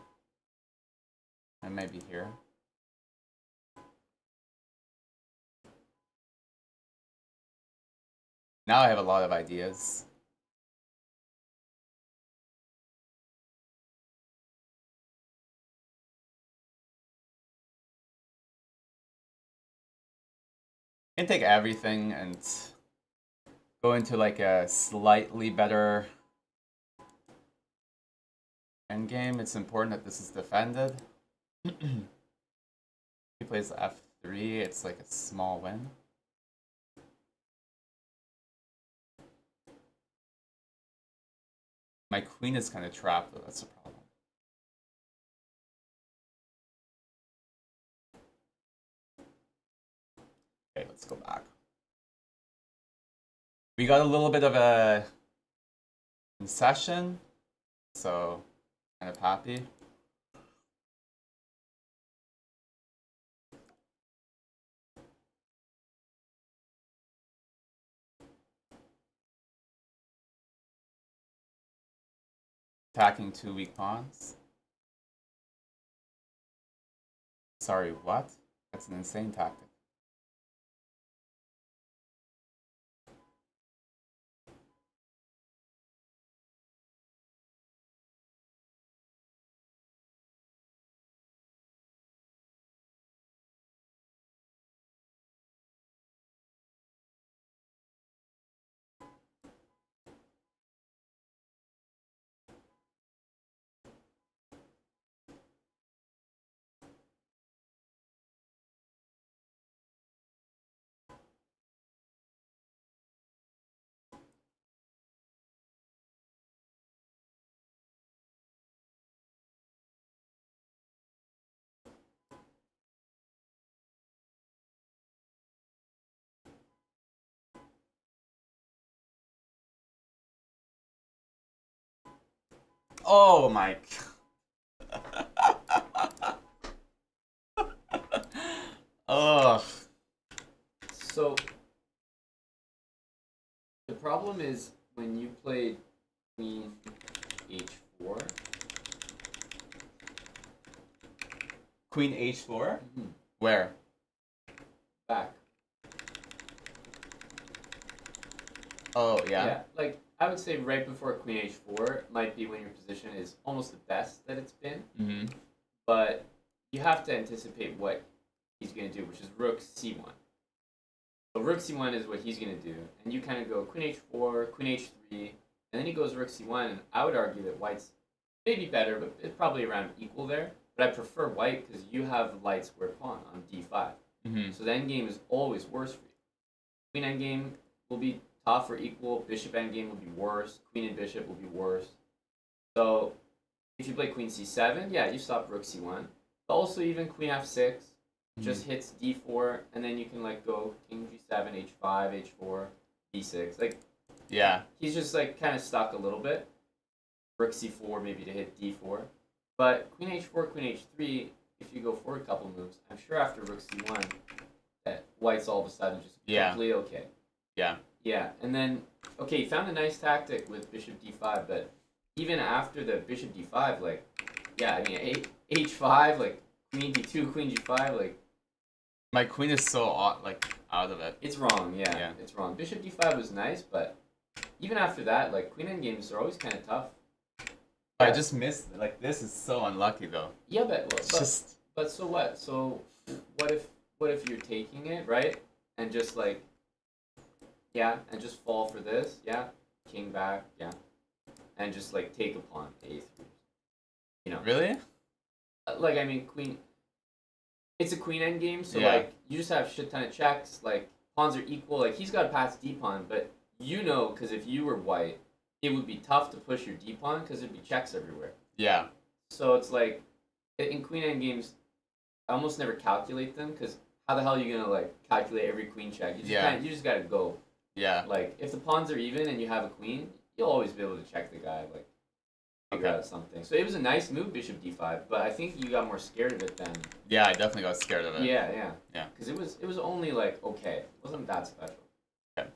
And maybe here. Now I have a lot of ideas. I can take everything and go into like a slightly better endgame. It's important that this is defended. He plays f3, it's like a small win. My queen is kind of trapped, though. That's a problem. Okay, let's go back. We got a little bit of a concession, so kind of happy. Attacking 2 weak pawns. Sorry, what? That's an insane tactic. Oh my Ugh. So the problem is when you played queen h4. Queen h4? Where? Back. Oh, yeah. Yeah, like I would say right before queen h4 might be when your position is almost the best that it's been. Mm-hmm. But you have to anticipate what he's going to do, which is rook c1. So rook c1 is what he's going to do, and you kind of go queen h4, queen h3, and then he goes rook c1, and I would argue that white's maybe better, but it's probably around equal there. But I prefer white because you have the light square pawn on d5. Mm-hmm. So the endgame is always worse for you. Queen endgame will be tough or equal, bishop endgame will be worse, queen and bishop will be worse. So if you play queen c7, yeah, you stop rook c1. But also even queen f6 just hits d4, and then you can like go king g7, h5, h4, d6. Like, yeah, he's just like kind of stuck a little bit. Rook c4 maybe to hit d4. But queen h4, queen h3, if you go for a couple moves, I'm sure after rook c1 that white's all of a sudden just completely okay. Yeah. Yeah, and then, okay, you found a nice tactic with bishop d5, but even after the bishop d5, like, yeah, I mean, h5, like, queen d2, queen g5, like... My queen is so, like, out of it. It's wrong, yeah, it's wrong. Bishop d5 was nice, but even after that, like, queen endgames are always kind of tough. I just missed, like, this is so unlucky, though. Yeah, but so what? So what if you're taking it, right? And just, like... Yeah, and just fall for this, yeah. King back, yeah. And just, like, take a pawn, a3. You know. Really? Like, I mean, queen... It's a queen endgame, so, Yeah. like, you just have a shit ton of checks. Like, pawns are equal. Like, he's got to pass d-pawn, but you know, because if you were white, it would be tough to push your D pawn because there'd be checks everywhere. Yeah. So it's like in queen endgames, I almost never calculate them because how the hell are you gonna like calculate every queen check? You just you just gotta go. Yeah. Like if the pawns are even and you have a queen, you'll always be able to check the guy, like figure out something. So it was a nice move, bishop d5, but I think you got more scared of it than. Yeah, I definitely got scared of it. Yeah. Because it was only like okay, it wasn't that special. Okay.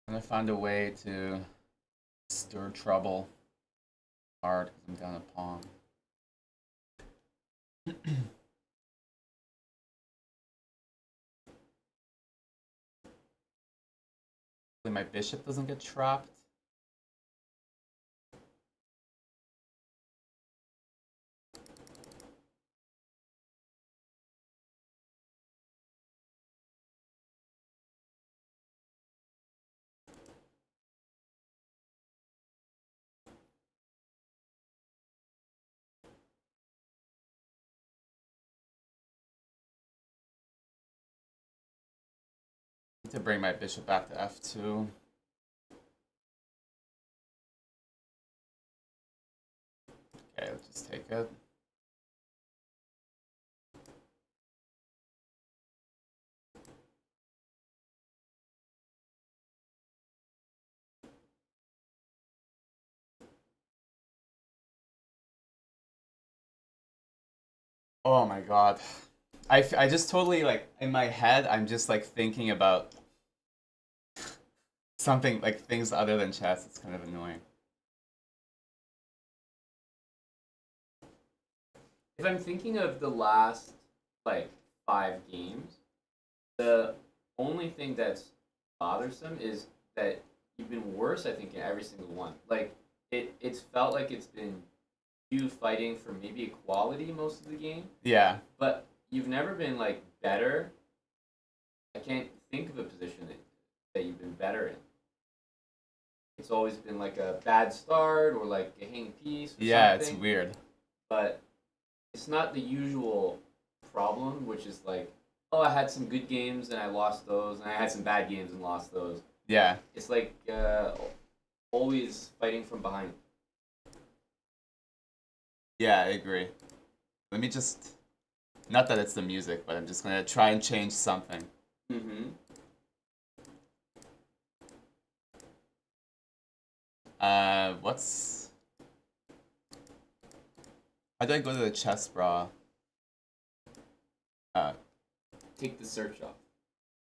I'm gonna find a way to stir trouble hard because I'm down a pawn. My bishop doesn't get trapped. To bring my bishop back to f2. Okay, let's just take it. Oh my god. I just totally, like, in my head, I'm just, like, thinking about something, like, things other than chess. It's kind of annoying. If I'm thinking of the last, like, 5 games, the only thing that's bothersome is that you've been worse, I think, in every single one. Like, it's felt like it's been you fighting for maybe equality most of the game. Yeah. But you've never been, like, better. I can't think of a position that you've been better in. It's always been, like, a bad start or, like, a hang piece or yeah, something. It's weird. But it's not the usual problem, which is, like, oh, I had some good games and I lost those, and I had some bad games and lost those. Yeah. It's, like, always fighting from behind. Yeah, I agree. Let me just... Not that it's the music, but I'm just going to try and change something. Mm-hmm. What's... How do I go to the chess bra? Take the search off.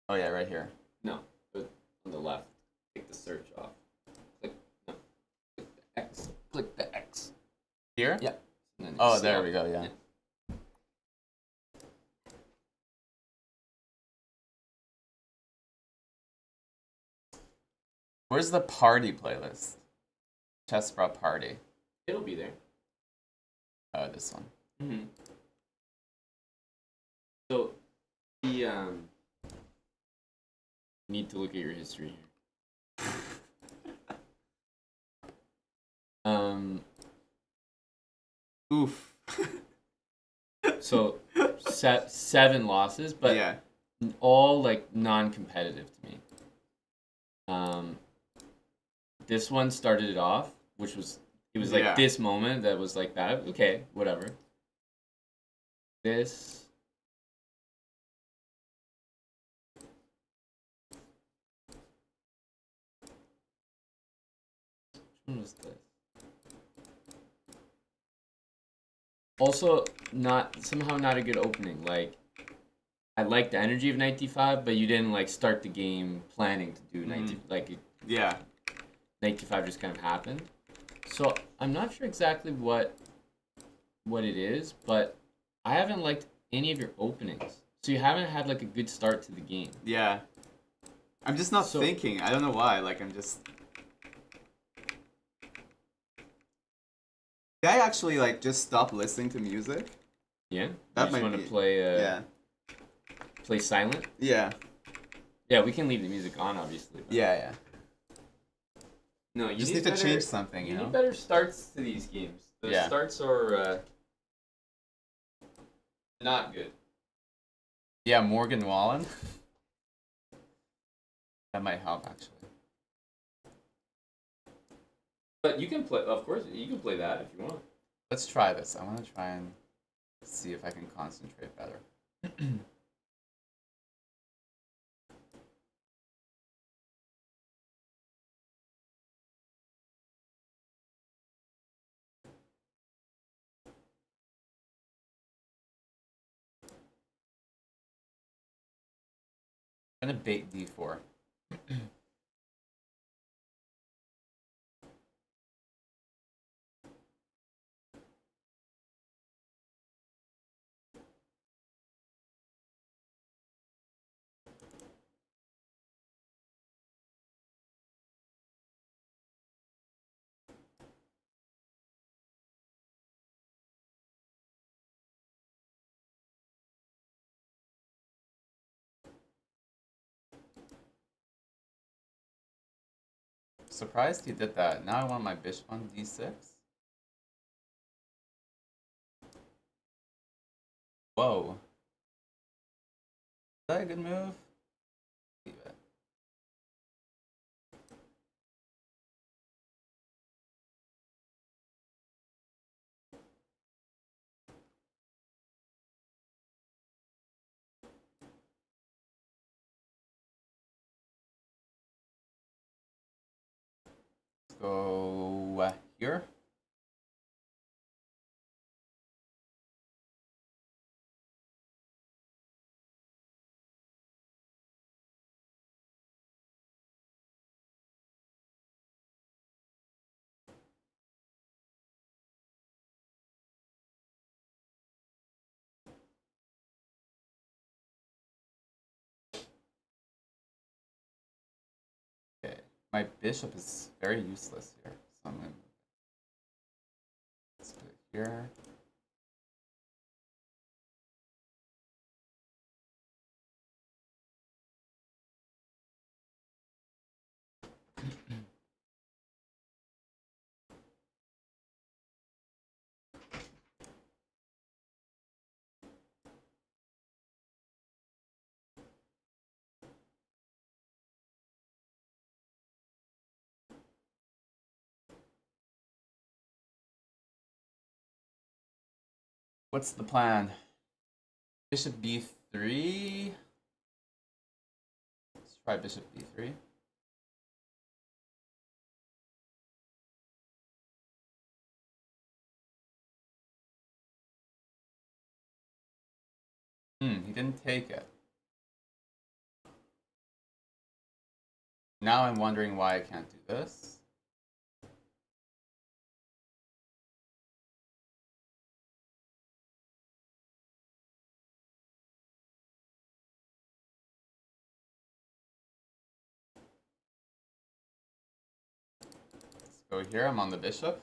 Oh yeah, right here. No, but on the left. Take the search off. Click no. Click the X. Click the X. Here? Yeah. And then Oh, see there all- we go. Yeah. Where's the party playlist? Chessbrot party. It'll be there. Oh, this one. Mm-hmm. So, the need to look at your history here. Oof. So 7 losses, but yeah. all like non-competitive to me. This one started it off, which was it was like Yeah. this moment that was like that. Okay, whatever. This. Which one was this? Also, somehow not a good opening. Like, I like the energy of knight d5, but you didn't like start the game planning to do knight d like Yeah. knight d5 just kind of happened. So I'm not sure exactly what it is, but I haven't liked any of your openings. So you haven't had like a good start to the game. Yeah. I'm just not So- thinking. I don't know why. Like, I'm just. Did I actually like just stop listening to music? Yeah. That you might just want be- to play Yeah. play silent. Yeah. Yeah, we can leave the music on, obviously. but- Yeah. Yeah. No, you Just need to change something, you know? need better starts to these games. The Yeah. starts are not good. Yeah, Morgan Wallen. That might help actually. But you can play. Of course, you can play that if you want. Let's try this. I want to try and see if I can concentrate better. I'm gonna bait d4. Surprised he did that. Now I want my bishop on d6. Whoa. Is that a good move? Leave it. Let's go here. Okay. My bishop is very useless here. So I'm gonna move it. Let's put it here. What's the plan? Bishop b3. Let's try bishop b3. He didn't take it. Now I'm wondering why I can't do this. Let's go here. I'm on the bishop.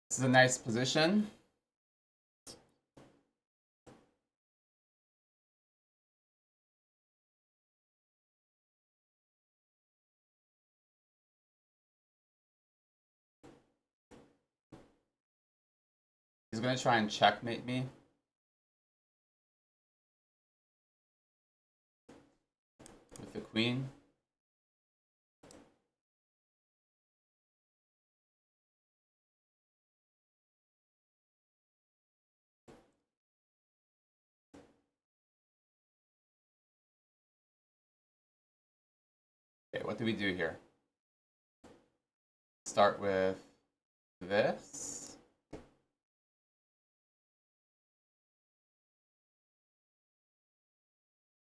This is a nice position. He's gonna try and checkmate me. With the queen. Okay, what do we do here? Start with this.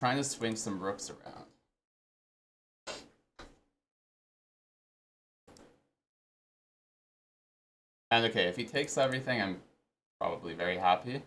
Trying to swing some rooks around. And okay, if he takes everything, I'm probably very happy.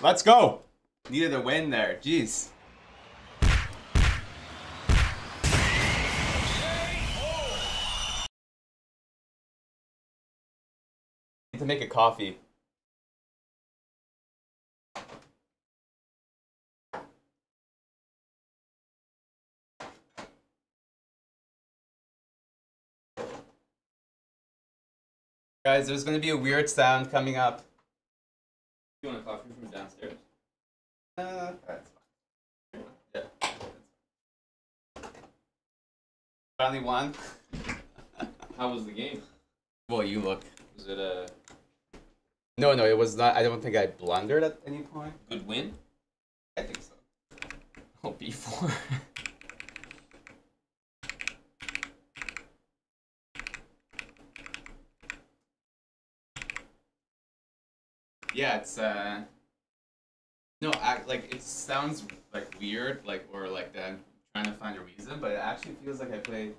Let's go! Needed a win there, jeez. Need to make a coffee. Guys, there's gonna be a weird sound coming up. You want a coffee from downstairs? That's fine. Yeah. Finally won. How was the game? Well, you look. Was it a No, it was not. I don't think I blundered at any point. good win? I think so. Oh, B4. Yeah, it's no, like it sounds like weird, like or like that I'm trying to find a reason, but it actually feels like I play,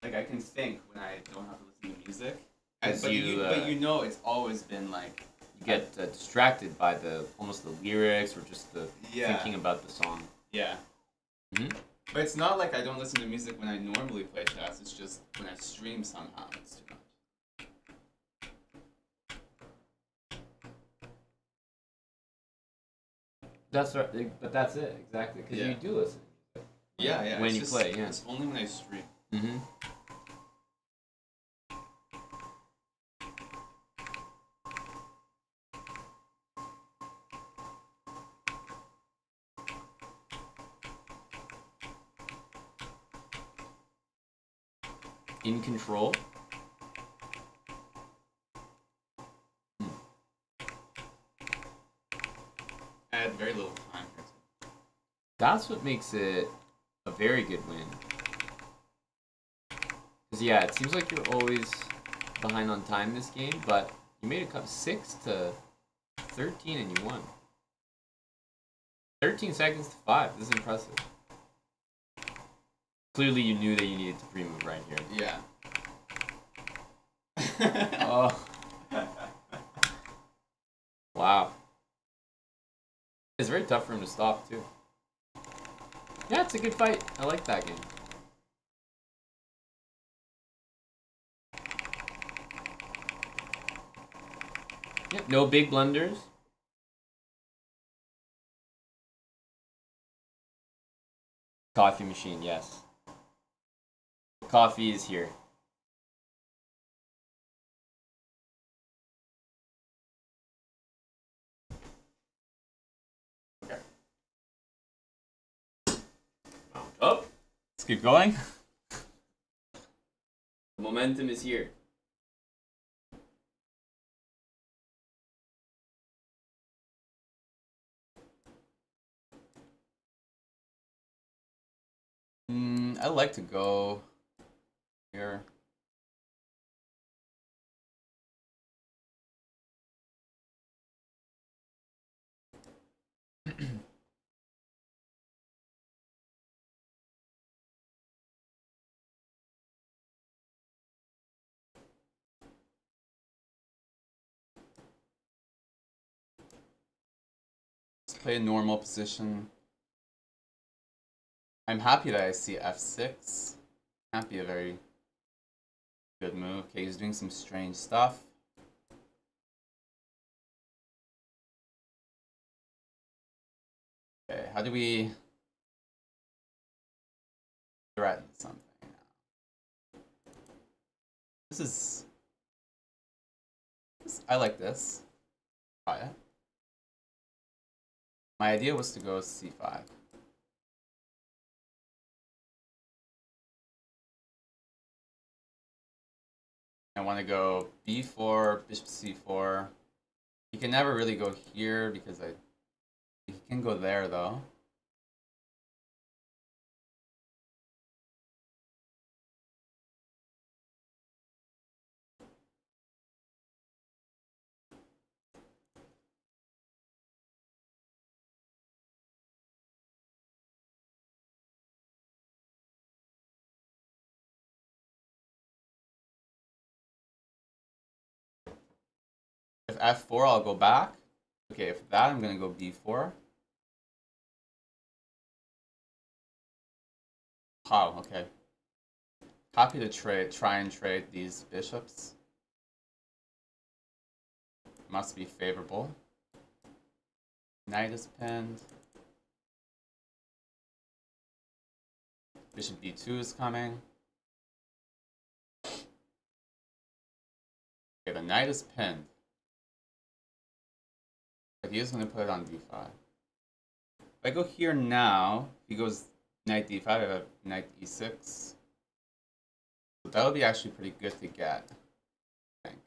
like I can think when I don't have to listen to music. But you know, it's always been like You get distracted by almost the lyrics or just the Yeah. thinking about the song. yeah. Mhm. But it's not like I don't listen to music when I normally play chess. It's just when I stream somehow it's too much. That's right, but that's it exactly because Yeah. you do listen. Yeah. When it's you just- play, yeah. It's only when I stream. Mm-hmm. In control. I had very little time here. That's what makes it a very good win. Because, yeah, it seems like you're always behind on time this game, but you made it cut 6-13 and you won. 13 seconds to 5. This is impressive. Clearly, you knew that you needed to pre-move right here. Yeah. Oh. Wow. It's very tough for him to stop, too. Yeah, it's a good fight. I like that game. Yep, no big blunders. Coffee machine, yes. Coffee is here. Okay. Mount up. Let's keep going. The momentum is here. I like to go here. Let's play a normal position. I'm happy that I see f6. Can't be a very good move. Okay, he's doing some strange stuff. Okay, how do we threaten something now? This I like this. Try it. My idea was to go c5. I want to go b4, bishop c4. He can never really go here because he can go there though. If f4, I'll go back. Okay, if that, I'm gonna go b4. Oh, okay. Happy to try and trade these bishops. Must be favorable. Knight is pinned. Bishop b2 is coming. Okay, the knight is pinned. But he is going to put it on d5. If I go here now, he goes knight d5, I have knight e6. So that'll be actually pretty good to get, I think.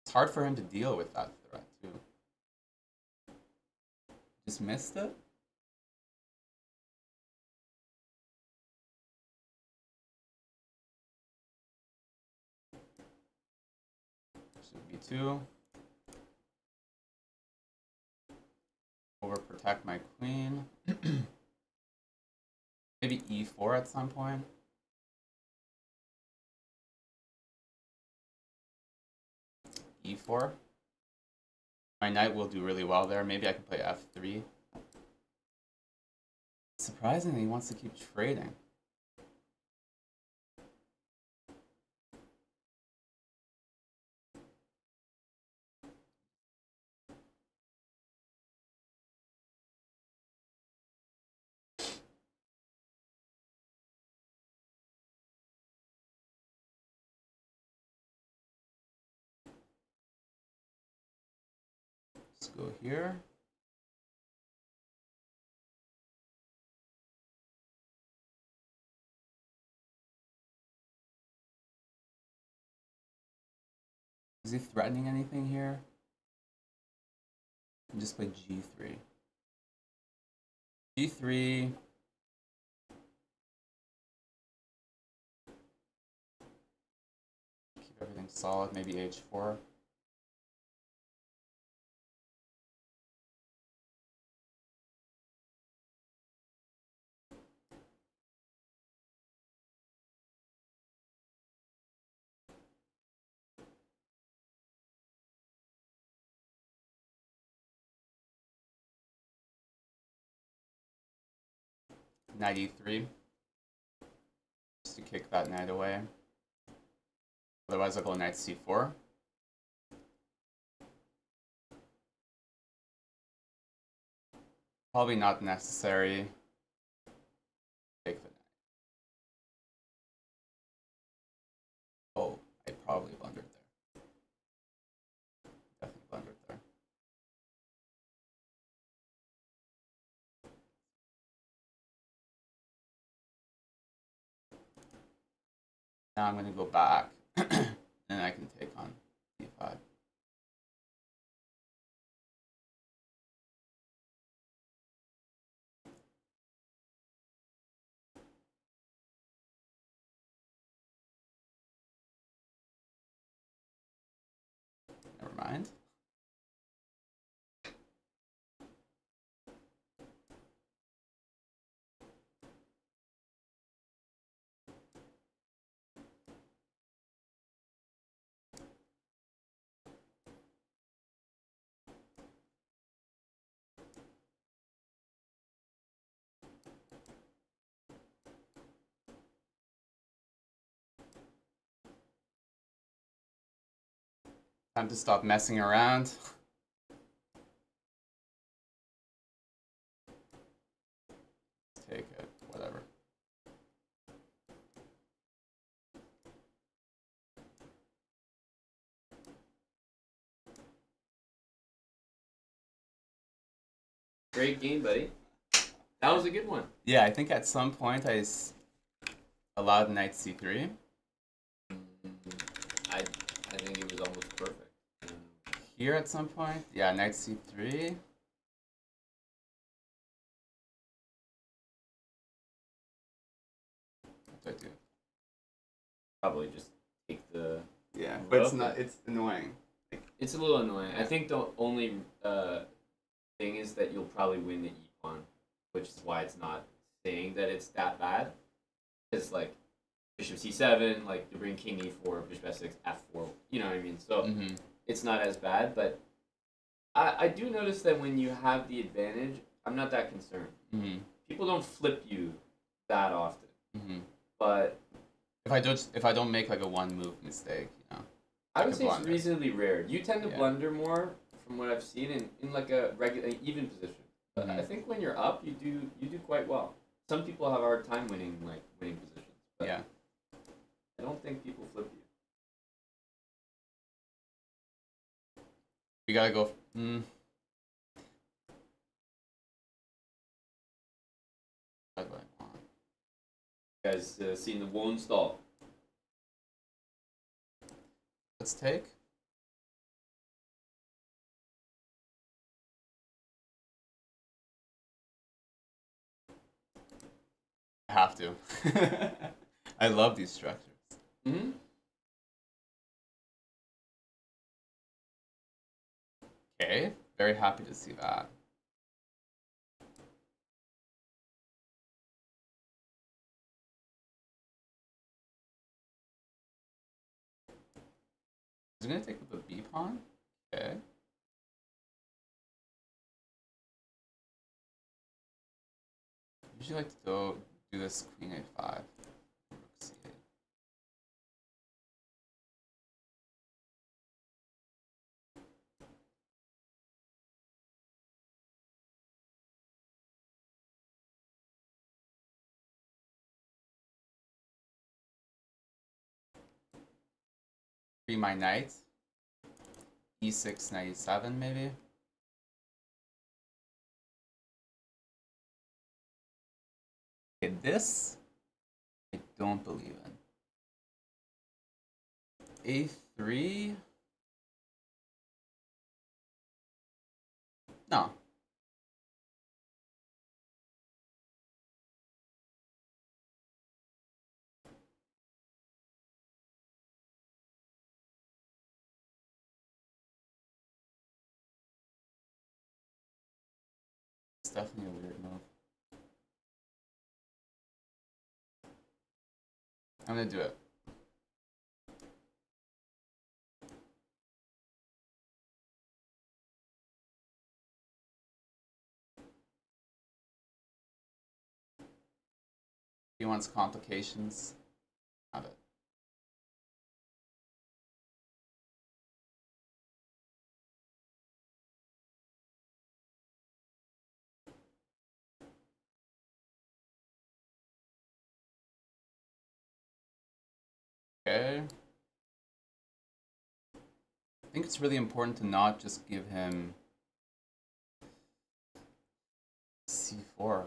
It's hard for him to deal with that threat, too. Just missed it? Bishop b2. Overprotect my queen. Maybe e4 at some point. e4. My knight will do really well there. Maybe I can play f3. Surprisingly, he wants to keep trading. Let's go here. Is he threatening anything here? I can just play G3. G3. Keep everything solid, maybe H4. Knight E3. Just to kick that knight away. Otherwise I'll go knight C4. Probably not necessary. Take the knight. Oh, I probably blundered there. Definitely blundered there. Now I'm going to go back, and I can take on D5. Never mind. Time to stop messing around. Take it, whatever. Great game, buddy. That was a good one. Yeah, I think at some point I allowed knight C3. I think it was almost perfect. Here at some point, yeah, knight C3. What do I do? Probably just take the. Yeah, but it's not. It's annoying. It's a little annoying. I think the only thing is that you'll probably win the e-pawn, which is why it's not saying that it's that bad. Because like bishop c7, like you bring king e4, bishop f6, f4. You know what I mean? So it's not as bad. But I do notice that when you have the advantage, I'm not that concerned. People don't flip you that often. But if I don't make like a one move mistake, you know. I would say it's reasonably rare. You tend to blunder more, from what I've seen, in like a regular even position. But I think when you're up, you do quite well. Some people have a hard time winning positions. But yeah. I don't think people flip you. We gotta go. What do I want? You guys seen the Won stall? Let's take. I have to. I love these structures. Okay, very happy to see that. Is it gonna take with the B pawn? Okay. Usually like to go do this queen a5. Rook c8. Free my knight. E6, knight e7 maybe. Okay, this I don't believe in. A3. No. It's definitely a weird move. I'm gonna do it. He wants complications. Have it. Okay. I think it's really important to not just give him c4.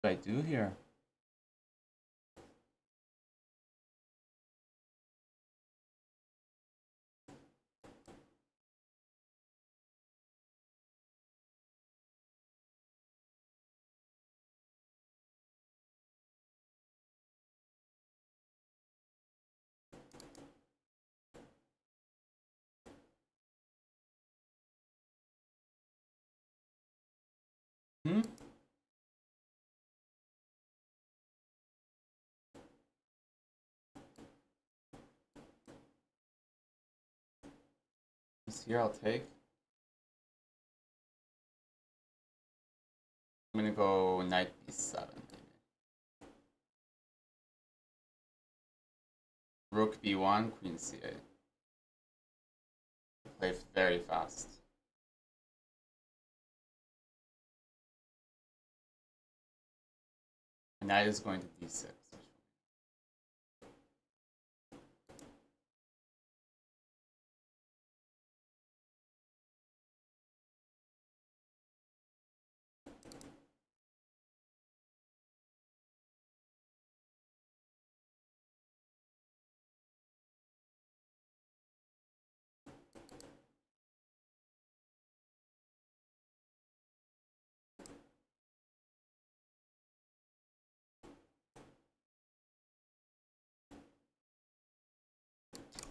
What do I do here? Hmm? This here I'll take. I'm gonna go knight b7 maybe. Rook b1, queen c8. Play very fast. Knight is going to d6.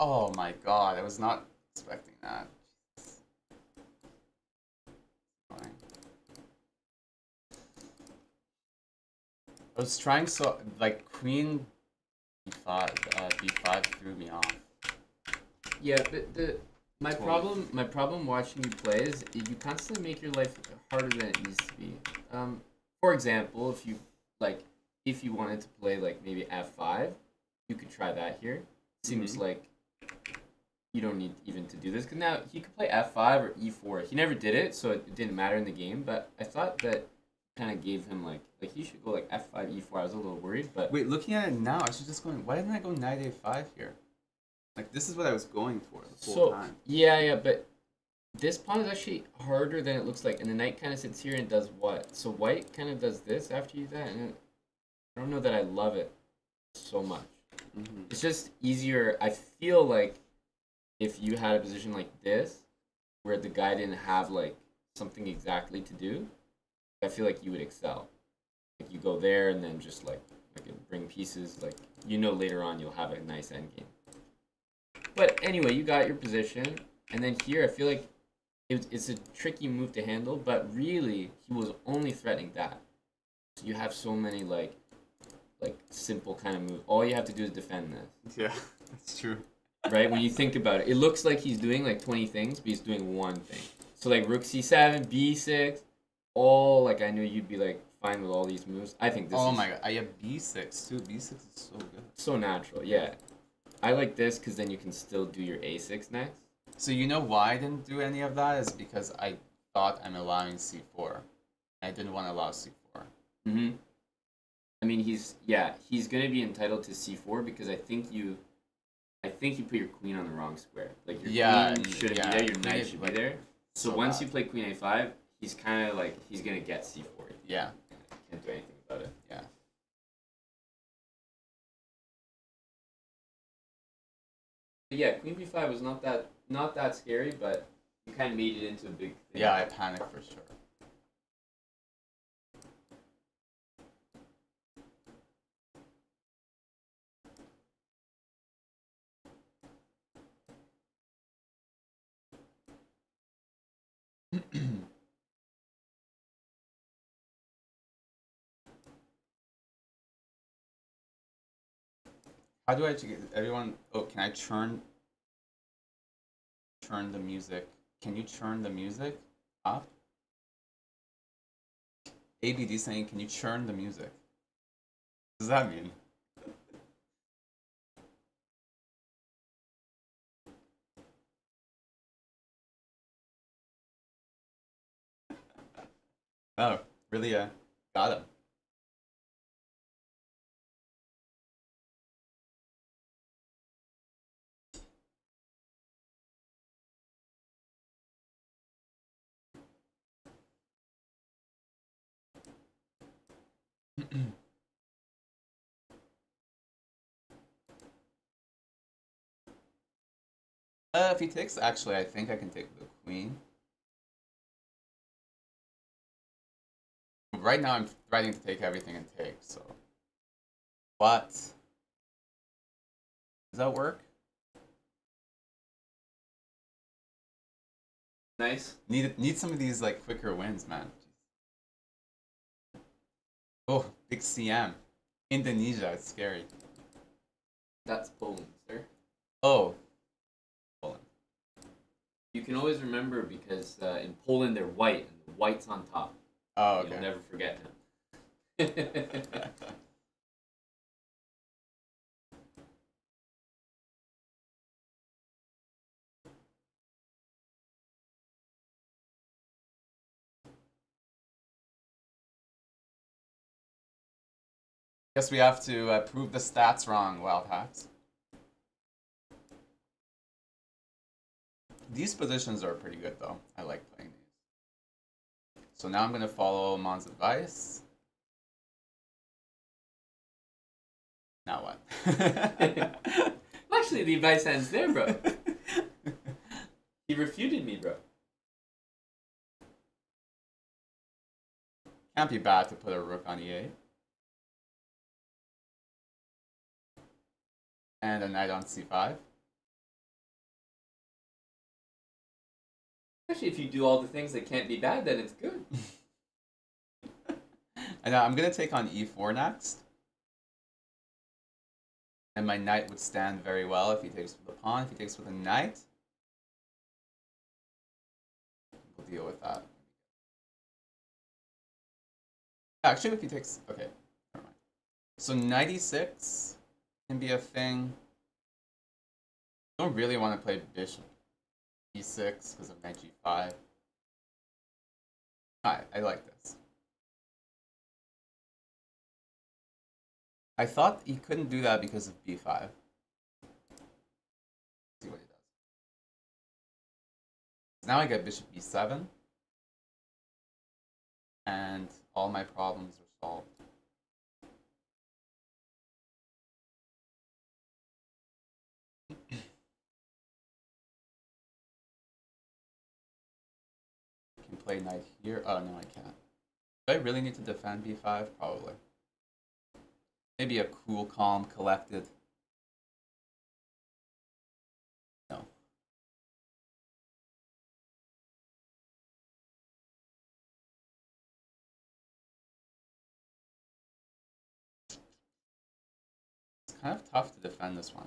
Oh my god, I was not expecting that. Fine. I was trying so like queen b5 threw me off. Yeah, but my problem watching you play is you constantly make your life harder than it needs to be. For example, if you wanted to play like maybe f5, you could try that here. Seems like you don't need even to do this because now he could play f5 or e4. He never did it, so it didn't matter in the game. But I thought that kind of gave him like he should go like f5 e4. I was a little worried, but wait, looking at it now, I should just go. Why didn't I go knight a5 here? Like this is what I was going for the whole time. Yeah, but this pawn is actually harder than it looks like, and the knight kind of sits here and does what? So white kind of does this after you do that, and I don't know that I love it so much. It's just easier. I feel like if you had a position like this, where the guy didn't have like something exactly to do, I feel like you would excel. Like you go there and then just like bring pieces. Like later on you'll have a nice endgame. But anyway, you got your position, and then here I feel like it's a tricky move to handle. But really, he was only threatening that. So you have so many like simple kind of moves. All you have to do is defend this. Yeah, that's true. Right? When you think about it, it looks like he's doing like 20 things, but he's doing one thing. So like rook c7, b6, all like I knew you'd be like fine with all these moves. I think this. Oh my god, I have b6 too. B6 is so good. So natural, yeah. I like this because then you can still do your a6 next. So you know why I didn't do any of that is because I thought I'm allowing c4. I didn't want to allow c4. Mm-hmm. I mean, he's gonna be entitled to c4 because I think you put your queen on the wrong square. Like your queen shouldn't be there, your knight should be there. So once you play queen a5, he's kind of like he's gonna get c4. Yeah. Can't do anything about it. Yeah. But yeah, queen b5 was not that scary, but you kind of made it into a big thing. Yeah, I panicked for sure. How do I get everyone? Oh, can I churn the music? Can you churn the music up? ABD saying, can you churn the music? What does that mean? Oh, really? Got him. If he takes, actually, I think I can take the queen. Right now, I'm threatening to take everything and take, so. But does that work? Nice. Need some of these like quicker wins, man. Oh, big CM. Indonesia, it's scary. That's Poland, sir. Oh, Poland. You can always remember because in Poland they're white and the white's on top. Oh, okay. You'll never forget him. Guess we have to prove the stats wrong, Wild Hats. These positions are pretty good, though. I like playing these. So now I'm going to follow Mon's advice. Now what? Actually, the advice ends there, bro. He refuted me, bro. Can't be bad to put a rook on e8. And a knight on c5. Actually, if you do all the things that can't be bad, then it's good. And now I'm going to take on e4 next. And my knight would stand very well if he takes with a pawn. If he takes with a knight, we'll deal with that. Actually, if he takes... Okay, never mind. So knight e6 can be a thing. I don't really want to play bishop e6 because of knight g5. Alright, I like this. I thought he couldn't do that because of b5. Let's see what he does. Now I get bishop b7. And all my problems are solved. I can play knight here. Oh, no, I can't. Do I really need to defend b5? Probably. Maybe a cool, calm, collected. No. It's kind of tough to defend this one.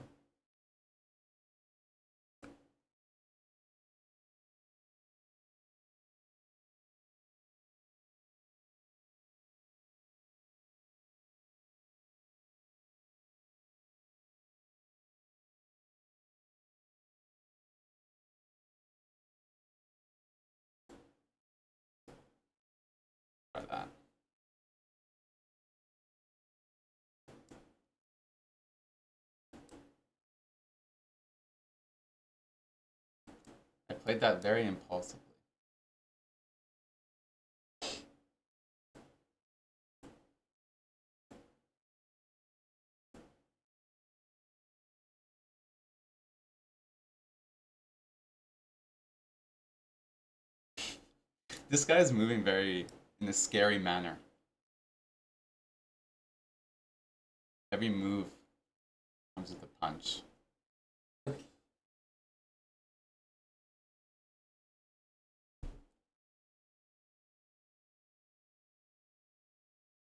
that. I played that very impulsively. This guy is moving very in a scary manner. Every move comes with a punch. Can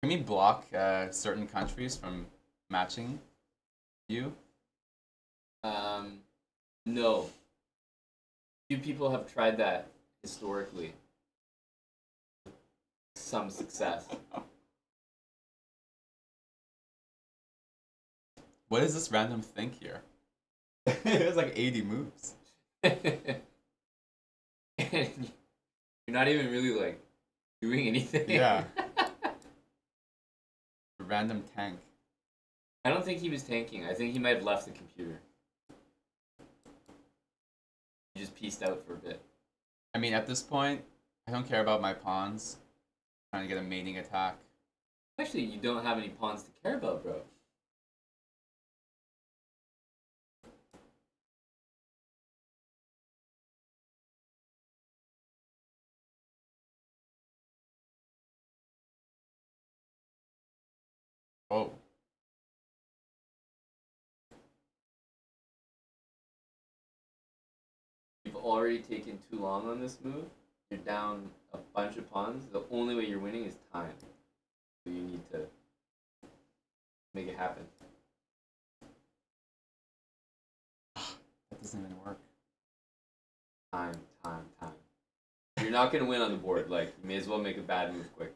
we block certain countries from matching you? No. Few people have tried that historically. Some success. What does this random think here? It has like 80 moves. And you're not even really like doing anything. Yeah. A random tank. I don't think he was tanking. I think he might have left the computer. He just pieced out for a bit. I mean, at this point, I don't care about my pawns. Trying to get a mating attack. Actually, you don't have any pawns to care about, bro. Oh. You've already taken too long on this move. You're down a bunch of pawns. The only way you're winning is time. So you need to make it happen. That doesn't even work. Time. You're not gonna win on the board. Like, you may as well make a bad move quick.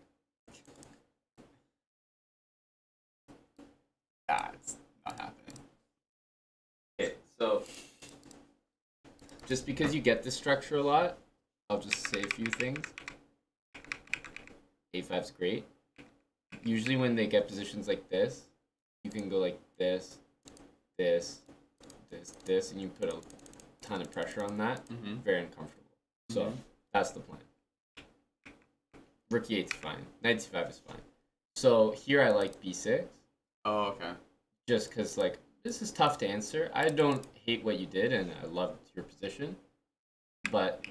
Ah, it's not happening. Okay, so just because you get this structure a lot, I'll just say a few things. A5's great. Usually when they get positions like this, you can go like this, this, and you put a ton of pressure on that. Mm-hmm. Very uncomfortable. So that's the plan. Rook e8's fine. Knight c5 is fine. So here I like b6. Oh, okay. Just because, like, this is tough to answer. I don't hate what you did, and I loved your position. But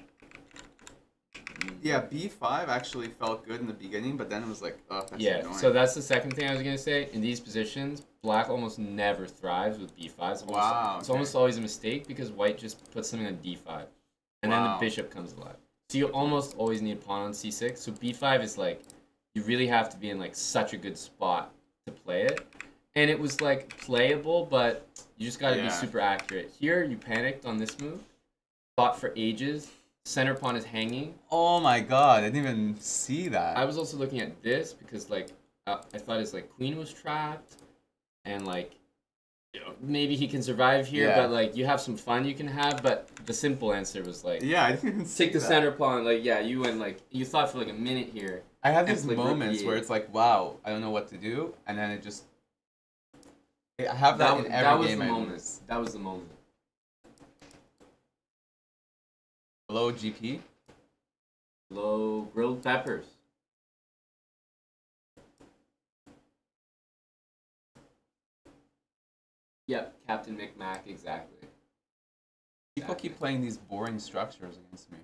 Yeah, b5 actually felt good in the beginning, but then it was like, oh, that's annoying. so that's the second thing I was gonna say. In these positions, black almost never thrives with b5. It's almost always a mistake because white just puts something on d5, and then the bishop comes alive. So you almost always need a pawn on c6. So b5 is like, you really have to be in like such a good spot to play it. And it was like playable, but you just got to be super accurate. Here, you panicked on this move, fought for ages. Center pawn is hanging. Oh my god, I didn't even see that. I was also looking at this because like I thought his like queen was trapped, and like, you know, maybe he can survive here, but like you have some fun you can have. But the simple answer was like, I didn't even see take the center pawn. Like you went like you thought for like a minute here. I have these moments where it's like, wow, I don't know what to do, and then it just. I have that in every game. That was the moment. Hello, GP. Hello, grilled peppers. Yep, Captain Micmac, exactly. People keep playing these boring structures against me.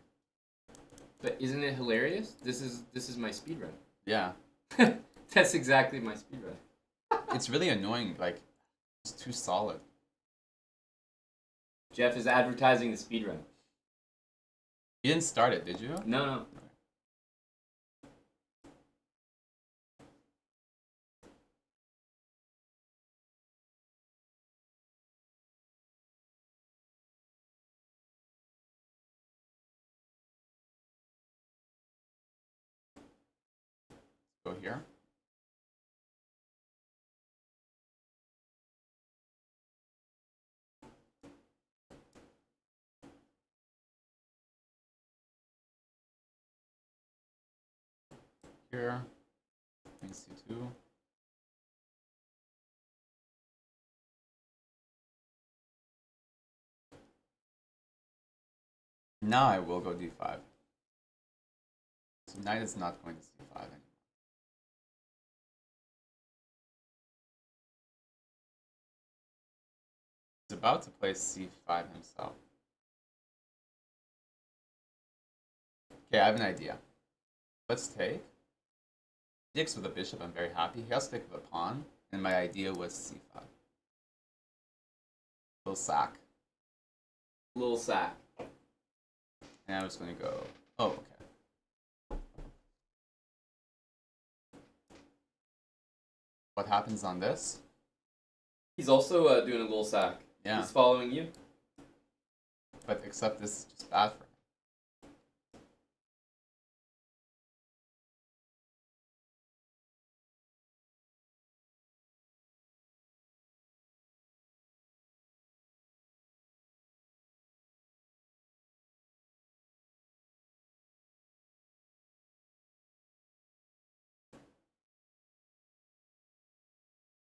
But isn't it hilarious? This is my speedrun. Yeah. That's exactly my speedrun. It's really annoying, like, it's too solid. Jeff is advertising the speedrun. You didn't start it, did you? No. Go here. here. Queen c2. Now I will go d5. So knight is not going to c5 anymore. He's about to play c5 himself. Okay, I have an idea. Let's take. He takes with a bishop, I'm very happy. He has to take with a pawn, and my idea was c5. Little sack. Little sack. And I was going to go. Oh, okay. What happens on this? He's also doing a little sack. Yeah. He's following you. But except this is just bad for him.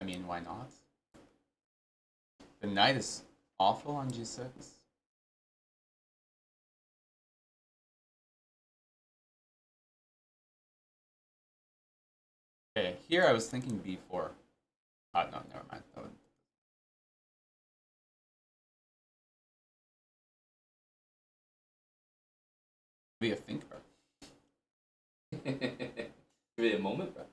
I mean, why not? The knight is awful on g6. Okay, here I was thinking b4. Oh, no, never mind. That would... be a think, bro. Give it a moment, bro.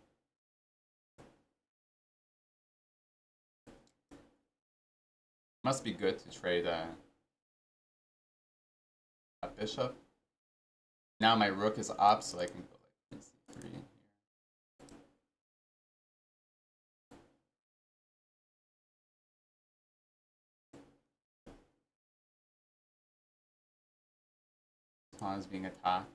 Must be good to trade a bishop. Now my rook is up, so I can go like c3 here. Pawn is being attacked.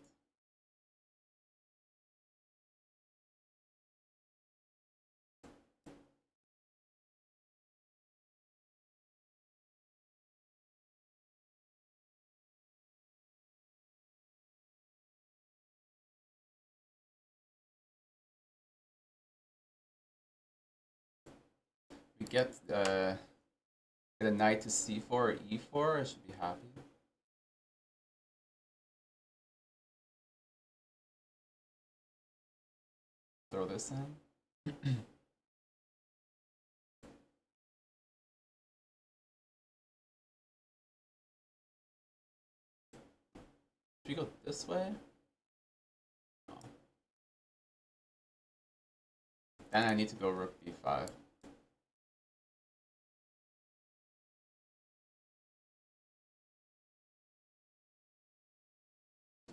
We get a knight to c4 or e4, I should be happy. Throw this in. Should we go this way? No. Then I need to go rook b5.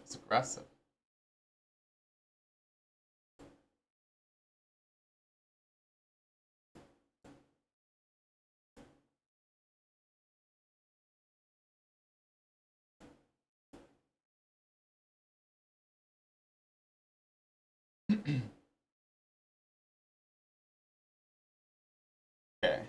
It's aggressive. Okay.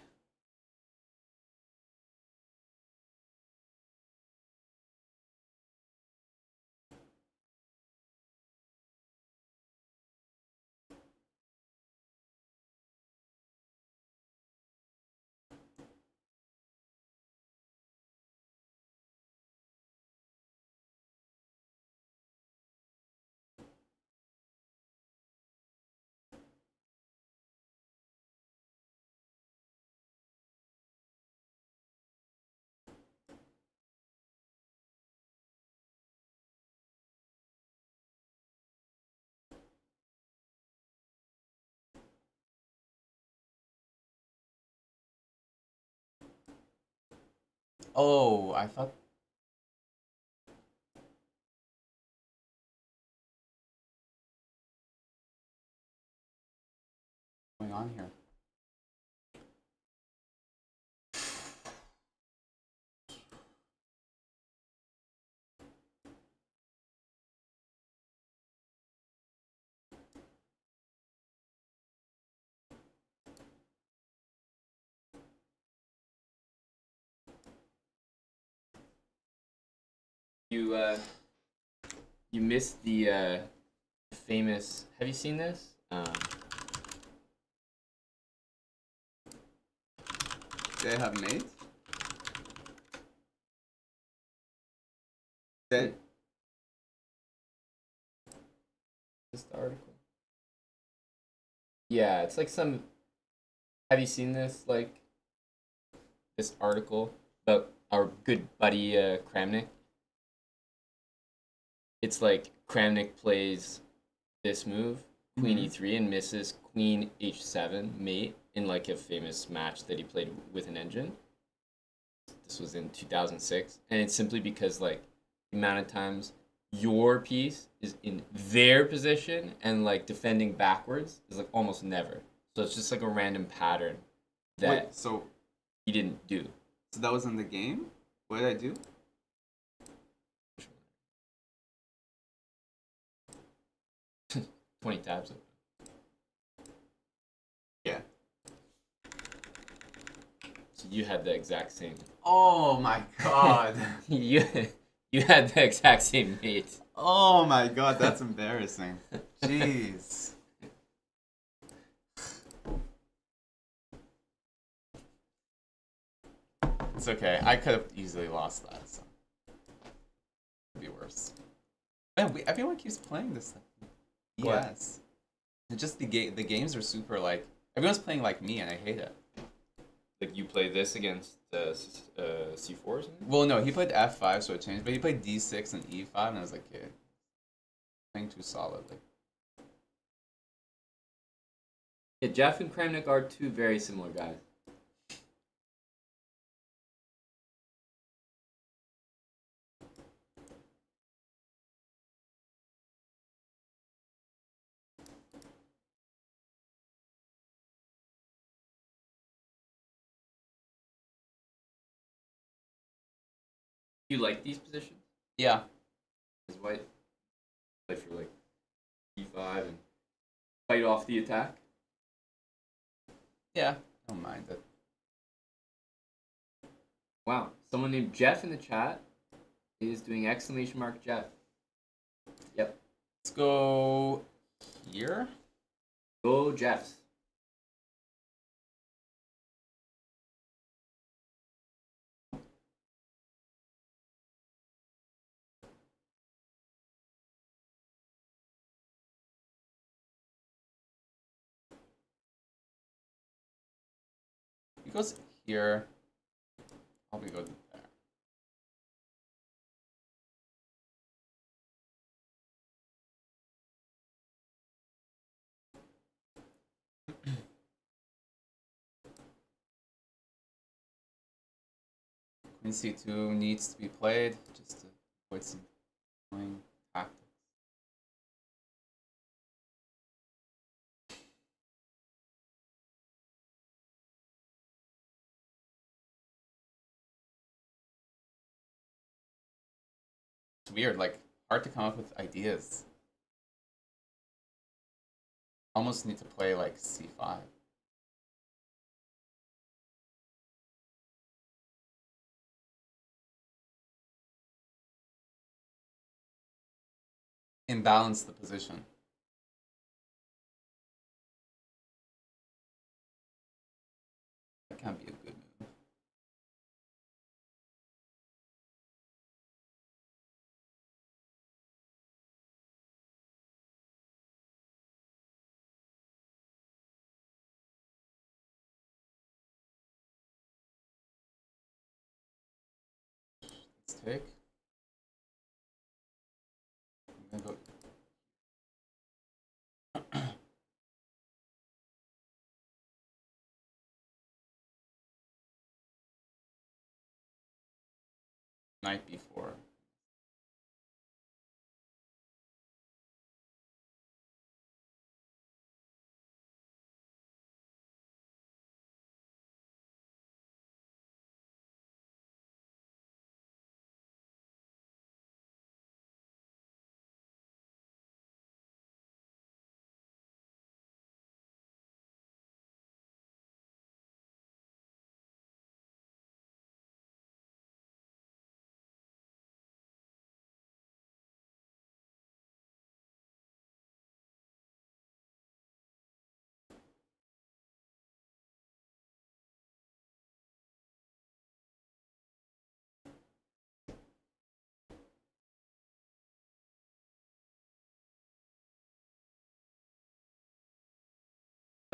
Oh, I thought. What's going on here? You missed the famous. Have you seen this? They have made. They, This article. Yeah, it's like some. Have you seen this? Like this article about our good buddy Kramnik. It's like Kramnik plays this move, Queen E3, and misses Queen H7 mate in like a famous match that he played with an engine. This was in 2006, and it's simply because like the amount of times your piece is in their position and like defending backwards is like almost never. So it's just like a random pattern that wait, so he didn't do. that was in the game? What did I do? 20 tabs open. Yeah. So you had the exact same. Oh my god. you you had the exact same mate. Oh my god, that's embarrassing. Jeez. It's okay. I could have easily lost that. So. Could be worse. Man, everyone keeps playing this thing. What? Yes. It's just the games are super like everyone's playing like me and I hate it. Like you play this against C4 or something? Well, no, he played F5, so it changed. But he played D6 and E5, and I was like, okay, playing too solidly. Yeah, Jeff and Kramnik are two very similar guys. You like these positions? Yeah. As white, play for like E5 and fight off the attack. Yeah. I don't mind it. Wow, someone named Jeff in the chat is doing exclamation mark Jeff. Yep, Let's go here. go Jeffs. He goes here. Probably go there. Queen C2 needs to be played just to avoid some annoying tactics. It's weird, like hard to come up with ideas. Almost need to play like C5. Imbalance the position. That can't be a good move. Let's take. I'm gonna go. Knight B4.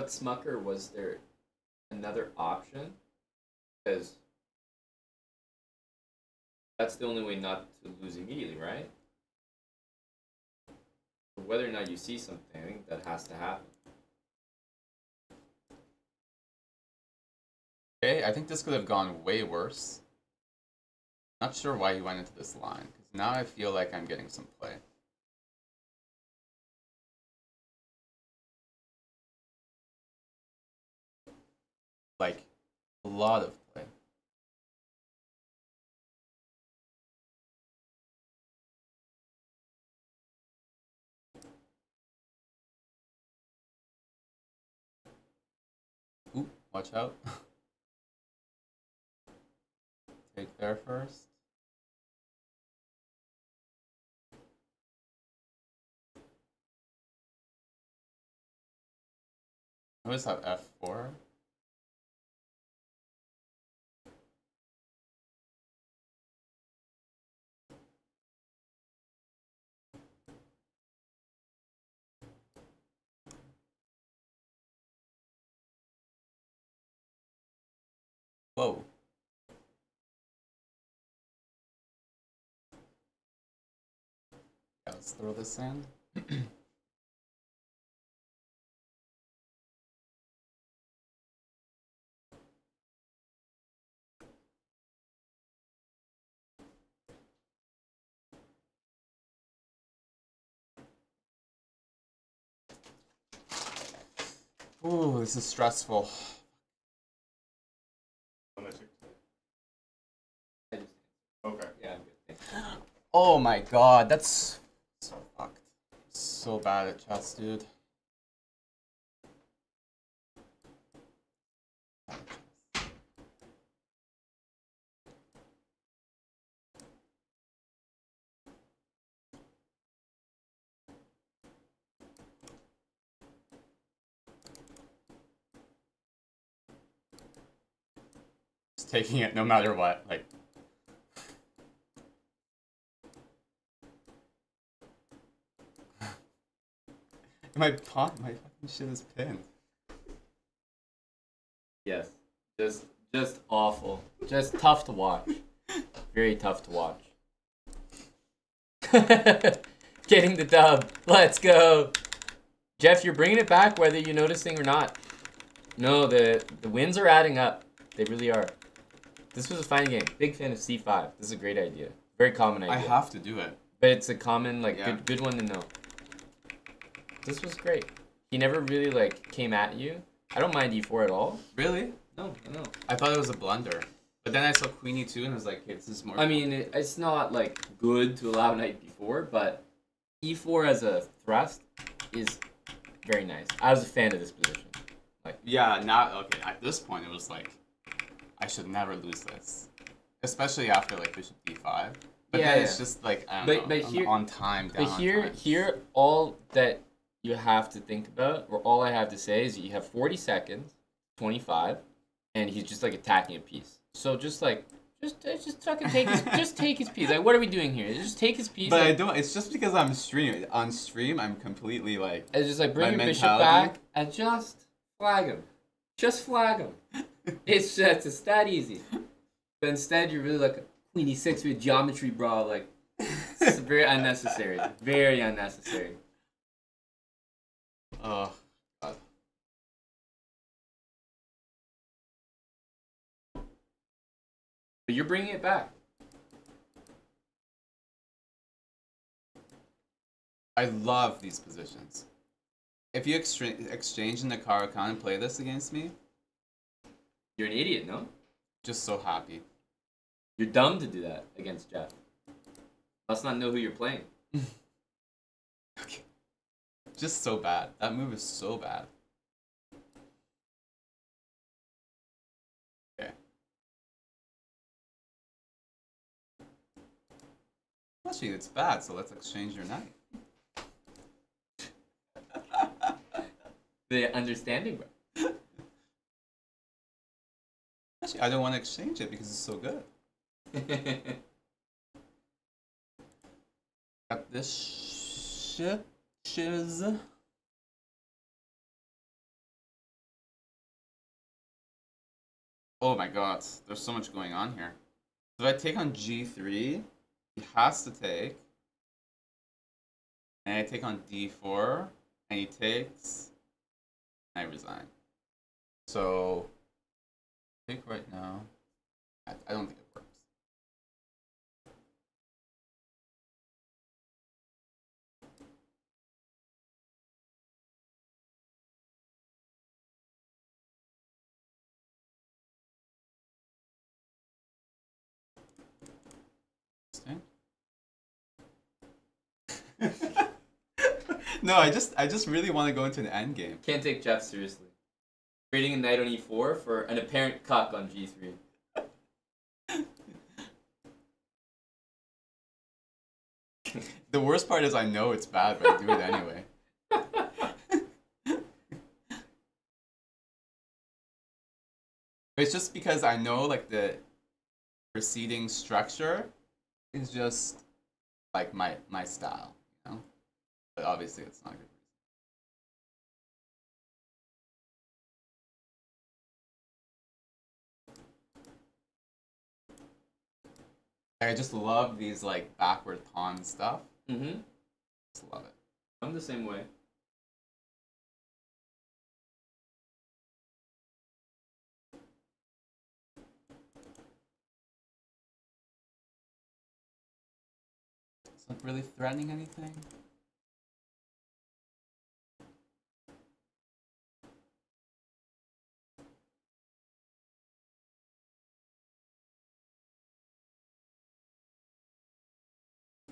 Smucker, was there another option? Because that's the only way not to lose immediately, right? Whether or not you see something, I think that has to happen. Okay, I think this could have gone way worse. Not sure why he went into this line, because now I feel like I'm getting some play. Like, a lot of play. Oop, watch out. Take there first. I always have F4. Whoa. Yeah, let's throw this in. Ooh, this is stressful. Okay. Yeah, I'm good. Oh my god, that's so fucked. So bad at chess, dude. Just taking it no matter what, like. My fucking shit is pinned. Yes. Just awful. Just tough to watch. Very tough to watch. Getting the dub. Let's go. Jeff, you're bringing it back whether you're noticing or not. No, the wins are adding up. They really are. This was a fine game. Big fan of C5. This is a great idea. Very common idea. I have to do it. But it's a common, like, Yeah. good one to know. This was great. He never really, like, came at you. I don't mind E4 at all. Really? No. I thought it was a blunder. But then I saw Queen E2 and I was like, okay, this is more... I mean, it's not, like, good to allow knight B4, but E4 as a thrust is very nice. I was a fan of this position. Like, Yeah, now, okay, at this point it was like, I should never lose this. Especially after, like, bishop D5. But Yeah, then it's yeah. just like, I don't know, But I'm here- on time, down but on here, time. all that you have to think about, or all I have to say is you have 40 seconds, 25, and he's just, like, attacking a piece. So just, like, just fucking take his, just take his piece. Like, what are we doing here? Just take his piece. But like, I don't, it's just because I'm streaming. On stream, I'm completely like... It's just like bring My your bishop mentality? back and just flag him. Just flag him. It's that easy. But instead, you're really like a Queen E6 with geometry, bro. Like, it's very unnecessary. Very unnecessary. Oh, God. But you're bringing it back. I love these positions. If you exchange in the Caro-Kann and play this against me, You're an idiot, no? just so happy. You're dumb to do that against Jeff. Must not know who you're playing. Okay. Just so bad. That move is so bad. Okay. Actually, it's bad, so let's exchange your knight. The understanding, bro. Actually, I don't want to exchange it because it's so good. Got this shiz. Oh my god, there's so much going on here. So if I take on g3, he has to take. And I take on d4, and he takes, and I resign. So, I think right now, I don't think it works. No, I just really want to go into an endgame. Can't take Jeff seriously. Creating a knight on e4 for an apparent cuck on g3. The worst part is I know it's bad, but I do it anyway. It's just because I know like the preceding structure is just like my style, you know? But obviously it's not good. I just love these like backward pawn stuff. Mm-hmm. Just love it. I'm the same way. It's not really threatening anything.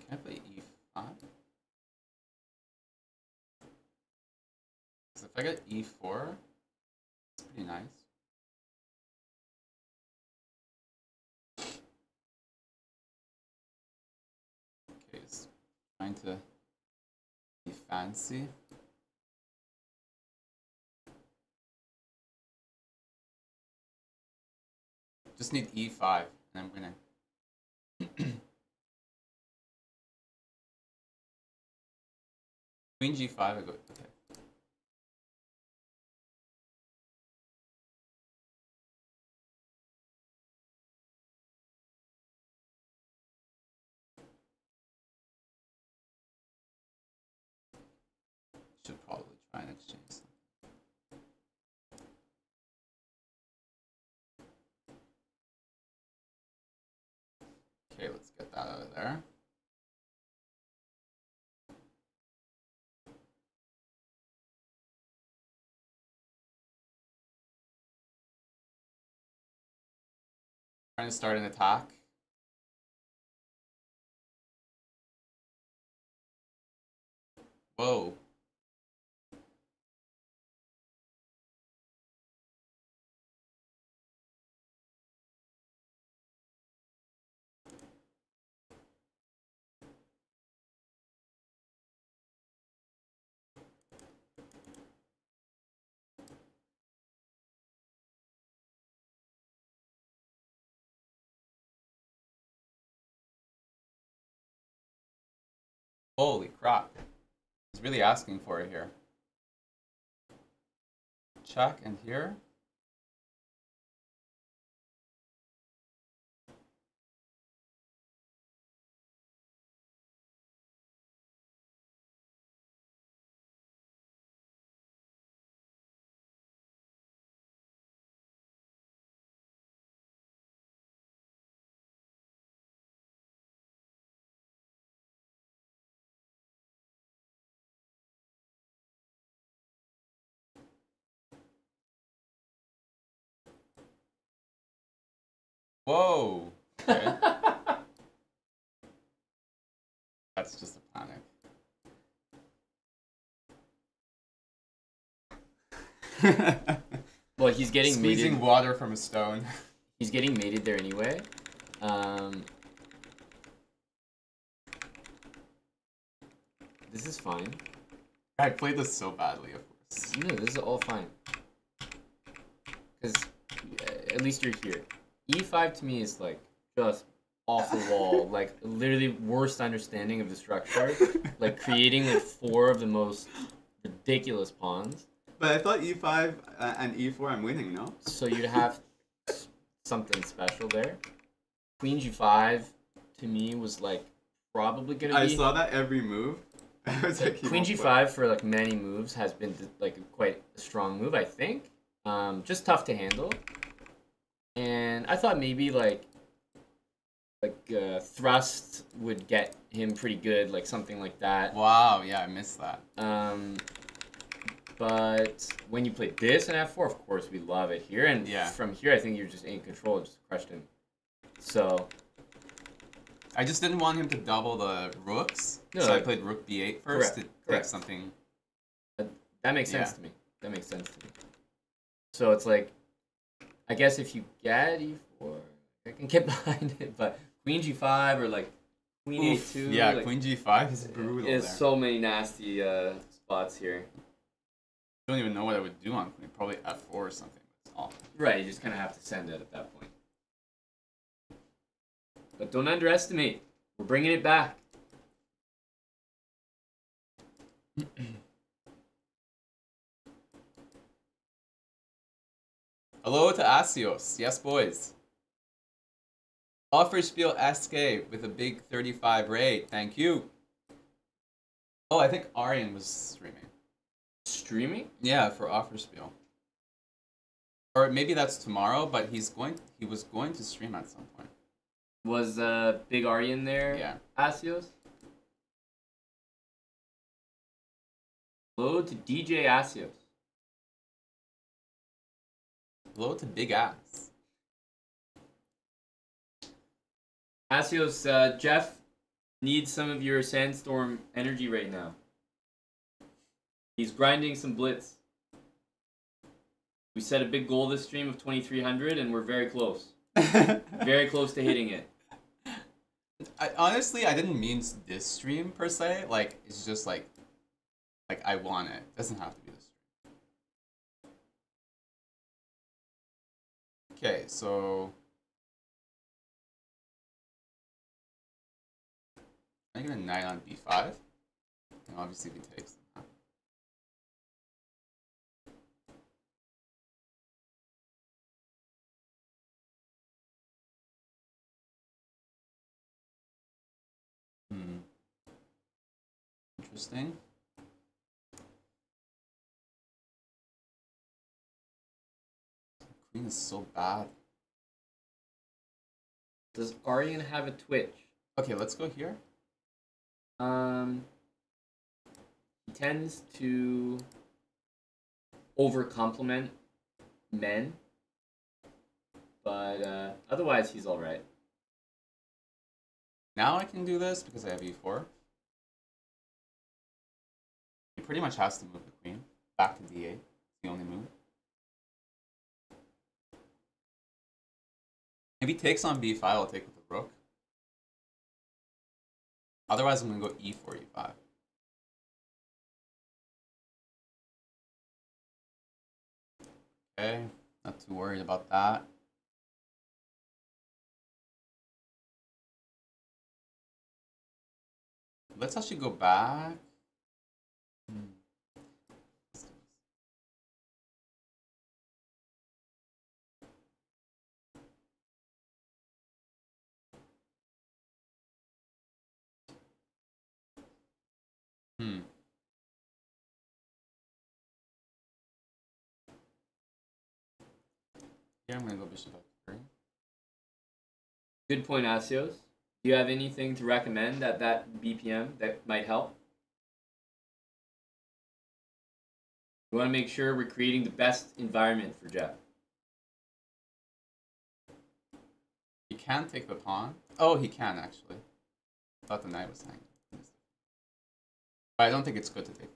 Can I play e5? Because if I get e4, it's pretty nice. Okay, just trying to be fancy. Just need e5, and I'm winning. Queen g5, I go. Okay. Should probably try and exchange some. Okay, let's get that out of there. Trying to start an attack. Whoa. Holy crap. He's really asking for it here. Check, and here. Whoa. Okay. That's just a panic. Well, he's getting Squeezing mated. water from a stone. He's getting mated there anyway. This is fine. I played this so badly, of course. No, this is all fine. Because at least you're here. E5 to me is like just off the wall. Like literally worst understanding of the structure. Like creating like 4 of the most ridiculous pawns. But I thought e5 and e4 I'm winning, no? So you'd have something special there. Queen G5 to me was like probably gonna be. I saw that every move. I was like, Queen G5 for like many moves has been like quite a strong move, I think. Just tough to handle. And I thought maybe like thrust would get him pretty good, like something like that. Wow, yeah, I missed that. But when you play this in F4, of course we love it here. And yeah. From here, I think you're just in control, just crushed him. So I just didn't want him to double the rooks, no, so I played rook b8 first to correct. take something. That makes sense to me. That makes sense to me. So it's like, I guess if you get e4, I can get behind it, but Queen G5 or like Queen A2. Yeah, like, Queen G5 is brutal There's there. so many nasty spots here. I don't even know what I would do on Queen. Probably F4 or something. It's awful. Right, you just kind of have to send it at that point. But don't underestimate. We're bringing it back. Hello to Asios. Yes, boys. Offerspiel SK with a big 35 raid. Thank you. Oh, I think Aryan was streaming. Streaming? Yeah, for Offerspiel. Or maybe that's tomorrow, but he was going to stream at some point. Was Big Aryan there? Yeah. Asios? Hello to DJ Asios. Hello to Big Ass. Asios, Jeff needs some of your Sandstorm energy right now. He's grinding some blitz. We set a big goal this stream of 2,300, and we're very close. Very close to hitting it. Honestly, I didn't mean this stream per se. Like, it's just like I want it. It doesn't have to be this stream. Okay, so I get a knight on b5. And obviously he takes. Interesting. Queen is so bad. Does Aryan have a Twitch? Okay, let's go here. He tends to over-compliment men, but otherwise he's all right. Now I can do this because I have e4. He pretty much has to move the queen back to d8. It's the only move. If he takes on b5, I'll take with the rook. Otherwise, I'm going to go e4, e5. Okay, not too worried about that. Let's actually go back. Yeah, I'm gonna go bishop f3. Good point, Asios. Do you have anything to recommend at that BPM that might help? We want to make sure we're creating the best environment for Jeff. He can take the pawn. Oh, he can actually. I thought the knight was hanging. But I don't think it's good to take the pawn.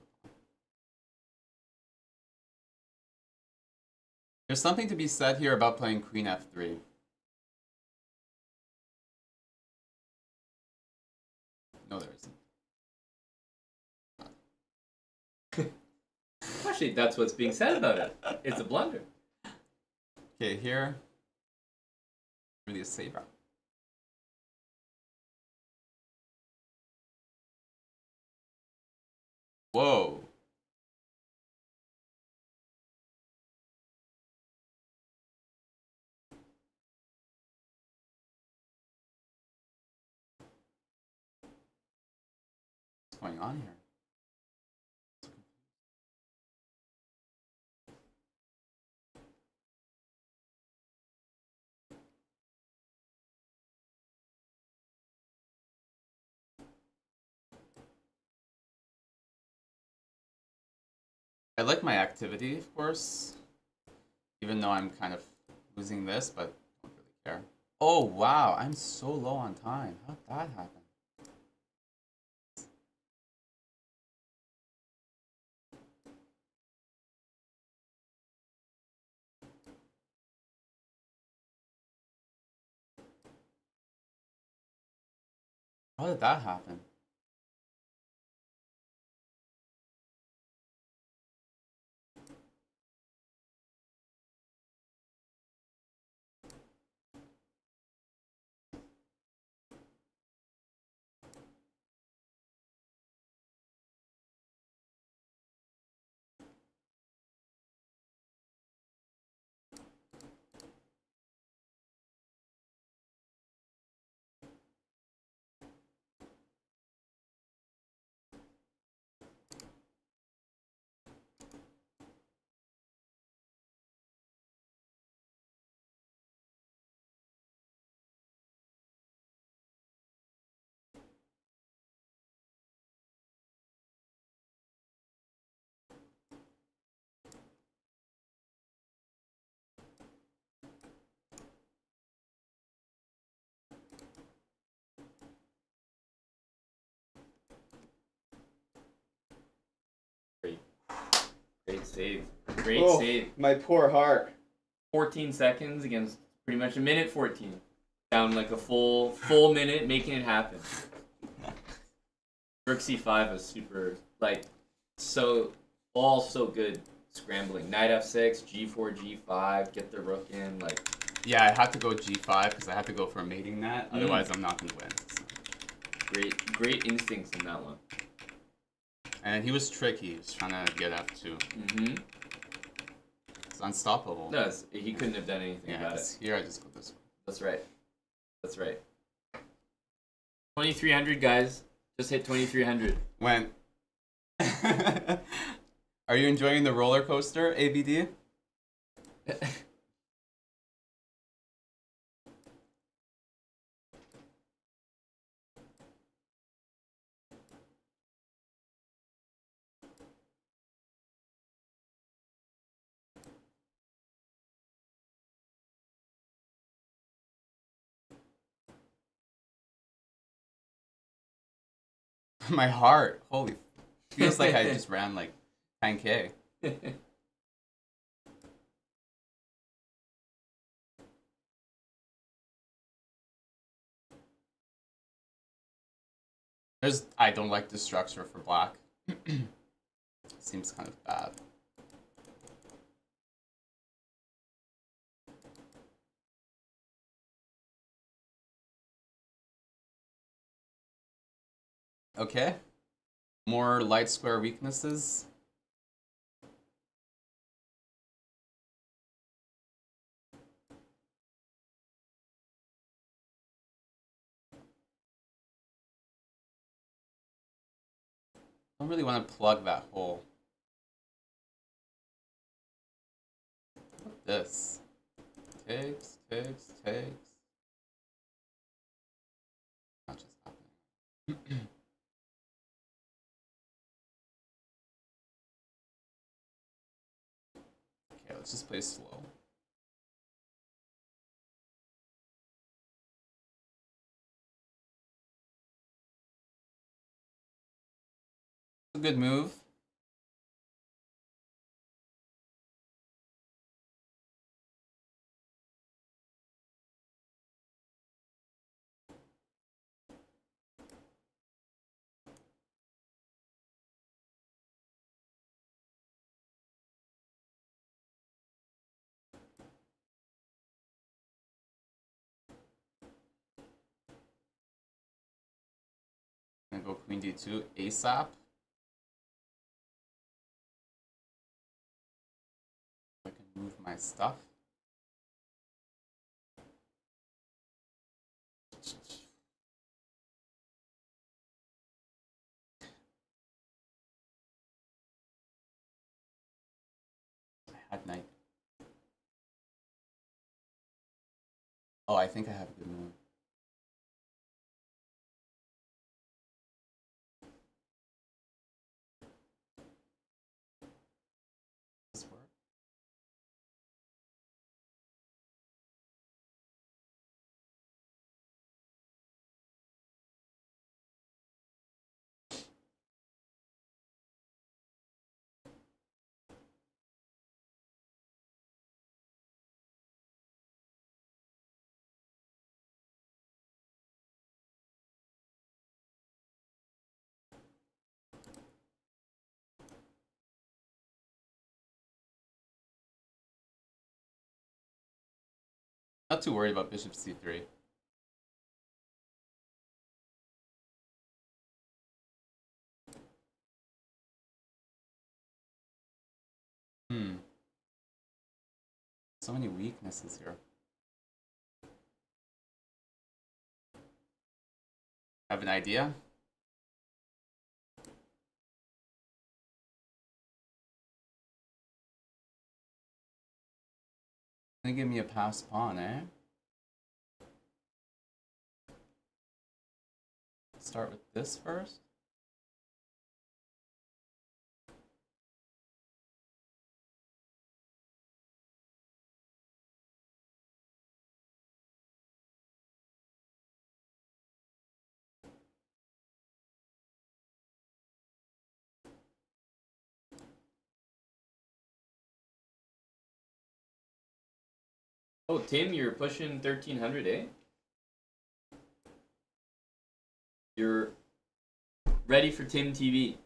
There's something to be said here about playing queen f3. No, there isn't. Actually, that's what's being said about it. It's a blunder. Okay, here. Really a saber. Whoa. going on here? I like my activity, of course, even though I'm kind of losing this, but don't really care. Oh wow, I'm so low on time. How'd that happen? How did that happen? Great save. Great Oh, save. my poor heart. 14 seconds against pretty much a minute 14. Down like a full minute, making it happen. Rook c5 is super, like, so good scrambling. Knight f6, g4, g5, get the rook in, like. Yeah, I had to go g5 because I had to go for a mating net. Otherwise, I'm not gonna win. So. Great instincts in that one. And he was tricky. He was trying to get f2. Mm-hmm. It's unstoppable. No, he couldn't have done anything about it. Here I just go this way. That's right. That's right. 2,300 guys. Just hit 2,300. When? Are you enjoying the roller coaster, ABD? My heart. Holy. Feels like I just ran like 10K. I don't like the structure for black. Seems kind of bad. Okay. More light square weaknesses. I don't really want to plug that hole. This. Takes. Not just happening. Okay, let's just play slow. A good move. I'm gonna go queen d2 ASAP. I can move my stuff. Had knight. Oh, I think I have a good move. Does this work? Not too worried about bishop c3. So many weaknesses here. Have an idea? Gonna give me a pass pawn, eh? Start with this first. Oh, Tim, you're pushing 1300, eh? You're ready for Tim TV.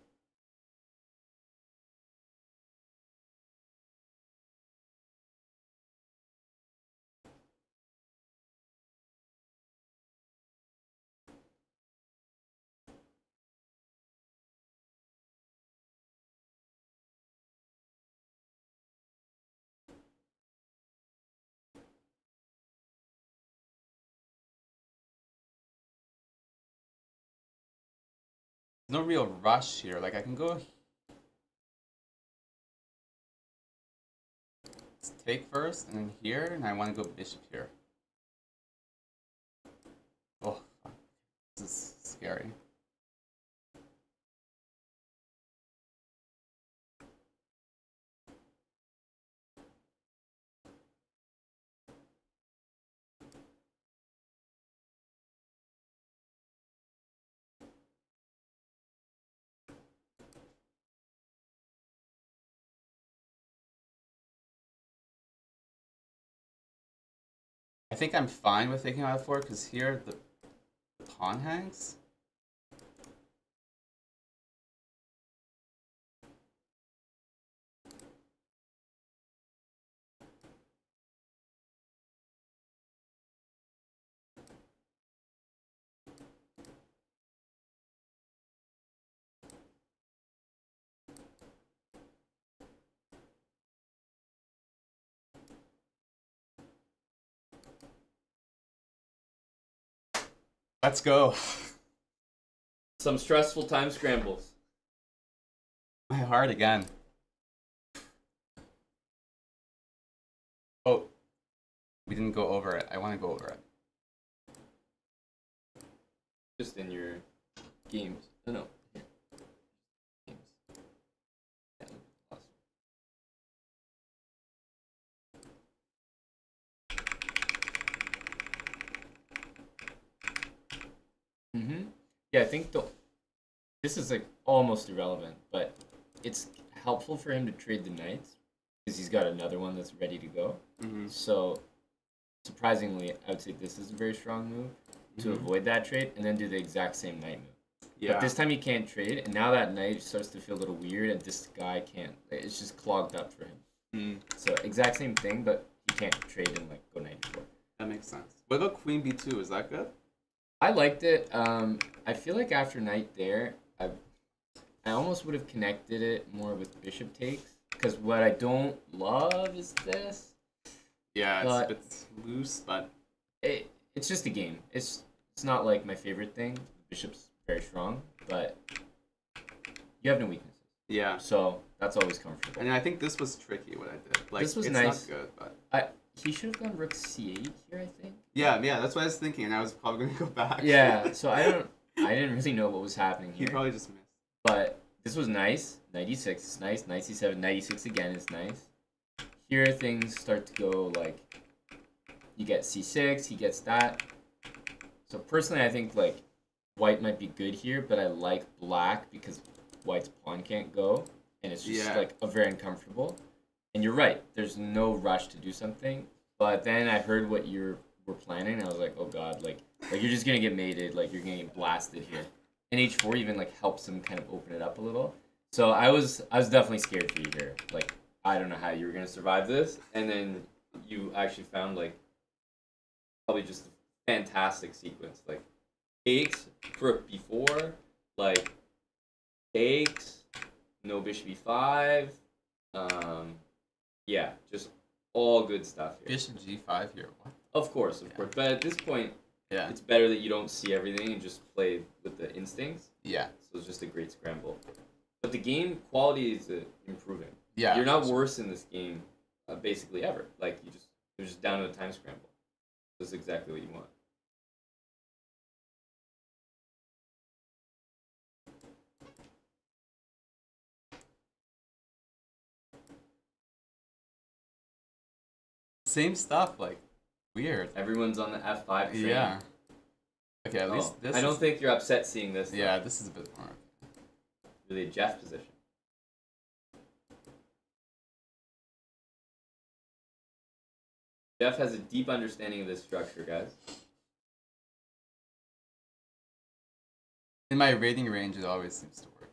No real rush here. Like I can go. Let's take first, and then here, and I want to go bishop here. Oh, fuck. This is scary. I think I'm fine with taking out 4 because here the pawn hangs. Let's go. Some stressful time scrambles. My heart again. Oh, we didn't go over it. I want to go over it. Just in your games. No. Here. Games. Yeah, lost. Yeah, I think this is like almost irrelevant, but it's helpful for him to trade the knights because he's got another one that's ready to go. So surprisingly, I would say this is a very strong move to avoid that trade and then do the exact same knight move. Yeah. But this time he can't trade, and now that knight starts to feel a little weird, and this guy can't. It's just clogged up for him. So exact same thing, but he can't trade and like go knight d4. That makes sense. What about queen b2? Is that good? I liked it. I feel like after knight there, I almost would have connected it more with bishop takes, because what I don't love is this. Yeah, it's But- a bit loose, but It's just a game. It's not like my favorite thing. Bishop's very strong, but you have no weaknesses. Yeah. So that's always comfortable. And I think this was tricky what I did. Like, This was it's nice. not good, but He should have gone rook c8 here, I think. yeah, that's what I was thinking, and I was probably gonna go back. Yeah, so I didn't really know what was happening He here. probably just missed. But this was nice. Knight e6 is nice. Knight c7, knight e6 again is nice. Here things start to go like, you get c6, he gets that. So personally, I think like white might be good here, but I like black because white's pawn can't go, and it's just like a very uncomfortable. And you're right, there's no rush to do something. But then I heard what you were planning, and I was like, oh god, like you're just gonna get mated, like you're gonna get blasted here. And h4 even like helps him kind of open it up a little. So I was definitely scared for you here. Like I don't know how you were gonna survive this, and then you actually found like probably just a fantastic sequence. Like takes for b4, like takes, no bishop e5. Yeah, just all good stuff here. Bishop g5 here. What? Of course. But at this point, Yeah. it's better that you don't see everything and just play with the instincts. Yeah. So it's just a great scramble. But the game quality is improving. Yeah. You're not worse in this game, basically ever. Like you're just down to a time scramble. That's exactly what you want. Same stuff, like weird. Everyone's on the F5 train. Yeah. Okay, at Oh, least this. I don't think you're upset seeing this. though. Yeah, this is a bit more. Really a Jeff position. Jeff has a deep understanding of this structure, guys. In my rating range, it always seems to work.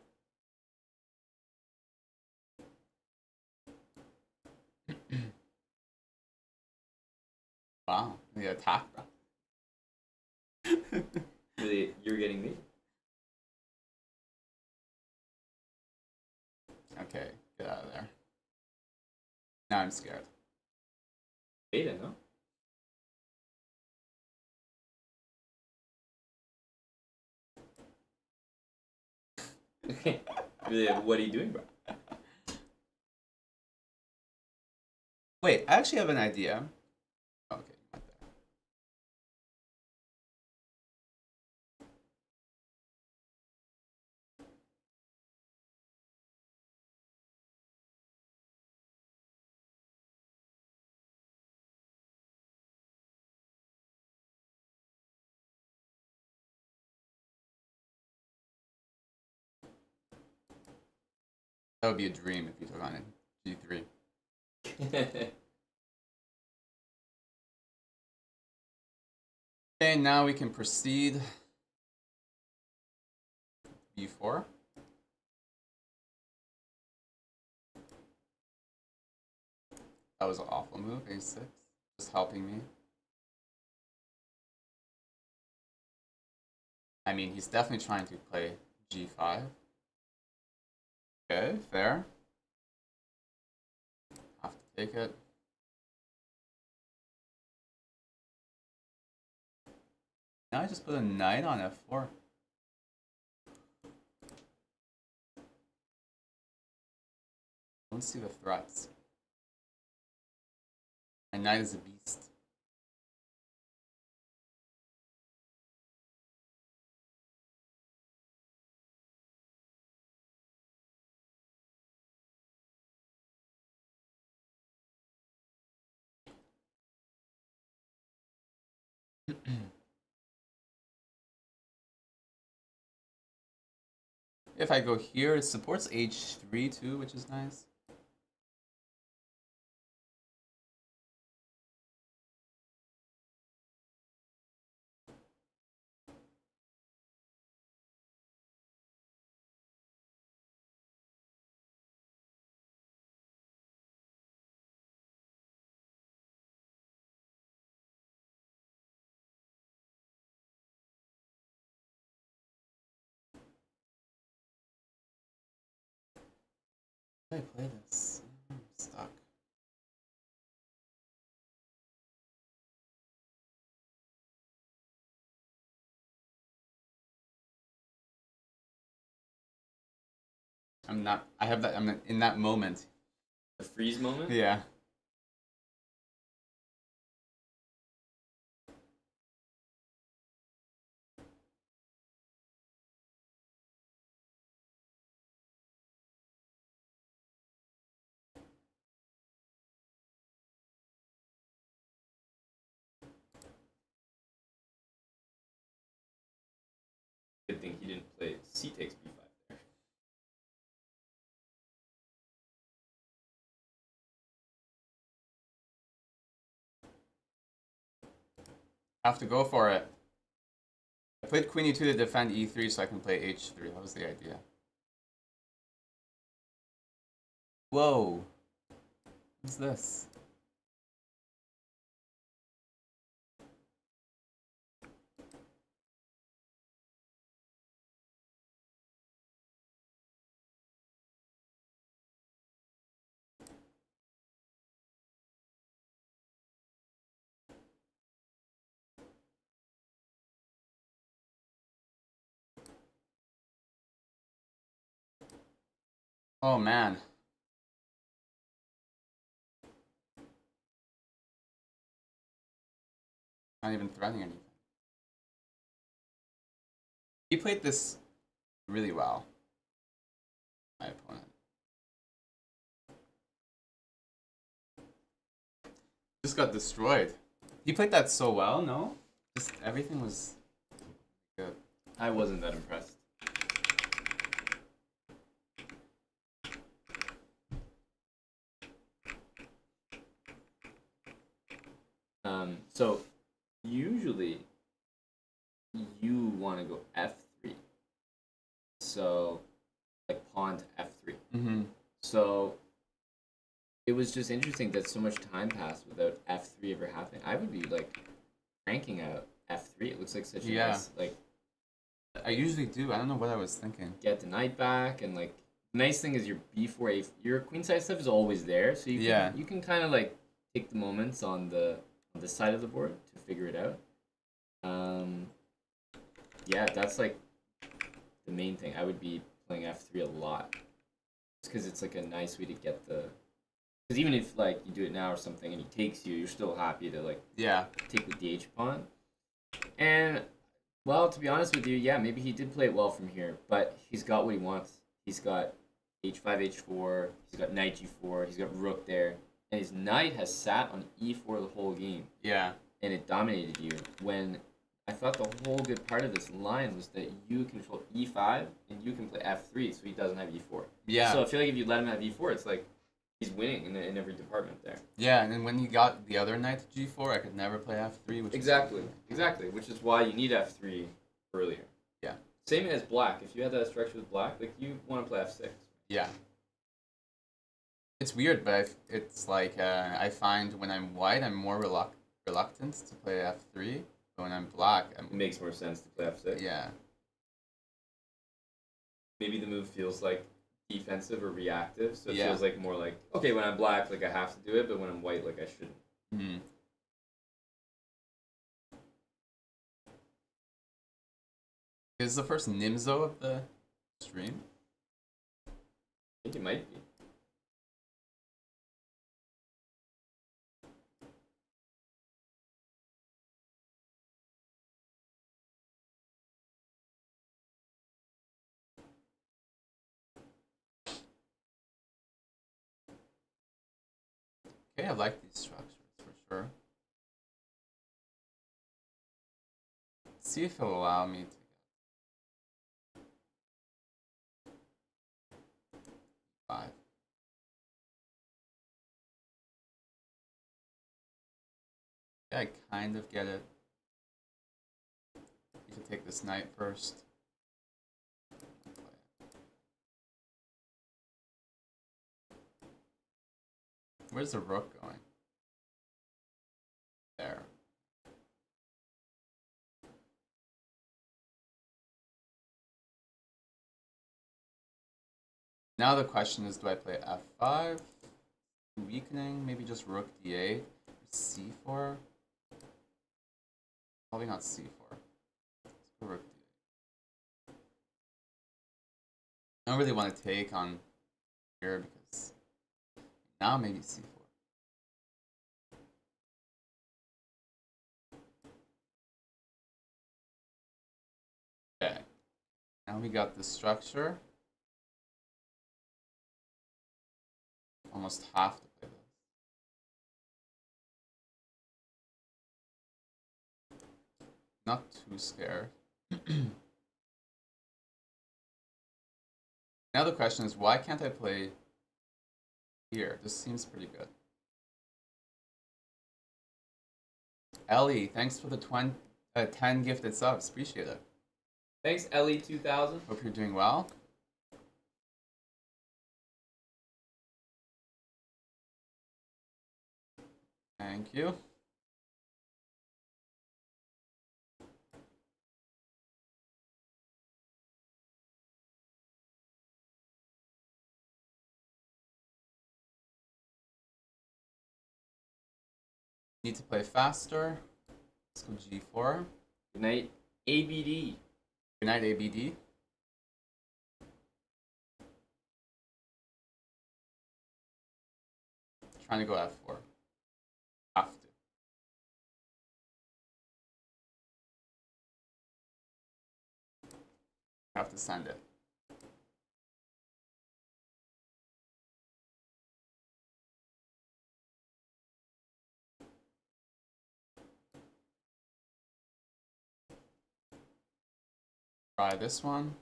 Wow, the attack, bro. Really, you're getting me. Okay, get out of there. Now I'm scared. Beta, no? Really, what are you doing, bro? Wait, I actually have an idea. Okay, not there. That would be a dream if you took on a G3. Okay, now we can proceed. B4. That was an awful move, A6. Just helping me. I mean, he's definitely trying to play G5. Okay, fair. Have to take it. Now I just put a knight on F4. Don't see the threats. My knight is a beast. If I go here, it supports H3 too, which is nice. How do I play this? I'm stuck. I'm not. I have that. I'm in that moment. The freeze moment. Yeah. Good thing he didn't play C takes B5 there. Have to go for it. I played Queen E2 to defend E3 so I can play H3. That was the idea. Whoa. What's this? Oh man. Not even threatening anything. He played this really well. My opponent. Just got destroyed. He played that so well, no? Just everything was good. I wasn't that impressed. So usually you want to go F3. So like pawn to F3. Mm-hmm. So it was just interesting that so much time passed without F3 ever happening. I would be like cranking out F3. It looks like such a nice, like, I usually do. I don't know what I was thinking. get the knight back, and like the nice thing is your B4 your queen side stuff is always there, so you can kind of like take the moments on this side of the board to figure it out. Yeah, that's like the main thing. I would be playing F3 a lot, just because it's like a nice way to get the. Because even if like you do it now or something and he takes you, you're still happy to like take the DH pawn. And well, to be honest with you, yeah, maybe he did play it well from here, but he's got what he wants. He's got H5, H4. He's got knight G4. He's got rook there, and his knight has sat on E4 the whole game. Yeah. And it dominated you. When I thought the whole good part of this line was that you control E5 and you can play F3, so he doesn't have E4. Yeah. So I feel like if you let him have E4, it's like he's winning in every department there. Yeah, and then when he got the other knight to G4, I could never play F3. Which Exactly, which is why you need F3 earlier. Yeah. Same as black. If you had that structure with black, like you want to play F6. Yeah. It's weird, but it's like I find when I'm white, I'm more reluctant to play F3. But when I'm black, It makes more sense to play F6. Yeah. Maybe the move feels like defensive or reactive, so it Yeah. feels like more like, okay, when I'm black, like I have to do it, but when I'm white, like I shouldn't. Mm-hmm. Is this the first Nimzo of the stream? I think it might be. Okay, I like these structures for sure. Let's see if it'll allow me to get 5. Yeah, I kind of get it. You can take this knight first. Where's the rook going? There. Now the question is, do I play F5? Weakening? Maybe just rook D8? C4? Probably not C4. Let's go rook D8. I don't really want to take on here because now maybe c4. Okay. Now we got the structure. Almost have to play this. Not too scared. Now the question is, why can't I play here? This seems pretty good. Ellie, thanks for the 10 gifted subs. Appreciate it. Thanks, Ellie2000. Hope you're doing well. Thank you. Need to play faster. Let's go g4. Good night, ABD. Good night, ABD. Trying to go f4. Have to. Have to send it. Try this one.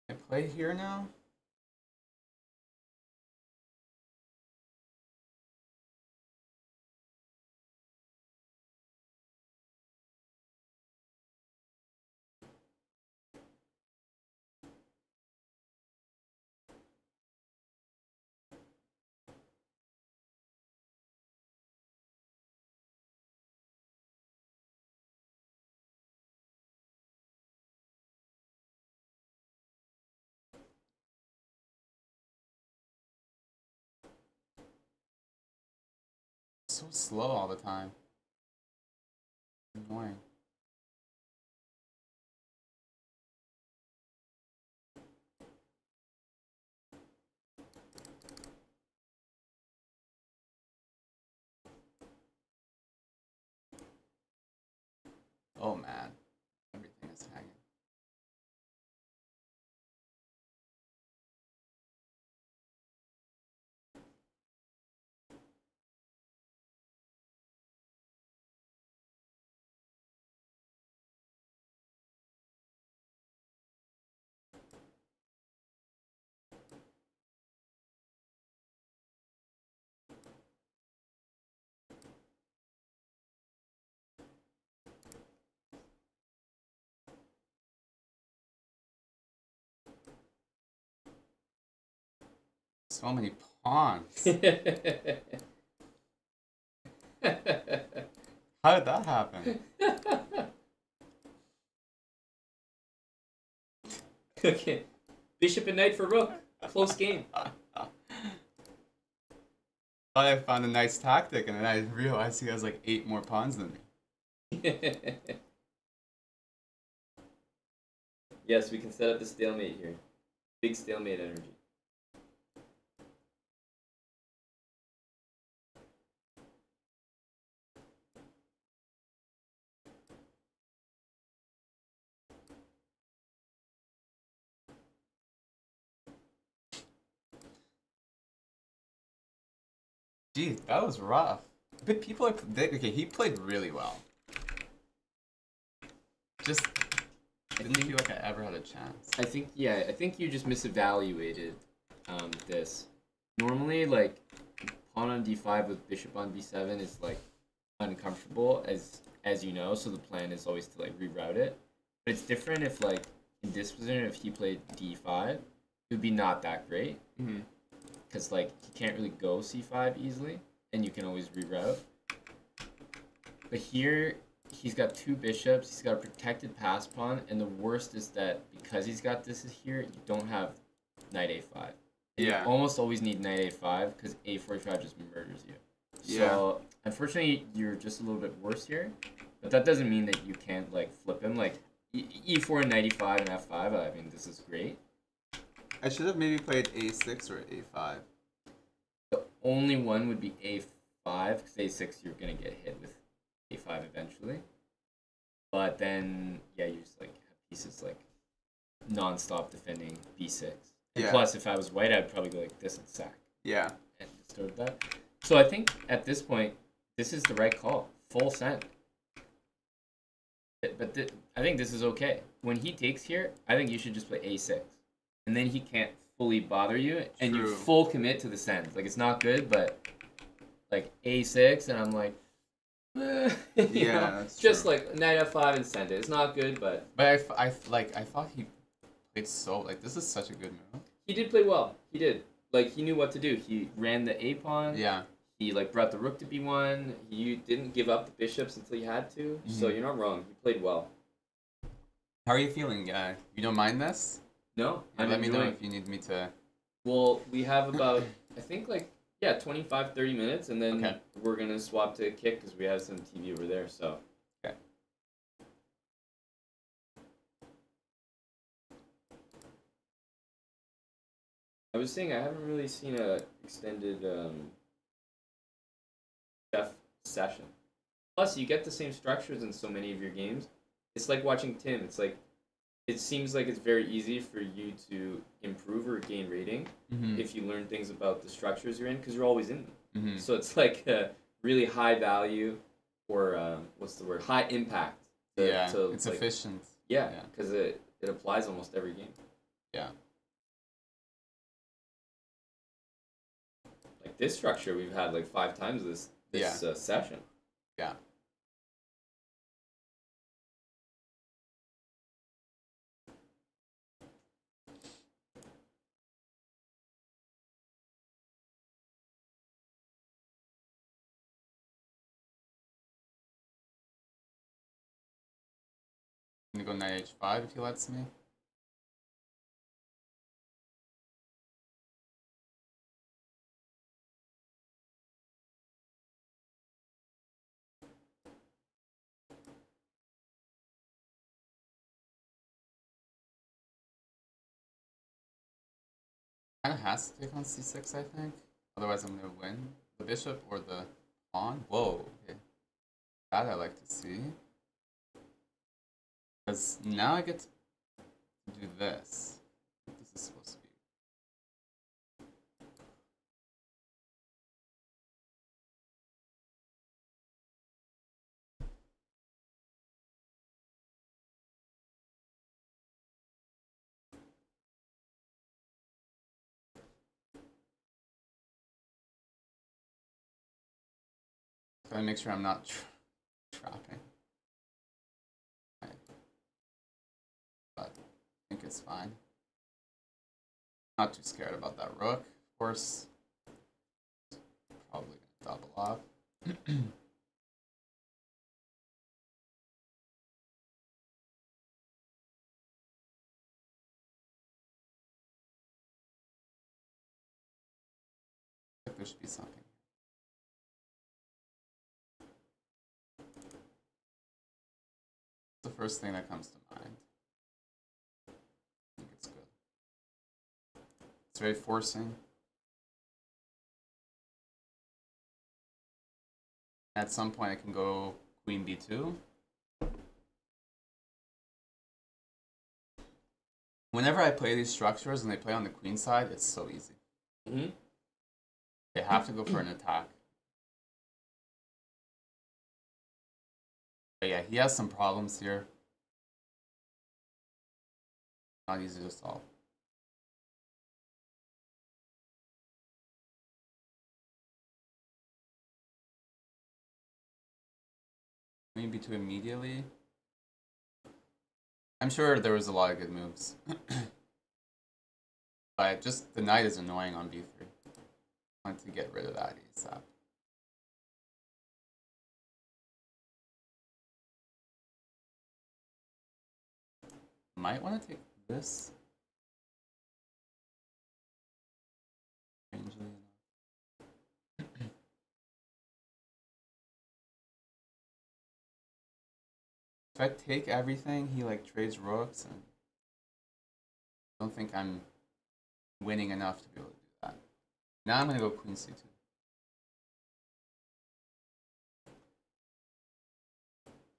I play here now. So slow all the time. Annoying. Oh man, everything is hanging. So many pawns. How did that happen? Okay. Bishop and knight for rook. Close game. Thought I found a nice tactic, and then I realized he has like 8 more pawns than me. Yes, we can set up the stalemate here. Big stalemate energy. Geez, that was rough. But people are okay. He played really well. Just didn't feel like I ever had a chance. I think you just misevaluated this. Normally, like pawn on d5 with bishop on b7 is like uncomfortable, as you know. So the plan is always to like reroute it. But it's different if like in this position, if he played d5, it would be not that great. Because like he can't really go c5 easily, and you can always reroute. But here, he's got two bishops. He's got a protected pass pawn, and the worst is that because he's got this here, you don't have knight a5. Yeah. You almost always need knight a5 because a45 just murders you. Yeah. So unfortunately, you're just a little bit worse here. But that doesn't mean that you can't like flip him. Like e4 and knight e5 and f5. I mean, this is great. I should have maybe played a6 or a5. The only one would be a5 because a6 you're gonna get hit with a5 eventually. But then yeah, you just like have pieces like non-stop defending b6. And Yeah. plus, if I was white, I'd probably go like this and sack Yeah. and disturb that. So I think at this point, this is the right call. Full send. But I think this is okay. When he takes here, I think you should just play a6. And then he can't fully bother you, and you True. full commit to the send. Like, it's not good, but like a6, and I'm like, You Yeah, know? that's Just true. like knight f5 and send it. It's not good, but But I thought he played so like this is such a good move. he did play well. He did. like he knew what to do. He ran the a pawn. Yeah. He like brought the rook to b1. You didn't give up the bishops until you had to, so Mhm. you're not wrong. He played well. How are you feeling? You don't mind this? No, Yeah, I'm let me know enjoying. if you need me to. Well, we have about, I think, like, yeah, 25, 30 minutes, and then Okay. we're going to swap to kick because we have some TV over there, so. Okay. I was saying I haven't really seen a extended chef session. Plus, you get the same structures in so many of your games. It's like watching Tim. It's like, it seems like it's very easy for you to improve or gain rating Mm-hmm. if you learn things about the structures you're in because you're always in them. Mm-hmm. So it's like a really high value or what's the word? High impact. Yeah. to, It's like, efficient. Yeah, Yeah. because it applies almost every game. Yeah. Like this structure we've had like 5 times this session. Yeah. I'm gonna go knight h5 if he lets me. Kind of has to take on c6, I think. Otherwise, I'm gonna win the bishop or the pawn. Whoa. Okay. That I like to see. Because now I get to do this. What this is supposed to be. Gotta make sure I'm not trapping. Right. But I think it's fine. Not too scared about that rook. Of course, probably gonna double up. There should be something. The first thing that comes to mind. I think it's good. It's very forcing. At some point, I can go queen b2. Whenever I play these structures and they play on the queen side, it's so easy. Mm-hmm. They have to go for an attack. But yeah, he has some problems here. Not easy to solve. Queen b2 immediately. I'm sure there was a lot of good moves. But just the knight is annoying on b3. I want to get rid of that ASAP. Might want to take this. Strangely enough. If I take everything, he like trades rooks, and I don't think I'm winning enough to be able to do that. Now I'm gonna go queen c2.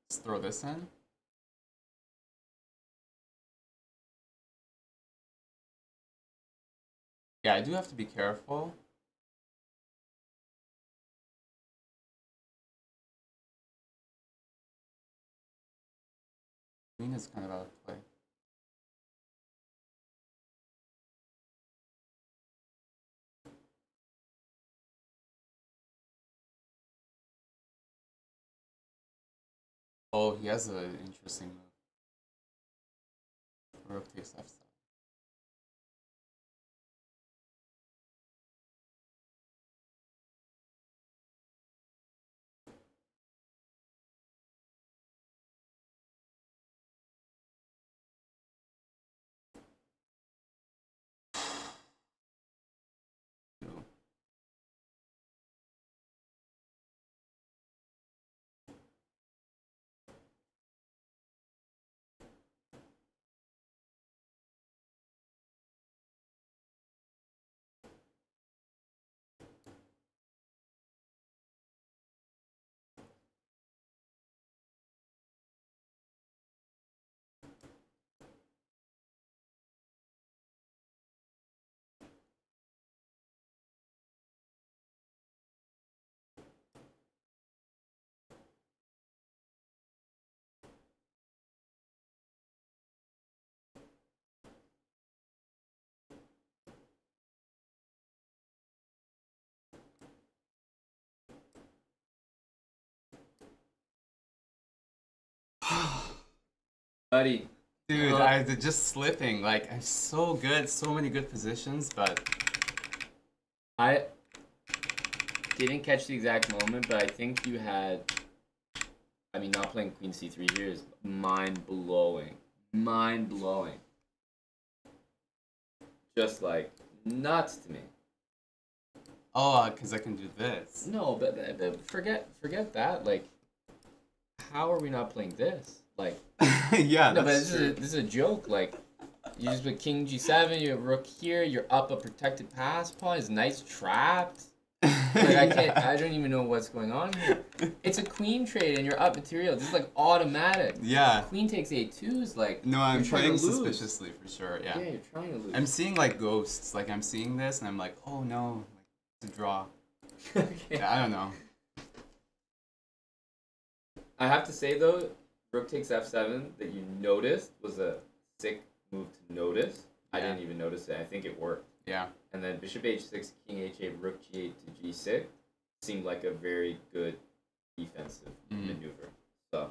Let's throw this in. Yeah, I do have to be careful. Queen is kind of out of play. Oh, he has an interesting move. Rook takes f7. Buddy. Dude, I just slipping. Like, I'm so good, so many good positions, but I didn't catch the exact moment, but I think you had. I mean, not playing Queen C3 here is mind blowing. Mind blowing. Just like nuts to me. oh, because I can do this. No, but forget that. Like, how are we not playing this? Like, Yeah, no, but that's this true. is a joke. Like, you just put King G7, you have Rook here, you're up a protected pass pawn, his knight's trapped. Like, I can't. I don't even know what's going on here. It's a queen trade, and you're up material. This is like automatic. Yeah. Queen takes A2 is like. No, I'm you're trying to playing lose. suspiciously for sure. Yeah. Yeah, you're trying to lose. I'm seeing like ghosts. Like I'm seeing this, and I'm like, oh no, like it's a draw. Okay. Yeah, I don't know. I have to say though, Rook takes f7 that you noticed was a sick move to notice. I Yeah. didn't even notice it. I think it worked. Yeah. And then Bishop h6, King h8, Rook g8 to g6 seemed like a very good defensive maneuver. So,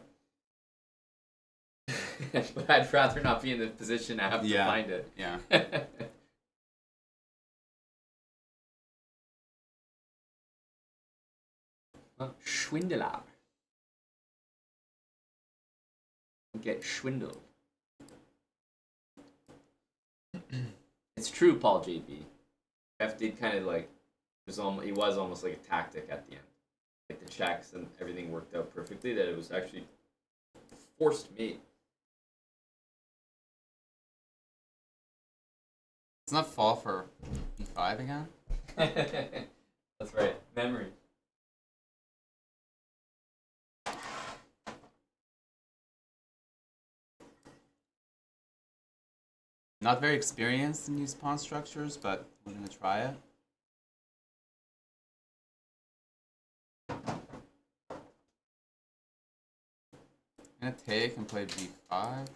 but I'd rather not be in the position I have to Yeah. find it. Yeah. Schwindeler. Get schwindled. It's true, Paul JB. F did kind of like it was almost like a tactic at the end. Like the checks and everything worked out perfectly. That it was actually forced mate. It's not fall for e5 again. That's right. Memory. Not very experienced in these pawn structures, but we're gonna try it. I'm gonna take and play b5.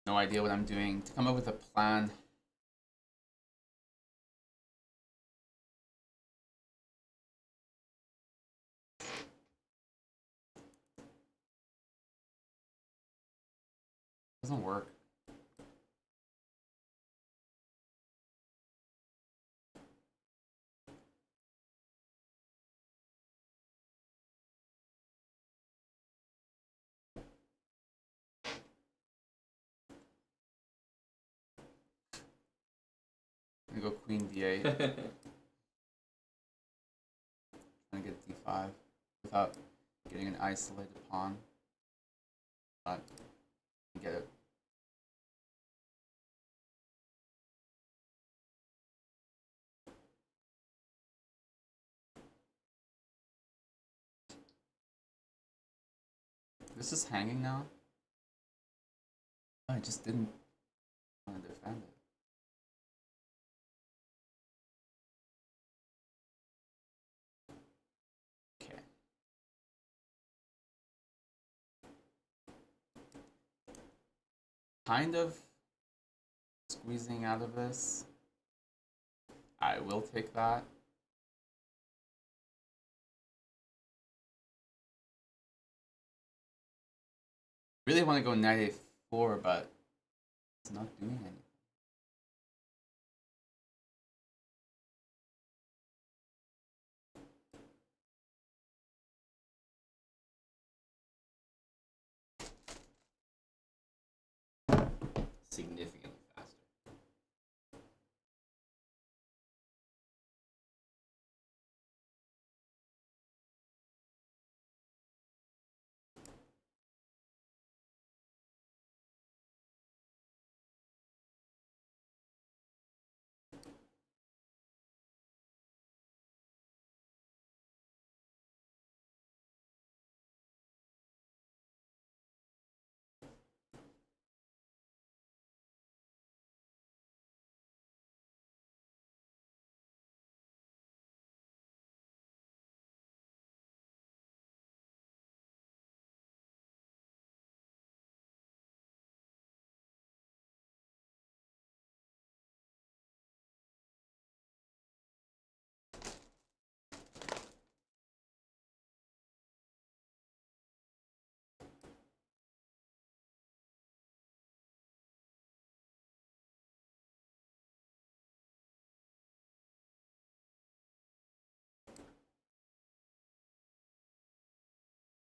No idea what I'm doing. To come up with a plan. Doesn't work. I'm gonna go queen d8. Trying to get d5 without getting an isolated pawn. But get it. This is hanging now. I just didn't want to defend it. Okay. Kind of squeezing out of this. I will take that. Really want to go knight a4, but it's not doing anything. Significantly faster.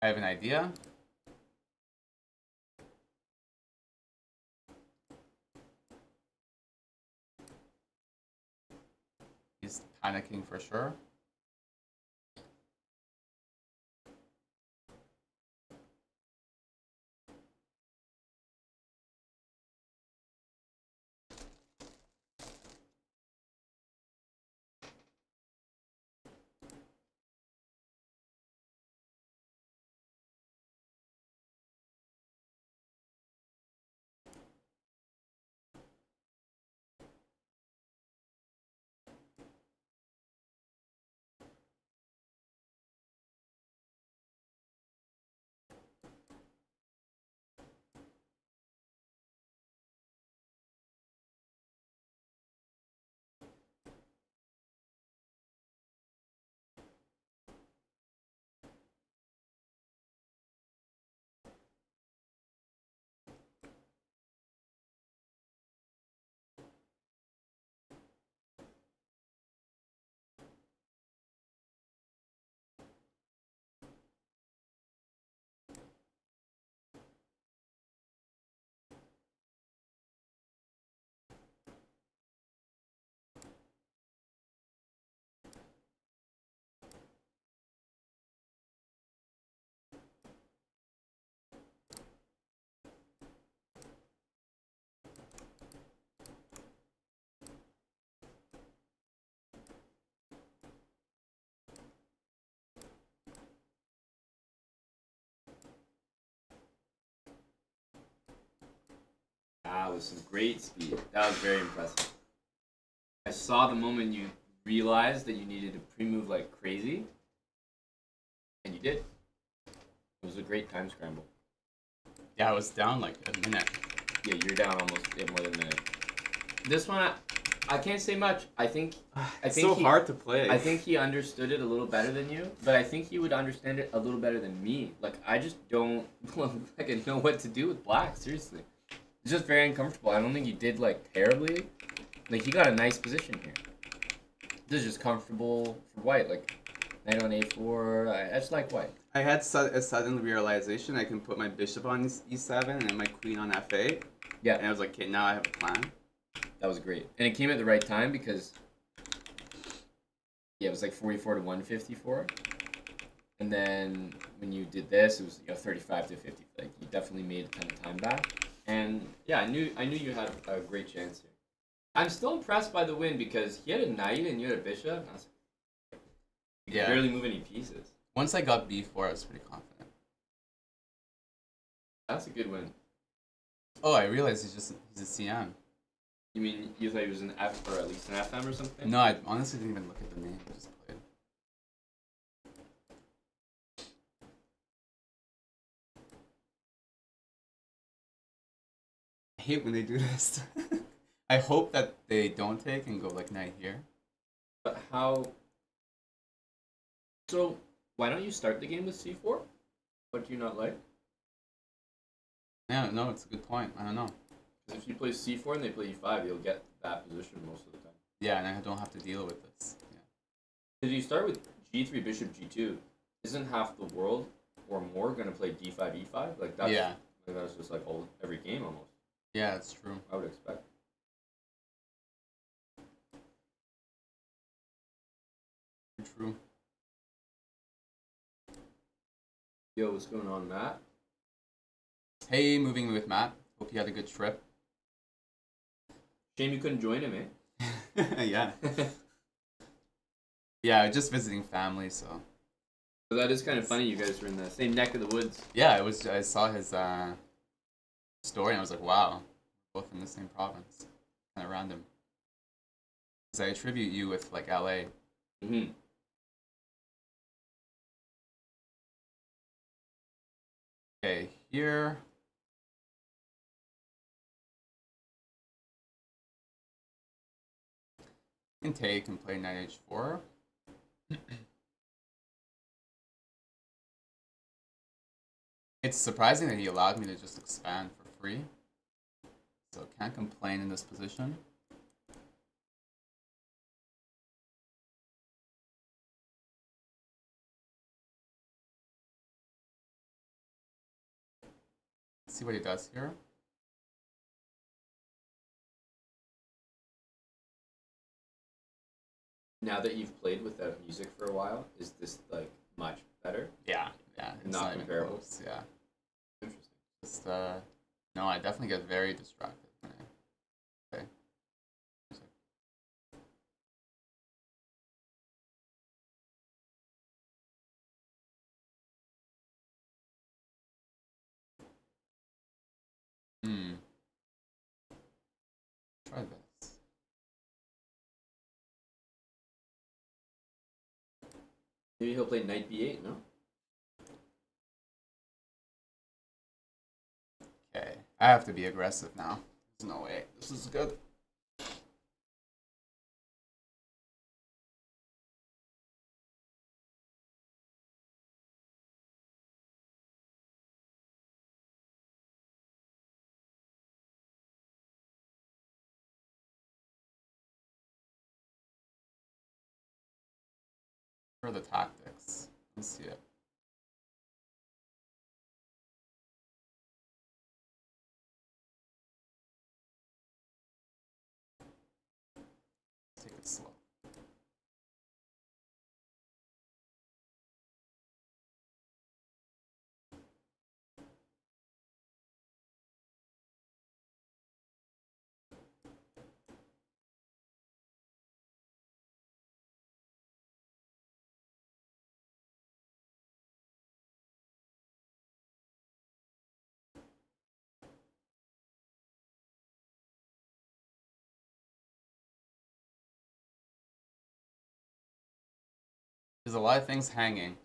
I have an idea. He's panicking for sure. That was some great speed. That was very impressive. I saw the moment you realized that you needed to pre-move like crazy, and you did. It was a great time scramble. Yeah, I was down like a minute. Yeah, you're down almost more than a minute. This one, I can't say much. I think It's so hard to play. I think he understood it a little better than you, but I think he would understand it a little better than me. Like, I just don't like I know what to do with black, seriously. It's just very uncomfortable. I don't think he did like terribly. Like he got a nice position here. This is just comfortable for white. Like knight on a4. I just like white. I had a sudden realization I can put my bishop on e7 and then my queen on f8. Yeah, And I was like, okay, now I have a plan. that was great, and it came at the right time because yeah, it was like 44 to 154, and then when you did this, it was 35 to 50. Like you definitely made a ton of time back, and yeah, I knew you had a great chance here. I'm still impressed by the win because he had a knight and you had a bishop. And I was like, you could barely move any pieces. Once I got b4, I was pretty confident. That's a good win. Oh, I realized he's a CM. You mean you thought he was an F or at least an FM or something? No, I honestly didn't even look at the name. I just played. I hate when they do this. I hope that they don't take and go like knight here. But how? So why don't you start the game with c4? What do you not like? Yeah, no, it's a good point. I don't know. Because if you play c4 and they play e5, you'll get that position most of the time. Yeah, and I don't have to deal with this. Yeah. If you start with g3, bishop g2, isn't half the world or more going to play d5, e5? Like that's like that's just like every game almost. Yeah, that's true. I would expect. True. Yo, what's going on, Matt? Hey, moving with Matt. Hope you had a good trip. Shame you couldn't join him, eh? Yeah. Yeah, just visiting family, so. So that is kind of funny. You guys were in the same neck of the woods. Yeah, it was. I saw his story and I was like, wow, we're both in the same province. Kind of random. Because I attribute you with like LA. Mm-hmm. Okay, here. You can take and play knight h4. It's surprising that he allowed me to just expand for free. So can't complain in this position. Let's see what he does here. Now that you've played without music for a while, is this like much better? Yeah, it's Not even comparable? close, yeah. Interesting. Just no, I definitely get very distracted when I play. Try this. Maybe he'll play knight b8, no? Okay, I have to be aggressive now. There's no way. This is good. For the tactics. Let's see it. Take it slow. There's a lot of things hanging.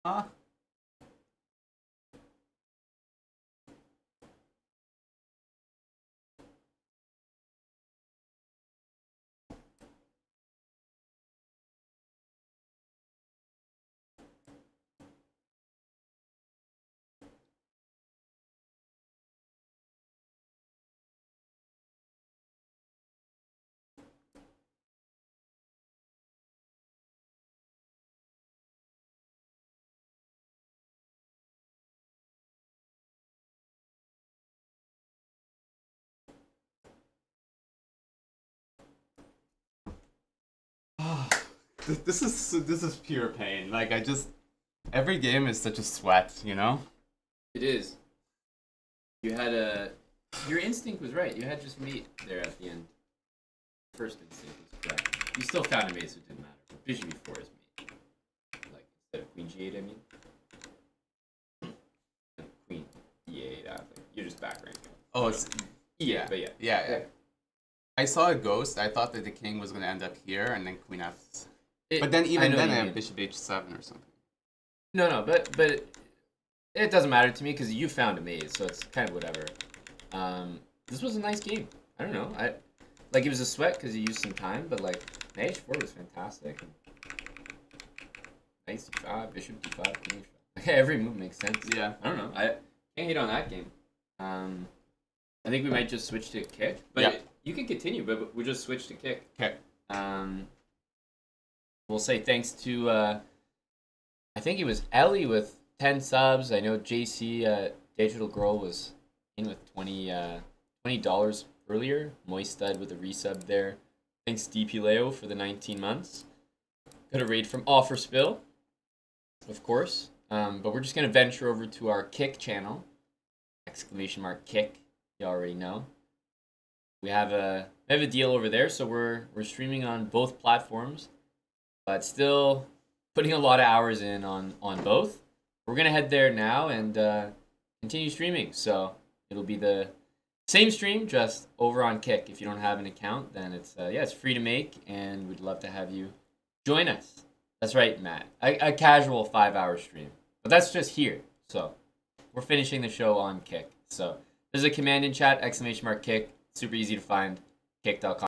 Ah. This is pure pain. Like I just every game is such a sweat, you know? It is. You had a. Your instinct was right. You had just mate there at the end. First instinct was correct. You still found a mate, so it didn't matter. But bishop e4 is mate. Like instead of queen g8, I mean. Queen e8. Like, you're just back ranking. Oh, it's Yeah, but yeah. yeah. I saw a ghost. I thought that the king was gonna end up here and then queen f. But then even then I have bishop h7 or something. No, but it doesn't matter to me because you found a maze, so it's kind of whatever. This was a nice game. I don't know. Like it was a sweat because you used some time, but like knight h4 was fantastic. Knight c5, bishop d5, queen h5. Every move makes sense. Yeah. I don't know. I can't hate on that game. I think we might just switch to kick, but Yeah. you can continue. But we'll just switch to kick. Okay. We'll say thanks to I think it was Ellie with 10 subs. I know JC Digital Girl was in with $20 earlier. Moistud with a resub there. Thanks DP Leo for the 19 months. Got a raid from Offer Spill, of course. But we're just gonna venture over to our Kick channel. ! Kick. You already know. We have a deal over there, so we're streaming on both platforms, but still putting a lot of hours in on both. We're gonna head there now and continue streaming. So it'll be the same stream, just over on Kick. If you don't have an account, then it's it's free to make, and we'd love to have you join us. That's right, Matt. A casual 5-hour stream, but that's just here. So we're finishing the show on Kick. So there's a command in chat, ! Kick. Super easy to find. Kick.com.